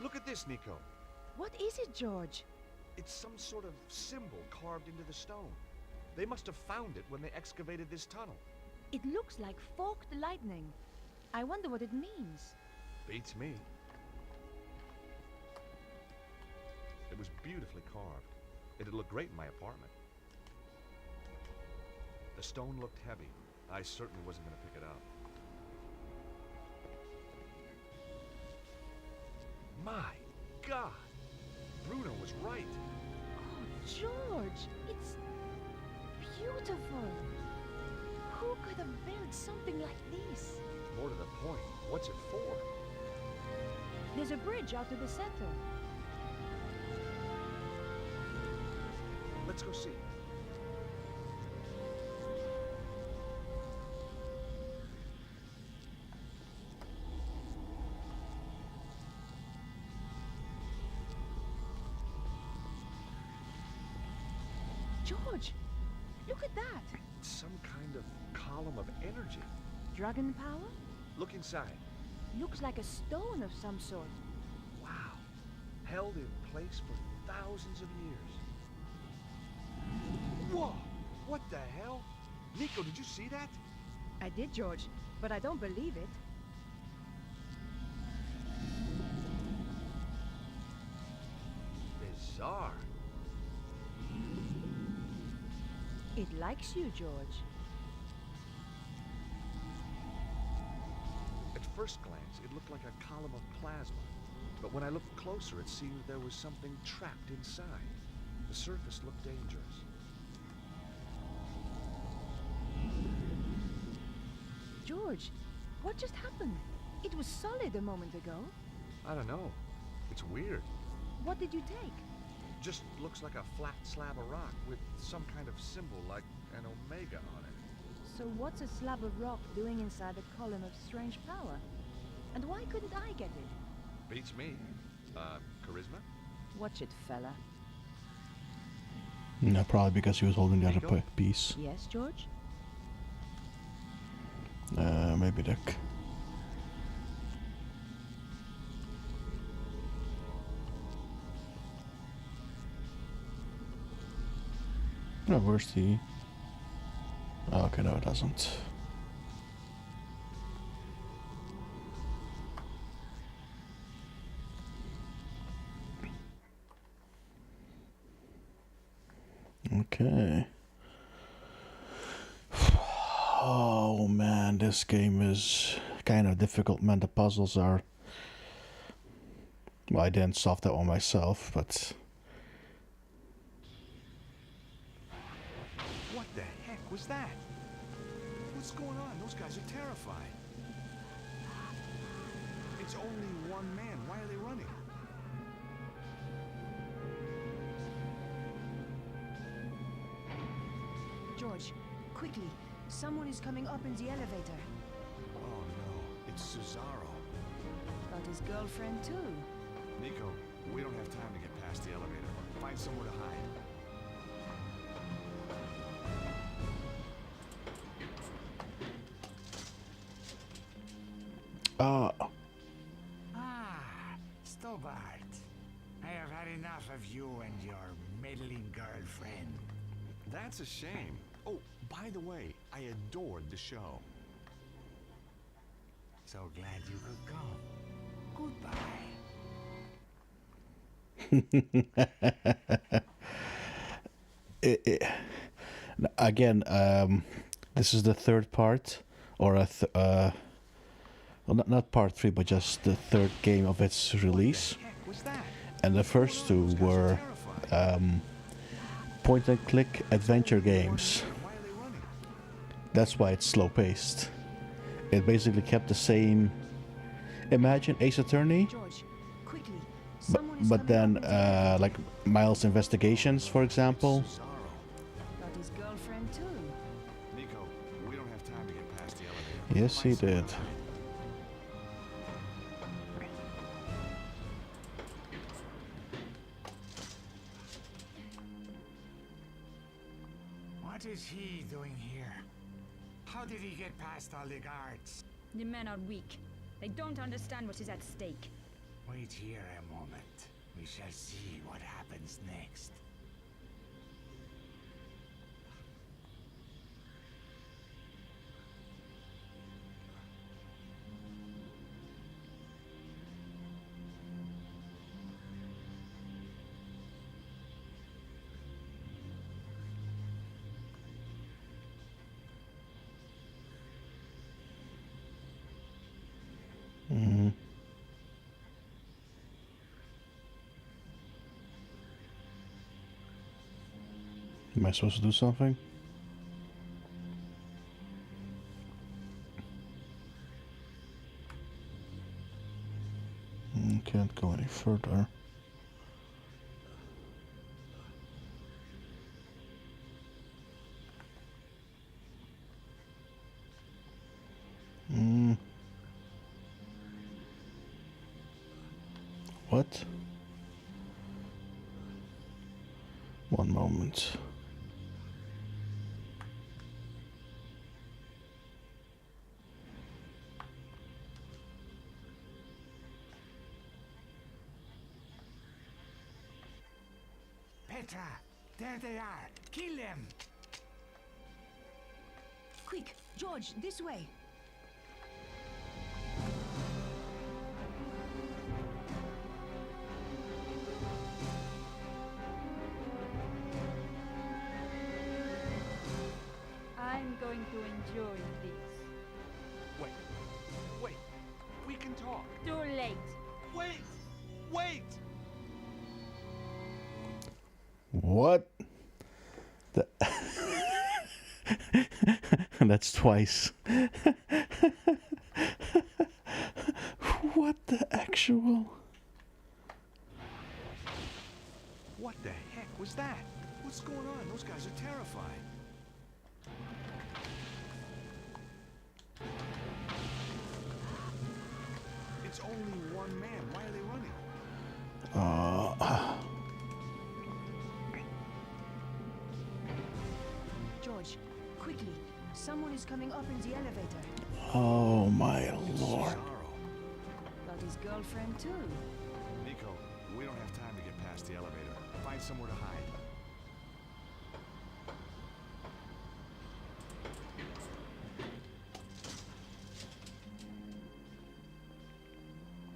Look at this, Nico. What is it, George? It's some sort of symbol carved into the stone. They must have found it when they excavated this tunnel. It looks like forked lightning. I wonder what it means. Beats me. It was beautifully carved. It'd look great in my apartment. The stone looked heavy. I certainly wasn't going to pick it up. My God! Bruno was right. Oh, George, it's beautiful. Who could have built something like this? More to the point, what's it for? There's a bridge out to the center. Let's go see. George, look at that. It's some kind of column of energy. Dragon power? Look inside. Looks like a stone of some sort. Wow. Held in place for thousands of years. Whoa! What the hell? Nico, did you see that? I did, George, but I don't believe it. Bizarre. It likes you, George. At first glance, it looked like a column of plasma. But when I looked closer, it seemed there was something trapped inside. The surface looked dangerous. George, what just happened? It was solid a moment ago. I don't know. It's weird. What did you take? Just looks like a flat slab of rock with some kind of symbol like an omega on it. So what's a slab of rock doing inside a column of strange power? And why couldn't I get it? Beats me. Charisma? Watch it, fella. No, probably because he was holding the other piece. Yes, George? Maybe Dick. No, where's the... Oh, okay, no, it doesn't. Okay. Oh man, this game is kind of difficult, man. The puzzles are... Well, I didn't solve that one myself, but... What the heck was that? What's going on? Those guys are terrified. It's only one man. Why are they running? George, quickly. Someone is coming up in the elevator. Oh no, it's Cesaro. Got his girlfriend too. Nico, we don't have time to get past the elevator. Find somewhere to hide. Stobart. I have had enough of you and your meddling girlfriend. That's a shame. Oh, by the way, I adored the show. So glad you could come. Goodbye. Again, this is the third part, or well, not part 3, but just the third game of its release. And the first two were point-and-click adventure games. That's why it's slow-paced. It basically kept the same... Imagine Ace Attorney, George, quickly. but then like Miles Investigations, for example. Got his girlfriend too. Nico, we don't have time to get past the elevator. Yes, he did. What is he doing here? How did he get past all the guards? The men are weak. They don't understand what is at stake. Wait here a moment. We shall see what happens next. Mm-hmm. Am I supposed to do something? Can't go any further. What? One moment. Petra! There they are! Kill them! Quick, George, this way. I'm going to enjoy this. Wait. Wait. We can talk. Too late. Wait! Wait! What? The That's twice. What the actual? What the heck was that? What's going on? Those guys are terrified. It's only one man. Why are they running? George, quickly. Someone is coming up in the elevator. Oh my lord. Got his girlfriend too. Nico, we don't have time to get past the elevator. Find somewhere to hide.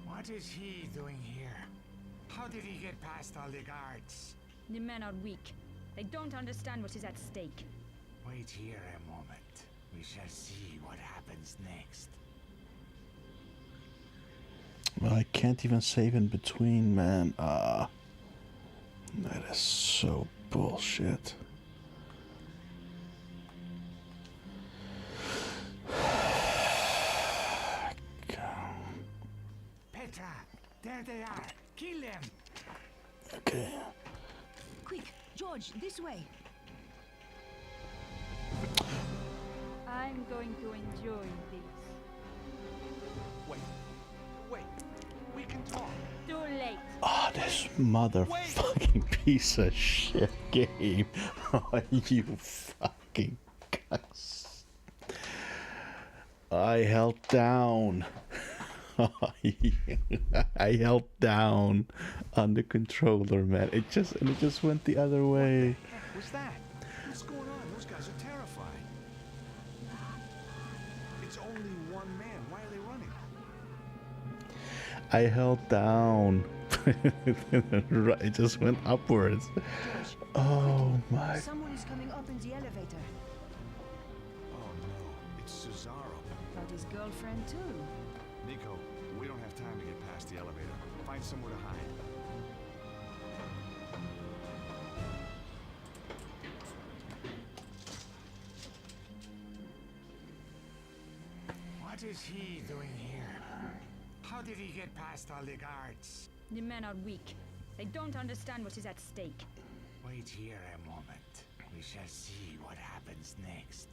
What is he doing here? How did he get past all the guards? The men are weak. They don't understand what is at stake. Wait here a moment. We shall see what happens next. Well, I can't even save in between, man. That is so bullshit. Petra! There they are! Kill them! Okay. Quick, George, this way. I'm going to enjoy this. Wait. Wait. We can talk. Too late. Oh, this motherfucking piece of shit game. Oh, you fucking cuss. I held down. I held down on the controller, man. It just went the other way. What the heck was that? What's going on? Those guys are terrified. It's only one man. Why are they running? I held down. It just went upwards. Oh my. Someone is coming up in the elevator. Oh no, it's Cesaro. Got his girlfriend too. Nico, we don't have time to get past the elevator. Find somewhere to hide. What is he doing here? How did he get past all the guards? The men are weak. They don't understand what is at stake. Wait here a moment. We shall see what happens next.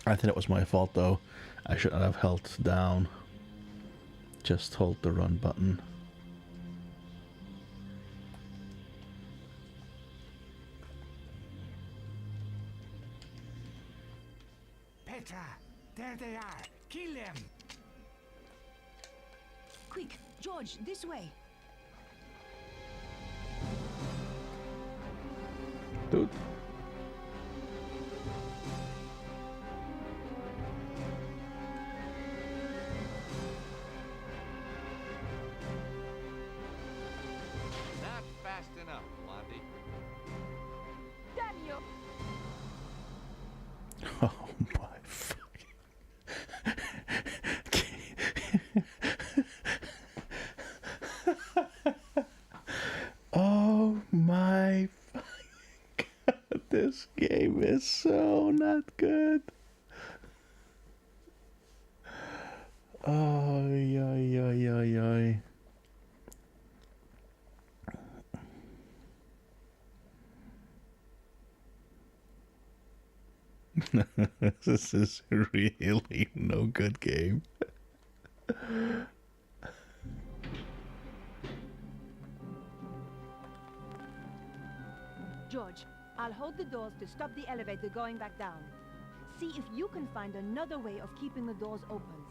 I think it was my fault though. I shouldn't have held down. Just hold the run button. Petra! There they are! Kill them! Quick, George, this way. Dude. Not fast enough, Blondie. Damn you! Oh my fucking. Oh my fucking god, this game is so not good. Oh, yoy, yoy, yoy, yoy. This is really no good game. George, I'll hold the doors to stop the elevator going back down. See if you can find another way of keeping the doors open.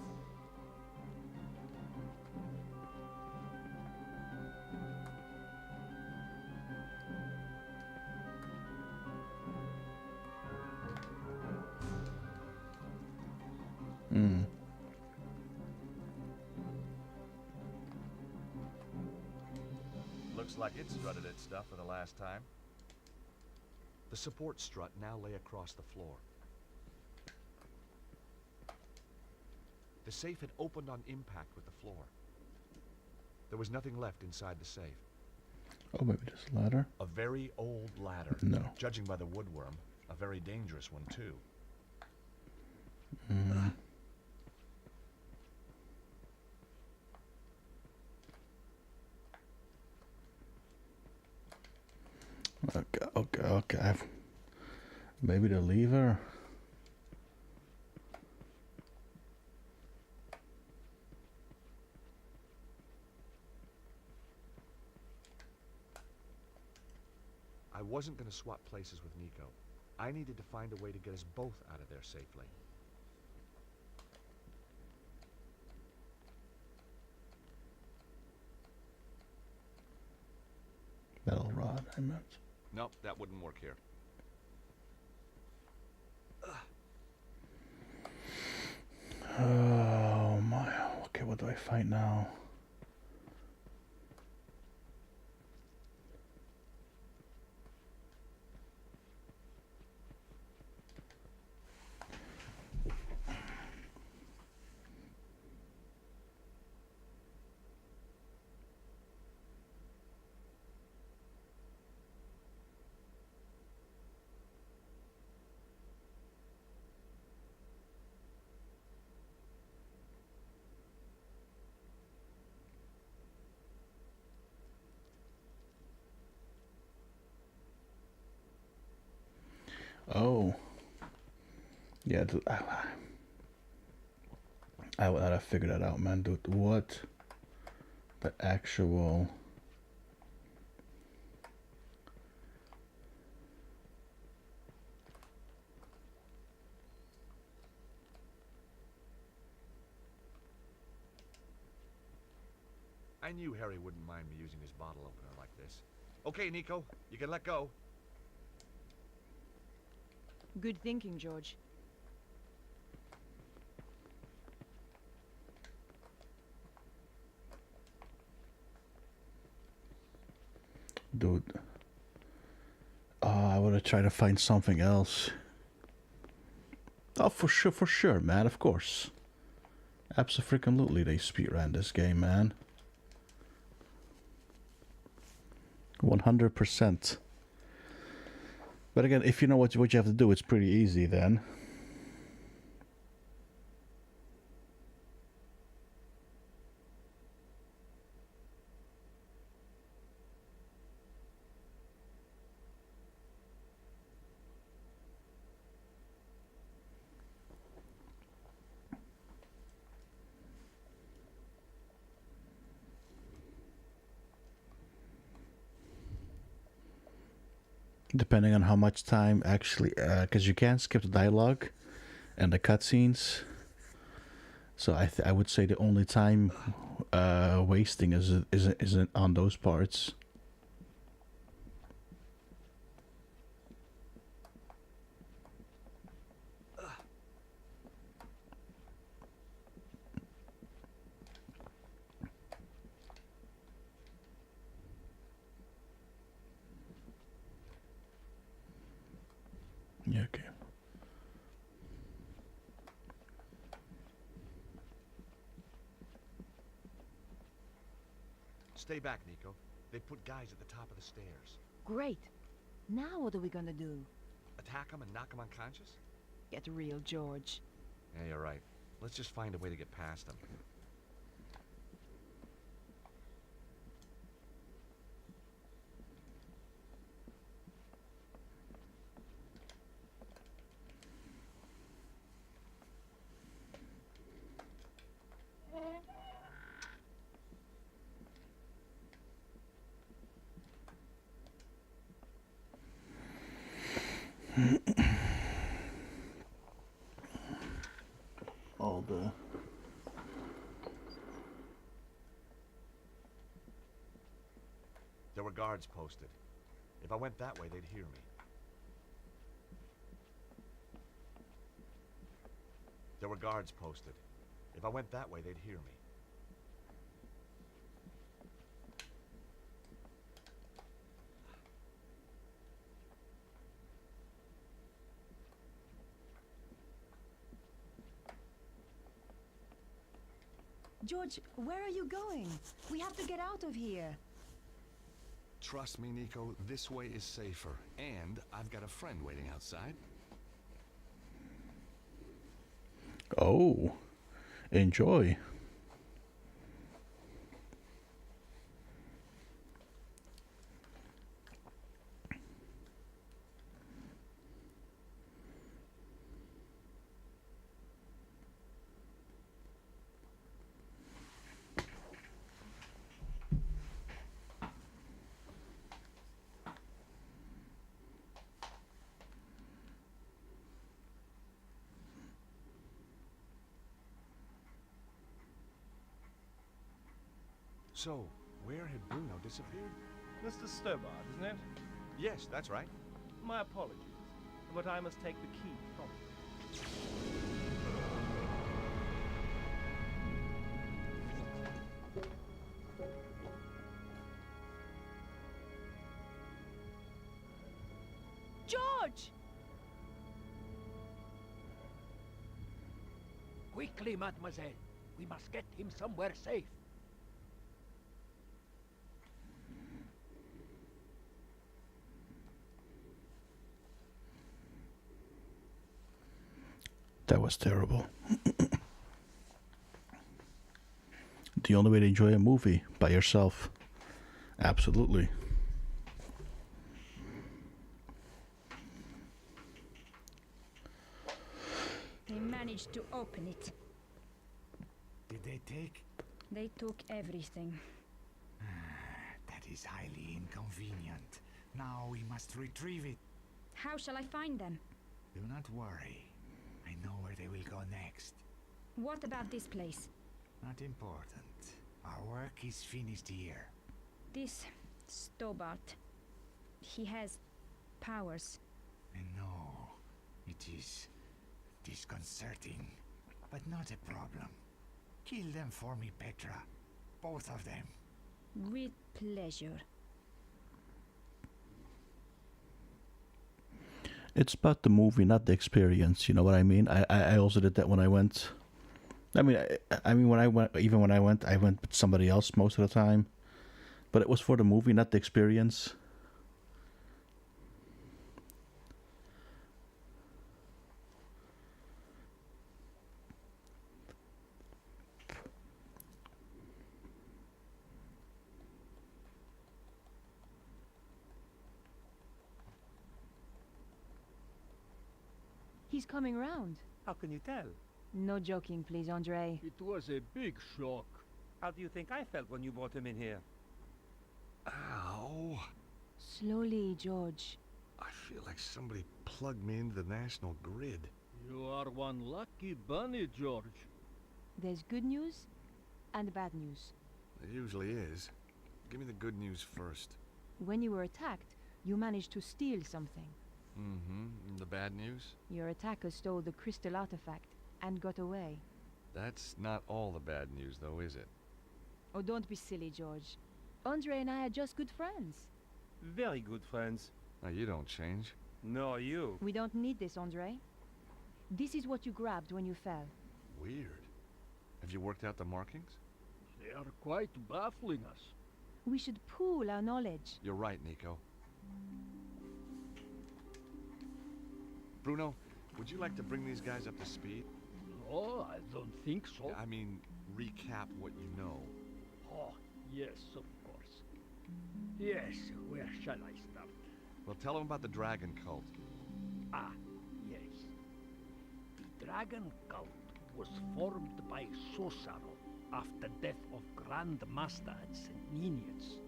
Looks like it strutted its stuff for the last time. The support strut now lay across the floor. The safe had opened on impact with the floor. There was nothing left inside the safe. Oh, maybe this ladder? A very old ladder. No. Judging by the woodworm, a very dangerous one, too. Okay. Maybe the lever. I wasn't going to swap places with Nico. I needed to find a way to get us both out of there safely. Metal rod, I meant. Nope, that wouldn't work here. Oh my. Okay, what do I find now? Oh. Yeah, I would have figured that out, man. Dude, what the actual... I knew Harry wouldn't mind me using his bottle opener like this. Okay, Nico, you can let go. Good thinking, George. Dude. Oh, I would have tried to find something else. Oh, for sure, man, of course. Abso-freaking-lutely they speedran this game, man. 100%. But again, if you know what you have to do, it's pretty easy then. Depending on how much time actually, because you can't skip the dialogue and the cutscenes. So I would say the only time wasting isn't on those parts. Yeah, okay. Stay back, Nico. They put guys at the top of the stairs. Great. Now what are we gonna do? Attack them and knock them unconscious? Get real, George. Yeah, you're right. Let's just find a way to get past them. All the... There were guards posted. If I went that way, they'd hear me. There were guards posted. If I went that way, they'd hear me. George, where are you going? We have to get out of here. Trust me, Nico, this way is safer. And I've got a friend waiting outside. Oh, enjoy. So, where had Bruno disappeared? Mr. Stobart, isn't it? Yes, that's right. My apologies, but I must take the key from you. George! Quickly, mademoiselle. We must get him somewhere safe. That was terrible. The only way to enjoy a movie by yourself. Absolutely. They managed to open it. Did they take? They took everything. That is highly inconvenient. Now we must retrieve it. How shall I find them? Do not worry. I know where they will go next. What about this place? Not important. Our work is finished here. This Stobart. He has powers. I know. It is disconcerting, but not a problem. Kill them for me, Petra. Both of them. With pleasure. It's about the movie, not the experience. You know what I mean? I also did that when I went. I mean when I went, even when I went with somebody else most of the time. But it was for the movie, not the experience. He's coming round. How can you tell? No joking, please, Andre. It was a big shock. How do you think I felt when you brought him in here? Ow. Slowly, George. I feel like somebody plugged me into the national grid. You are one lucky bunny, George. There's good news and bad news. It usually is. Give me the good news first. When you were attacked, you managed to steal something. Mm-hmm. The bad news? Your attacker stole the crystal artifact and got away. That's not all the bad news, though, is it? Oh, don't be silly, George. Andre and I are just good friends. Very good friends. Now, you don't change. No, you. We don't need this, Andre. This is what you grabbed when you fell. Weird. Have you worked out the markings? They are quite baffling us. We should pool our knowledge. You're right, Nico. Bruno, would you like to bring these guys up to speed? No, I don't think so. I mean, recap what you know. Oh, yes, of course. Yes, where shall I start? Well, tell them about the dragon cult. Ah, yes. The dragon cult was formed by Susaro after death of Grand Master at St. Ninians.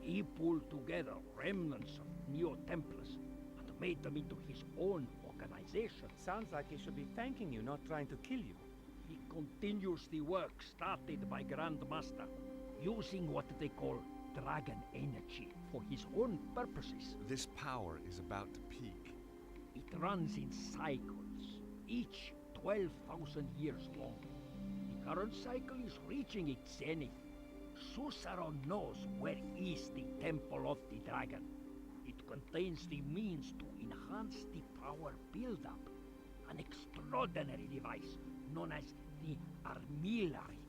He pulled together remnants of Neo-Templars and made them into his own organization. Sounds like he should be thanking you, not trying to kill you. He continues the work started by Grand Master, using what they call dragon energy for his own purposes. This power is about to peak. It runs in cycles, each 12,000 years long. The current cycle is reaching its zenith. Susaro knows where is the Temple of the Dragon. It contains the means to enhance the power build-up. An extraordinary device known as the Armillary.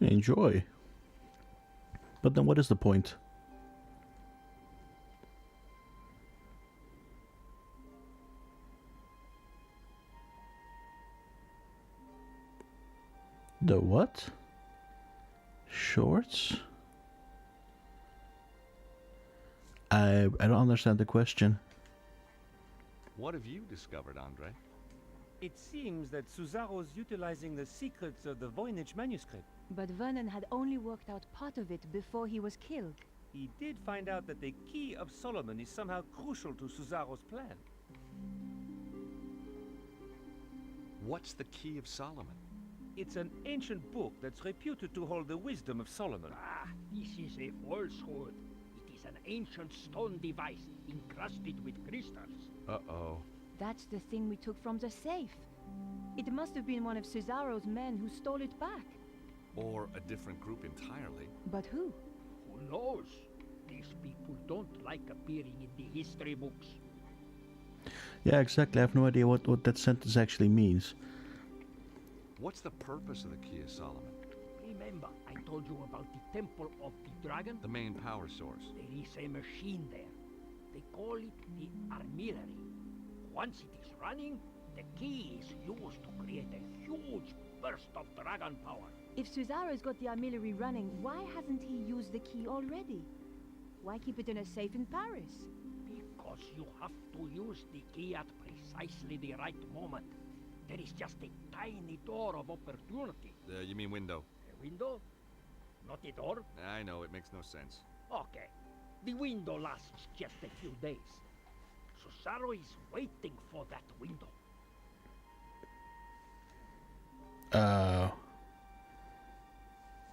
Enjoy. But then what is the point? The what? Shorts? I don't understand the question. What have you discovered, Andre? It seems that Suzaro's utilizing the secrets of the Voynich manuscript. But Vernon had only worked out part of it before he was killed. He did find out that the Key of Solomon is somehow crucial to Suzaro's plan. What's the Key of Solomon? It's an ancient book that's reputed to hold the wisdom of Solomon. Ah, this is a falsehood. It is an ancient stone device encrusted with crystals. Uh-oh. That's the thing we took from the safe. It must have been one of Cesaro's men who stole it back. Or a different group entirely. But who? Who knows? These people don't like appearing in the history books. Yeah, exactly. I have no idea what that sentence actually means. What's the purpose of the Key of Solomon? Remember, I told you about the Temple of the Dragon? The main power source. There is a machine there. They call it the Armillary. Once it is running, the key is used to create a huge burst of dragon power. If Suzaro's got the armillary running, why hasn't he used the key already? Why keep it in a safe in Paris? Because you have to use the key at precisely the right moment. There is just a tiny door of opportunity. You mean window? A window? Not a door? I know, it makes no sense. Okay. The window lasts just a few days. Susaro is waiting for that window.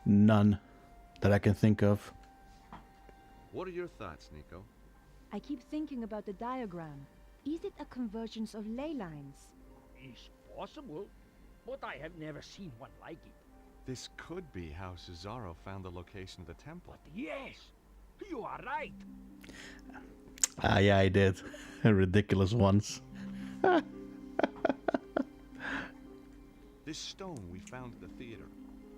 None that I can think of. What are your thoughts, Nico? I keep thinking about the diagram. Is it a convergence of ley lines? It's possible, but I have never seen one like it. This could be how Cesaro found the location of the temple. Yes, you are right. Ah, yeah, I did. Ridiculous ones. This stone we found at the theater.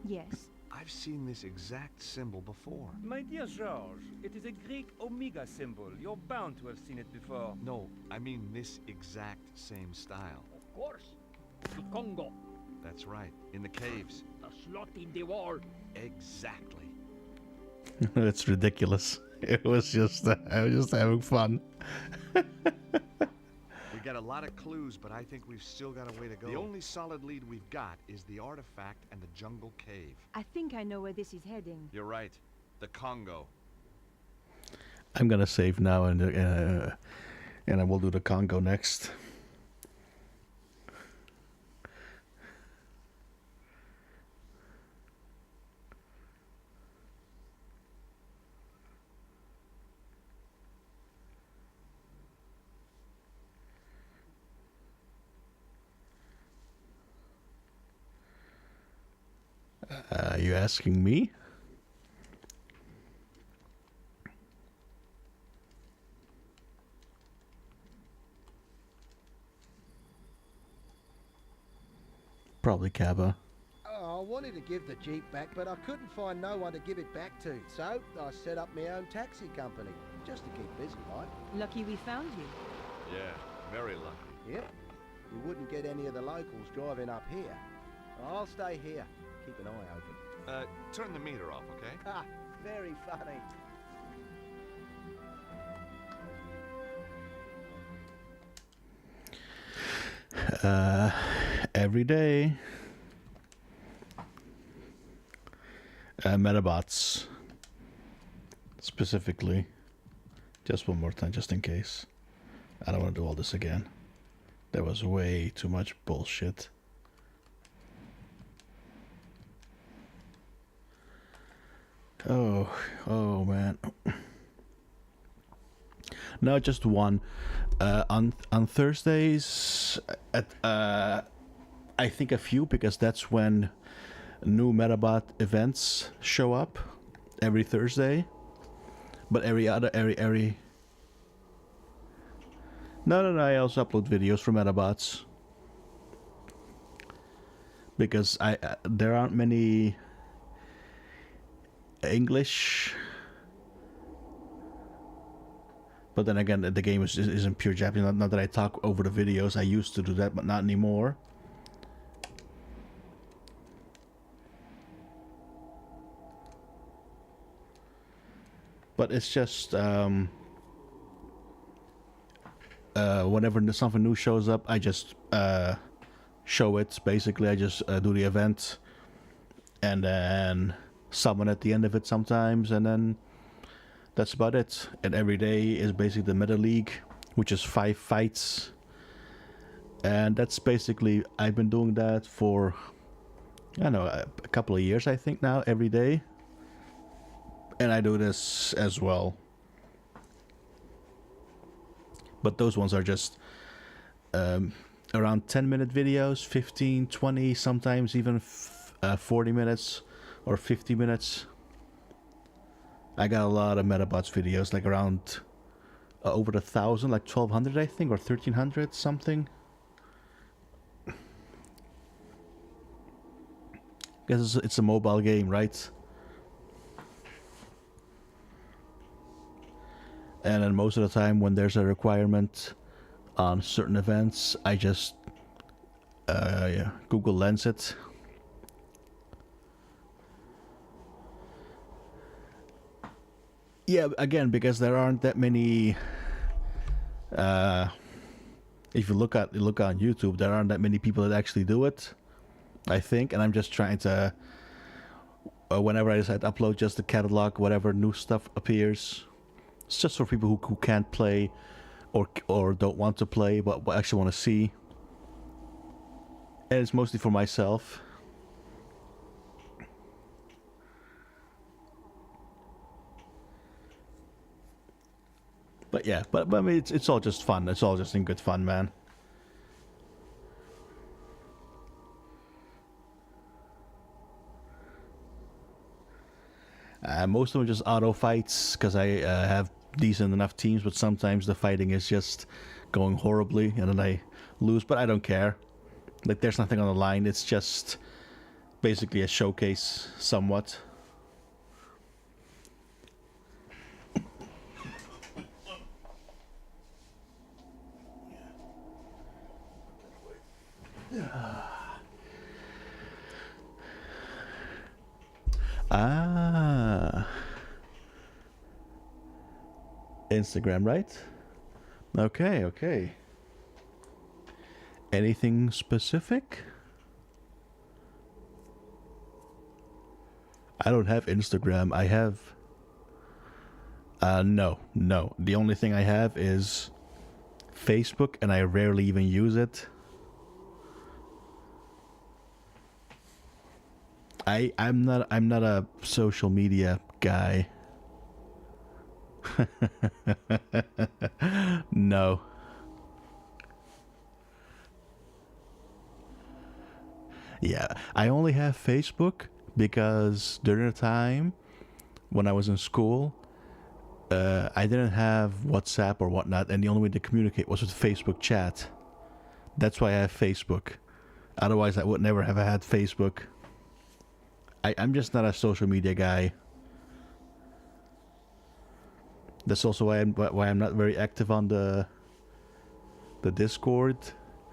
Yes. I've seen this exact symbol before. My dear Georges, it is a Greek omega symbol. You're bound to have seen it before. No, I mean this exact same style. Of course. The Congo. That's right, in the caves. The slot in the wall. Exactly. It's ridiculous. It was just, I was just having fun. We got a lot of clues, but I think we've still got a way to go. The only solid lead we've got is the artifact and the jungle cave. I think I know where this is heading. You're right. The Congo. I'm gonna save now, and I will do the Congo next. Are you asking me? Probably Kappa. Oh, I wanted to give the Jeep back, but I couldn't find no one to give it back to. So I set up my own taxi company, just to keep busy, like. Lucky we found you. Yeah, very lucky. Yep. You wouldn't get any of the locals driving up here. I'll stay here. Keep an eye open. Turn the meter off, okay? Ah, very funny. Every day. Metabots. Specifically. Just one more time, just in case. I don't want to do all this again. There was way too much bullshit. Oh man. No, just one. On Thursdays, at I think a few, because that's when new Metabot events show up every Thursday. But every No, I also upload videos from Metabots. Because there aren't many English. But then again, the game is in pure Japanese. Not that I talk over the videos. I used to do that, but not anymore. But it's just whenever something new shows up, I just show it. Basically, I just do the event and then summon at the end of it sometimes, and then that's about it. And every day is basically the Meta League, which is 5 fights. And that's basically, I've been doing that for, I don't know, a couple of years, I think now, every day. And I do this as well. But those ones are just around 10-minute videos, 15, 20, sometimes even 40 minutes or 50 minutes. I got a lot of Metabots videos, like around over 1,000, like 1,200 I think, or 1,300 something. Guess it's a mobile game, right? And then most of the time when there's a requirement on certain events, I just Google Lens it. Yeah, again, because there aren't that many. If you look on YouTube, there aren't that many people that actually do it, I think. And I'm just trying to, whenever I decide to upload just the catalog, whatever new stuff appears, it's just for people who can't play, or don't want to play, but actually want to see. And it's mostly for myself. But yeah, but I mean, it's all just fun. It's all just in good fun, man. Most of them are just auto fights because I have decent enough teams, but sometimes the fighting is just going horribly and then I lose, but I don't care. Like, there's nothing on the line. It's just basically a showcase somewhat. Instagram, right? Okay. Anything specific? I don't have Instagram. I have... No. The only thing I have is Facebook, and I rarely even use it. I'm not a social media guy. No. Yeah, I only have Facebook because during the time when I was in school, I didn't have WhatsApp or whatnot, and the only way to communicate was with Facebook chat. That's why I have Facebook. Otherwise, I would never have had Facebook. I'm just not a social media guy. That's also why I'm not very active on the Discord.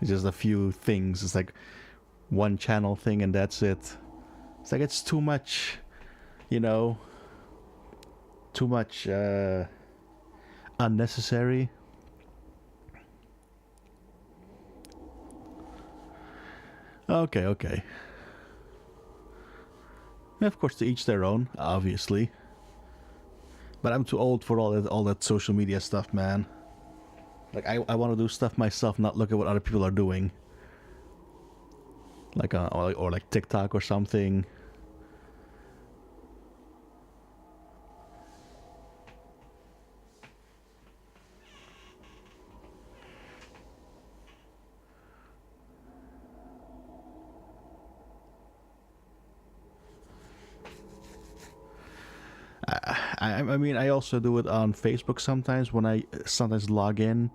It's just a few things. It's like one channel thing and that's it. It's like it's too much, too much unnecessary. Okay. Of course, to each their own, obviously. But I'm too old for all that social media stuff, man. Like, I want to do stuff myself, not look at what other people are doing. Like or like TikTok or something. I mean, I also do it on Facebook sometimes when I sometimes log in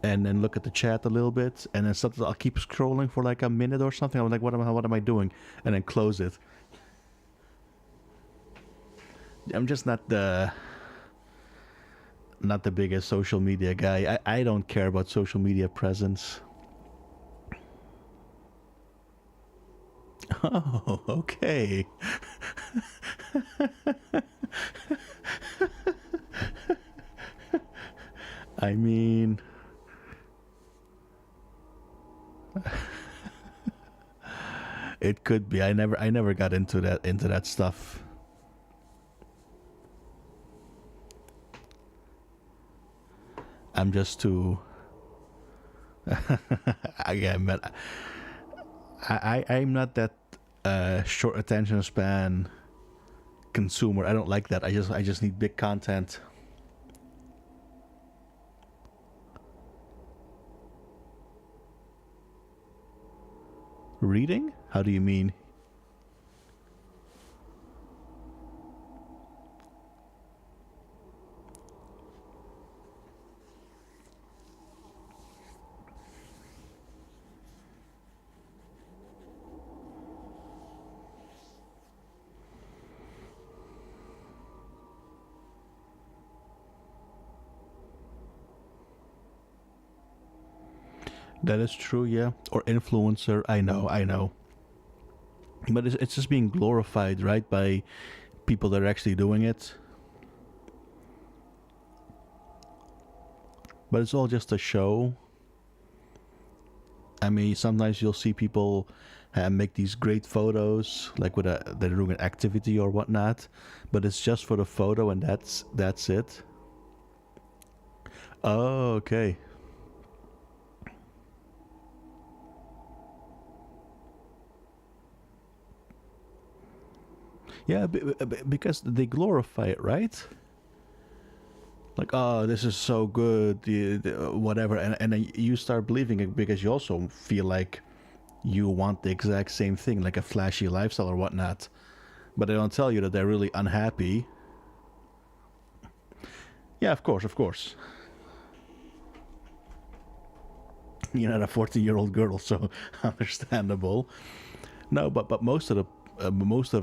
and then look at the chat a little bit, and then sometimes I'll keep scrolling for like a minute or something. I'm like, what am I doing? And then close it. I'm just not the biggest social media guy. I don't care about social media presence. Oh, okay. I mean, it could be. I never got into that stuff. I'm just too. Again, but I'm not that short attention span consumer. I don't like that. I just need big content. Reading? How do you mean? That is true, yeah. Or influencer, I know. But it's just being glorified, right, by people that are actually doing it. But it's all just a show. I mean, sometimes you'll see people make these great photos, like they're doing an activity or whatnot, but it's just for the photo and that's it. Oh, okay. Yeah, because they glorify it, right? Like, oh, this is so good, whatever, and then you start believing it because you also feel like you want the exact same thing, like a flashy lifestyle or whatnot. But they don't tell you that they're really unhappy. Yeah, of course. You're not a 14-year-old girl, so understandable. No, but most of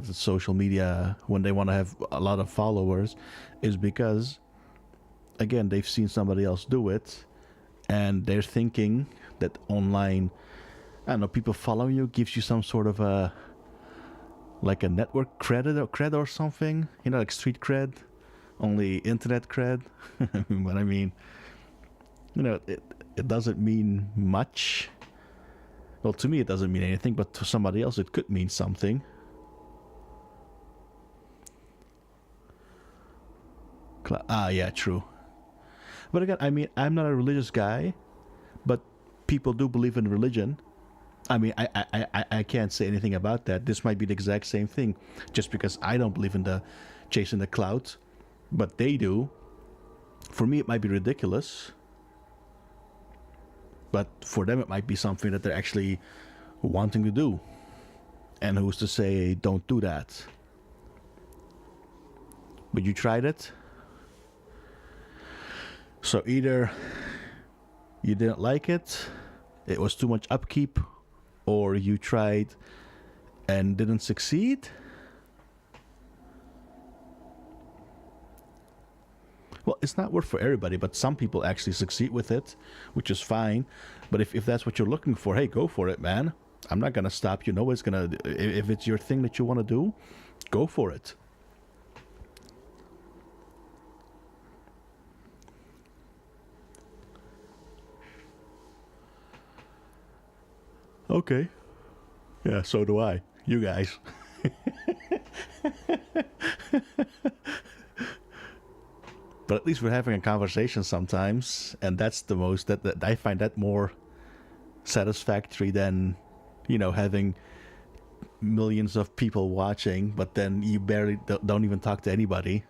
the social media, when they want to have a lot of followers, is because, again, they've seen somebody else do it, and they're thinking that online, I don't know, people following you gives you some sort of a network cred or something, like street cred, only internet cred. But I mean, it doesn't mean much. Well, to me it doesn't mean anything, but to somebody else it could mean something. Yeah, true. But again, I mean, I'm not a religious guy, but people do believe in religion. I mean, I can't say anything about that. This might be the exact same thing, just because I don't believe in the chasing the clout, but they do. For me, it might be ridiculous, but for them, it might be something that they're actually wanting to do. And who's to say don't do that? But you tried it? So either you didn't like it was too much upkeep, or you tried and didn't succeed? Well, it's not worth for everybody, but some people actually succeed with it, which is fine. But if that's what you're looking for, hey, go for it, man. I'm not going to stop you. Nobody's going to... If it's your thing that you want to do, go for it. Okay. Yeah, so do I. You guys. But at least we're having a conversation sometimes, and that's the most that I find that more satisfactory than, having millions of people watching, but then you barely don't even talk to anybody.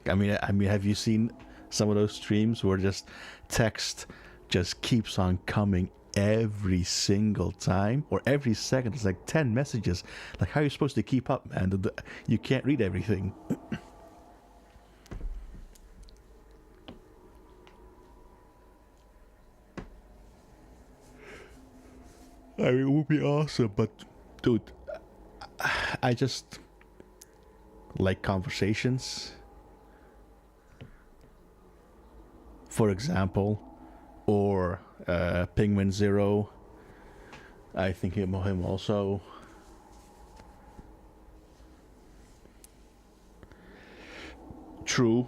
I mean, have you seen some of those streams where just text just keeps on coming every single time, or every second? It's like 10 messages. Like, how are you supposed to keep up, man? You can't read everything. I mean, it would be awesome, but dude, I just like conversations. For example, or Penguin Zero. I think him also. True.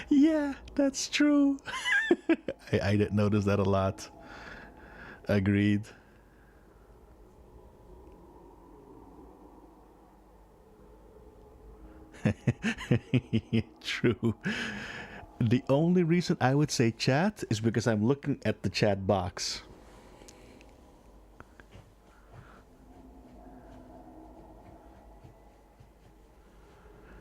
Yeah, that's true. I didn't notice that a lot. Agreed. True. The only reason I would say chat is because I'm looking at the chat box.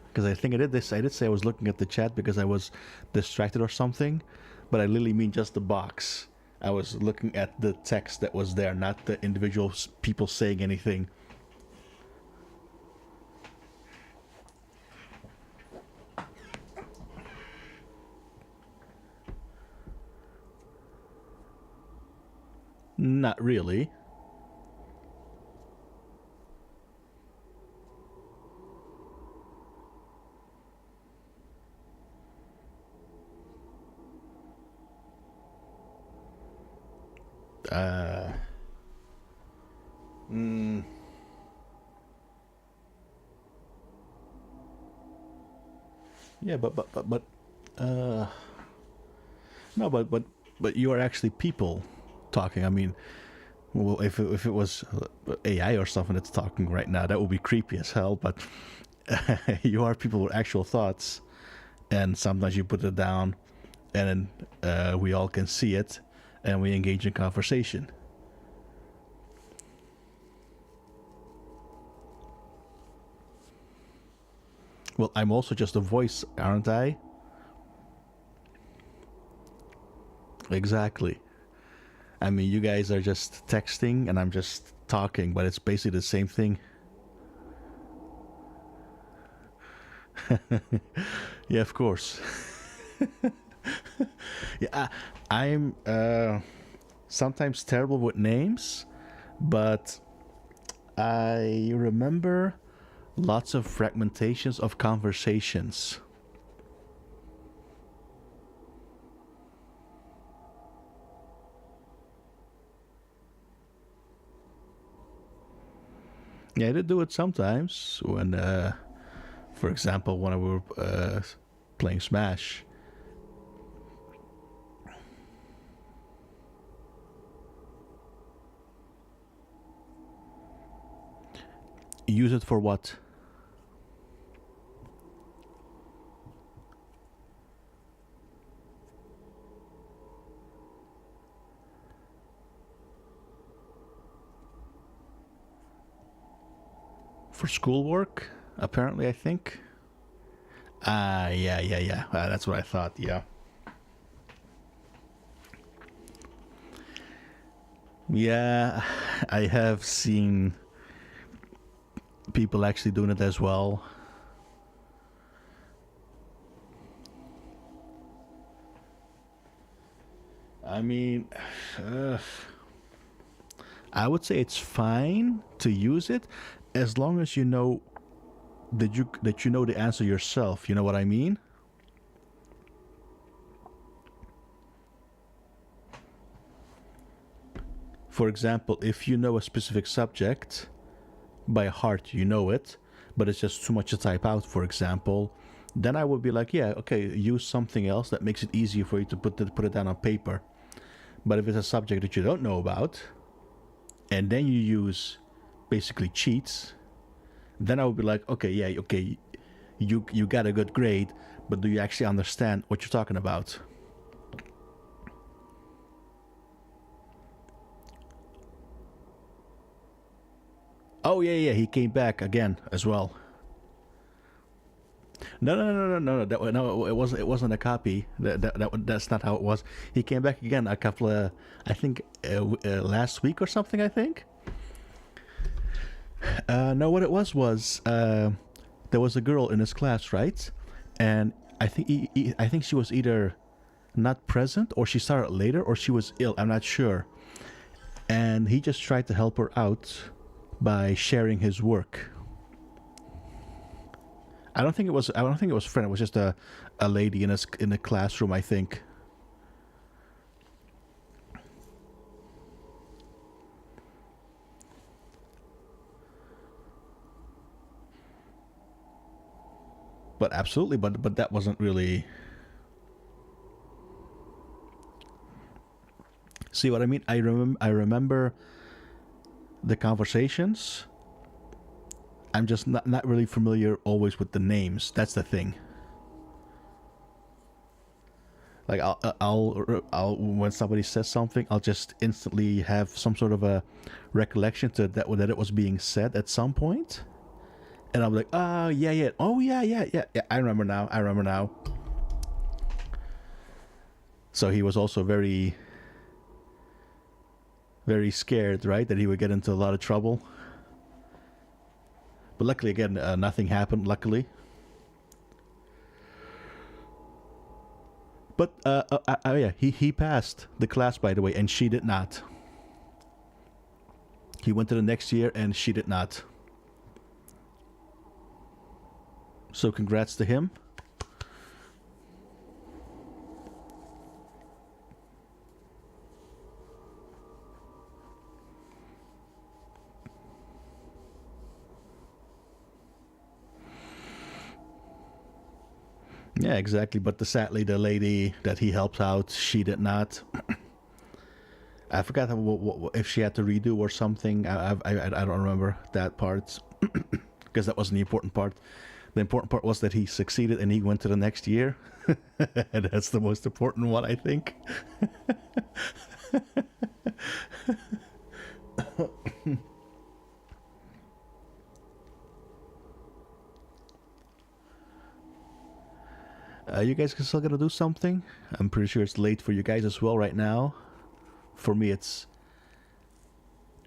Because I think I did this. I did say I was looking at the chat because I was distracted or something, but I literally mean just the box. I was looking at the text that was there, not the individual people saying anything. Not really. Yeah, no, but you are actually people talking. I mean, well, if it was AI or something that's talking right now, that would be creepy as hell. But you are people with actual thoughts, and sometimes you put it down, and then we all can see it, and we engage in conversation. Well, I'm also just a voice, aren't I? Exactly. I mean, you guys are just texting and I'm just talking, but it's basically the same thing. Yeah, of course. Yeah, I'm sometimes terrible with names, but I remember lots of fragmentations of conversations. Yeah, I did do it sometimes when, for example, when we were playing Smash. Use it for what? For schoolwork, apparently, I think. Yeah. That's what I thought, yeah. Yeah, I have seen people actually doing it as well. I mean, I would say it's fine to use it as long as you know that you know the answer yourself. You know what I mean? For example, if you know a specific subject by heart, you know it, but it's just too much to type out, for example, then I would be like, yeah, okay, use something else that makes it easier for you to put it down on paper. But if it's a subject that you don't know about, and then you use basically cheats, then I would be like, okay, you got a good grade, but do you actually understand what you're talking about? Oh yeah, he came back again as well. No. It wasn't a copy. That's not how it was. He came back again a couple of, I think, last week or something. I think. No, what it was there was a girl in his class, right? And I think she was either not present or she started later or she was ill. I'm not sure. and he just tried to help her out by sharing his work. I don't think it was a friend. It was just a lady in a classroom, I think. But absolutely, but that wasn't really. See what I mean? I remember the conversations. I'm just not really familiar always with the names. That's the thing. Like I'll when somebody says something, I'll just instantly have some sort of a recollection to that it was being said at some point, and I'm like, oh yeah, I remember now. So he was also very, very scared, right, that he would get into a lot of trouble. But luckily, again, nothing happened, luckily. But, yeah, he passed the class, by the way, and she did not. He went to the next year, and she did not. So congrats to him. Yeah, exactly. But sadly, the lady that he helped out, she did not. I forgot if she had to redo or something. I don't remember that part because that wasn't the important part. The important part was that he succeeded and he went to the next year. And that's the most important one, I think. You guys still gonna do something? I'm pretty sure it's late for you guys as well right now. For me, it's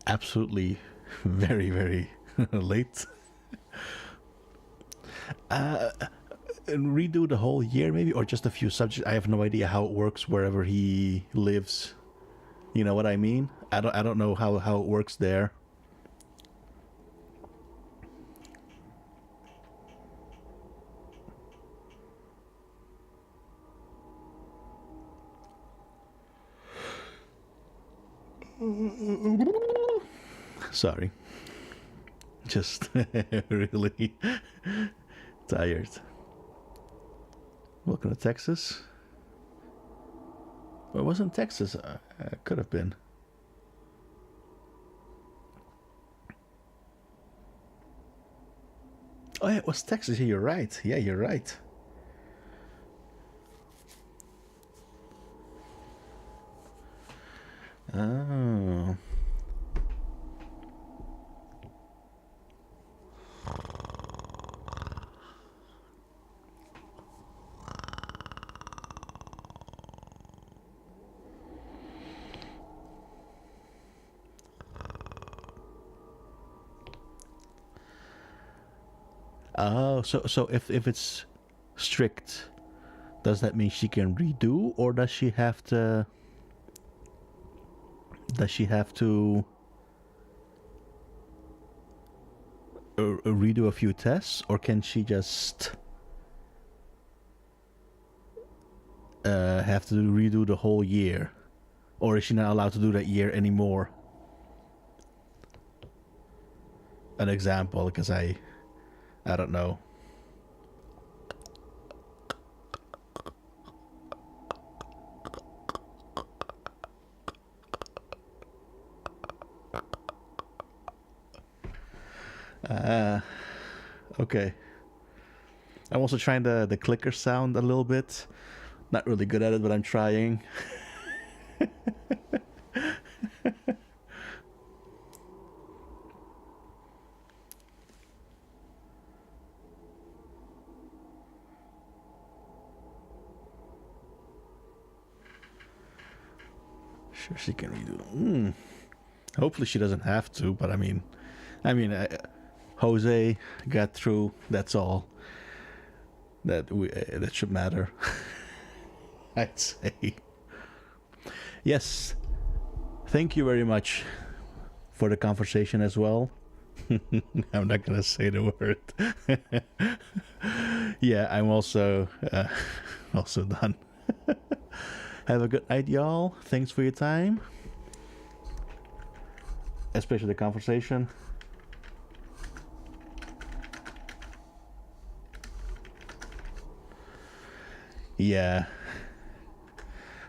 absolutely very, very late. And redo the whole year maybe, or just a few subjects. I have no idea how it works wherever he lives. You know what I mean? I don't know how it works there. Sorry. Just really tired. Welcome to Texas. Well, it wasn't Texas. It could have been. Oh, yeah, it was Texas. Yeah, you're right. Yeah, you're right. Oh. Oh, so if it's strict, does that mean she can redo, or does she have to? Does she have to redo a few tests, or can she just have to redo the whole year, or is she not allowed to do that year anymore? An example, because I don't know. Okay. I'm also trying the clicker sound a little bit. Not really good at it, but I'm trying. Sure, she can redo. Hopefully she doesn't have to, but I mean, Jose got through. That's all that should matter. I'd say. Yes, Thank you very much for the conversation as well. I'm not gonna say the word. Yeah, I'm also done. Have a good night, y'all. Thanks for your time, especially the conversation. Yeah.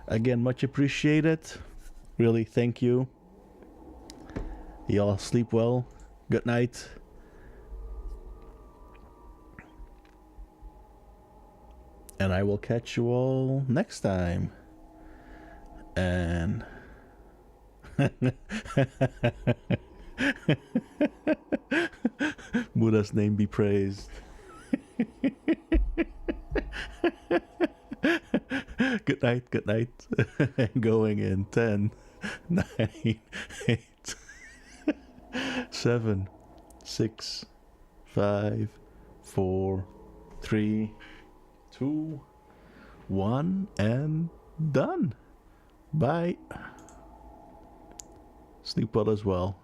Again, much appreciated. Really, thank you. Y'all sleep well. Good night. And I will catch you all next time. And Buddha's name be praised. Good night, good night. Going in 10, 9, 8, 7, 6, 5, 4, 3, 2, 1, and done. Bye. Sleep well as well.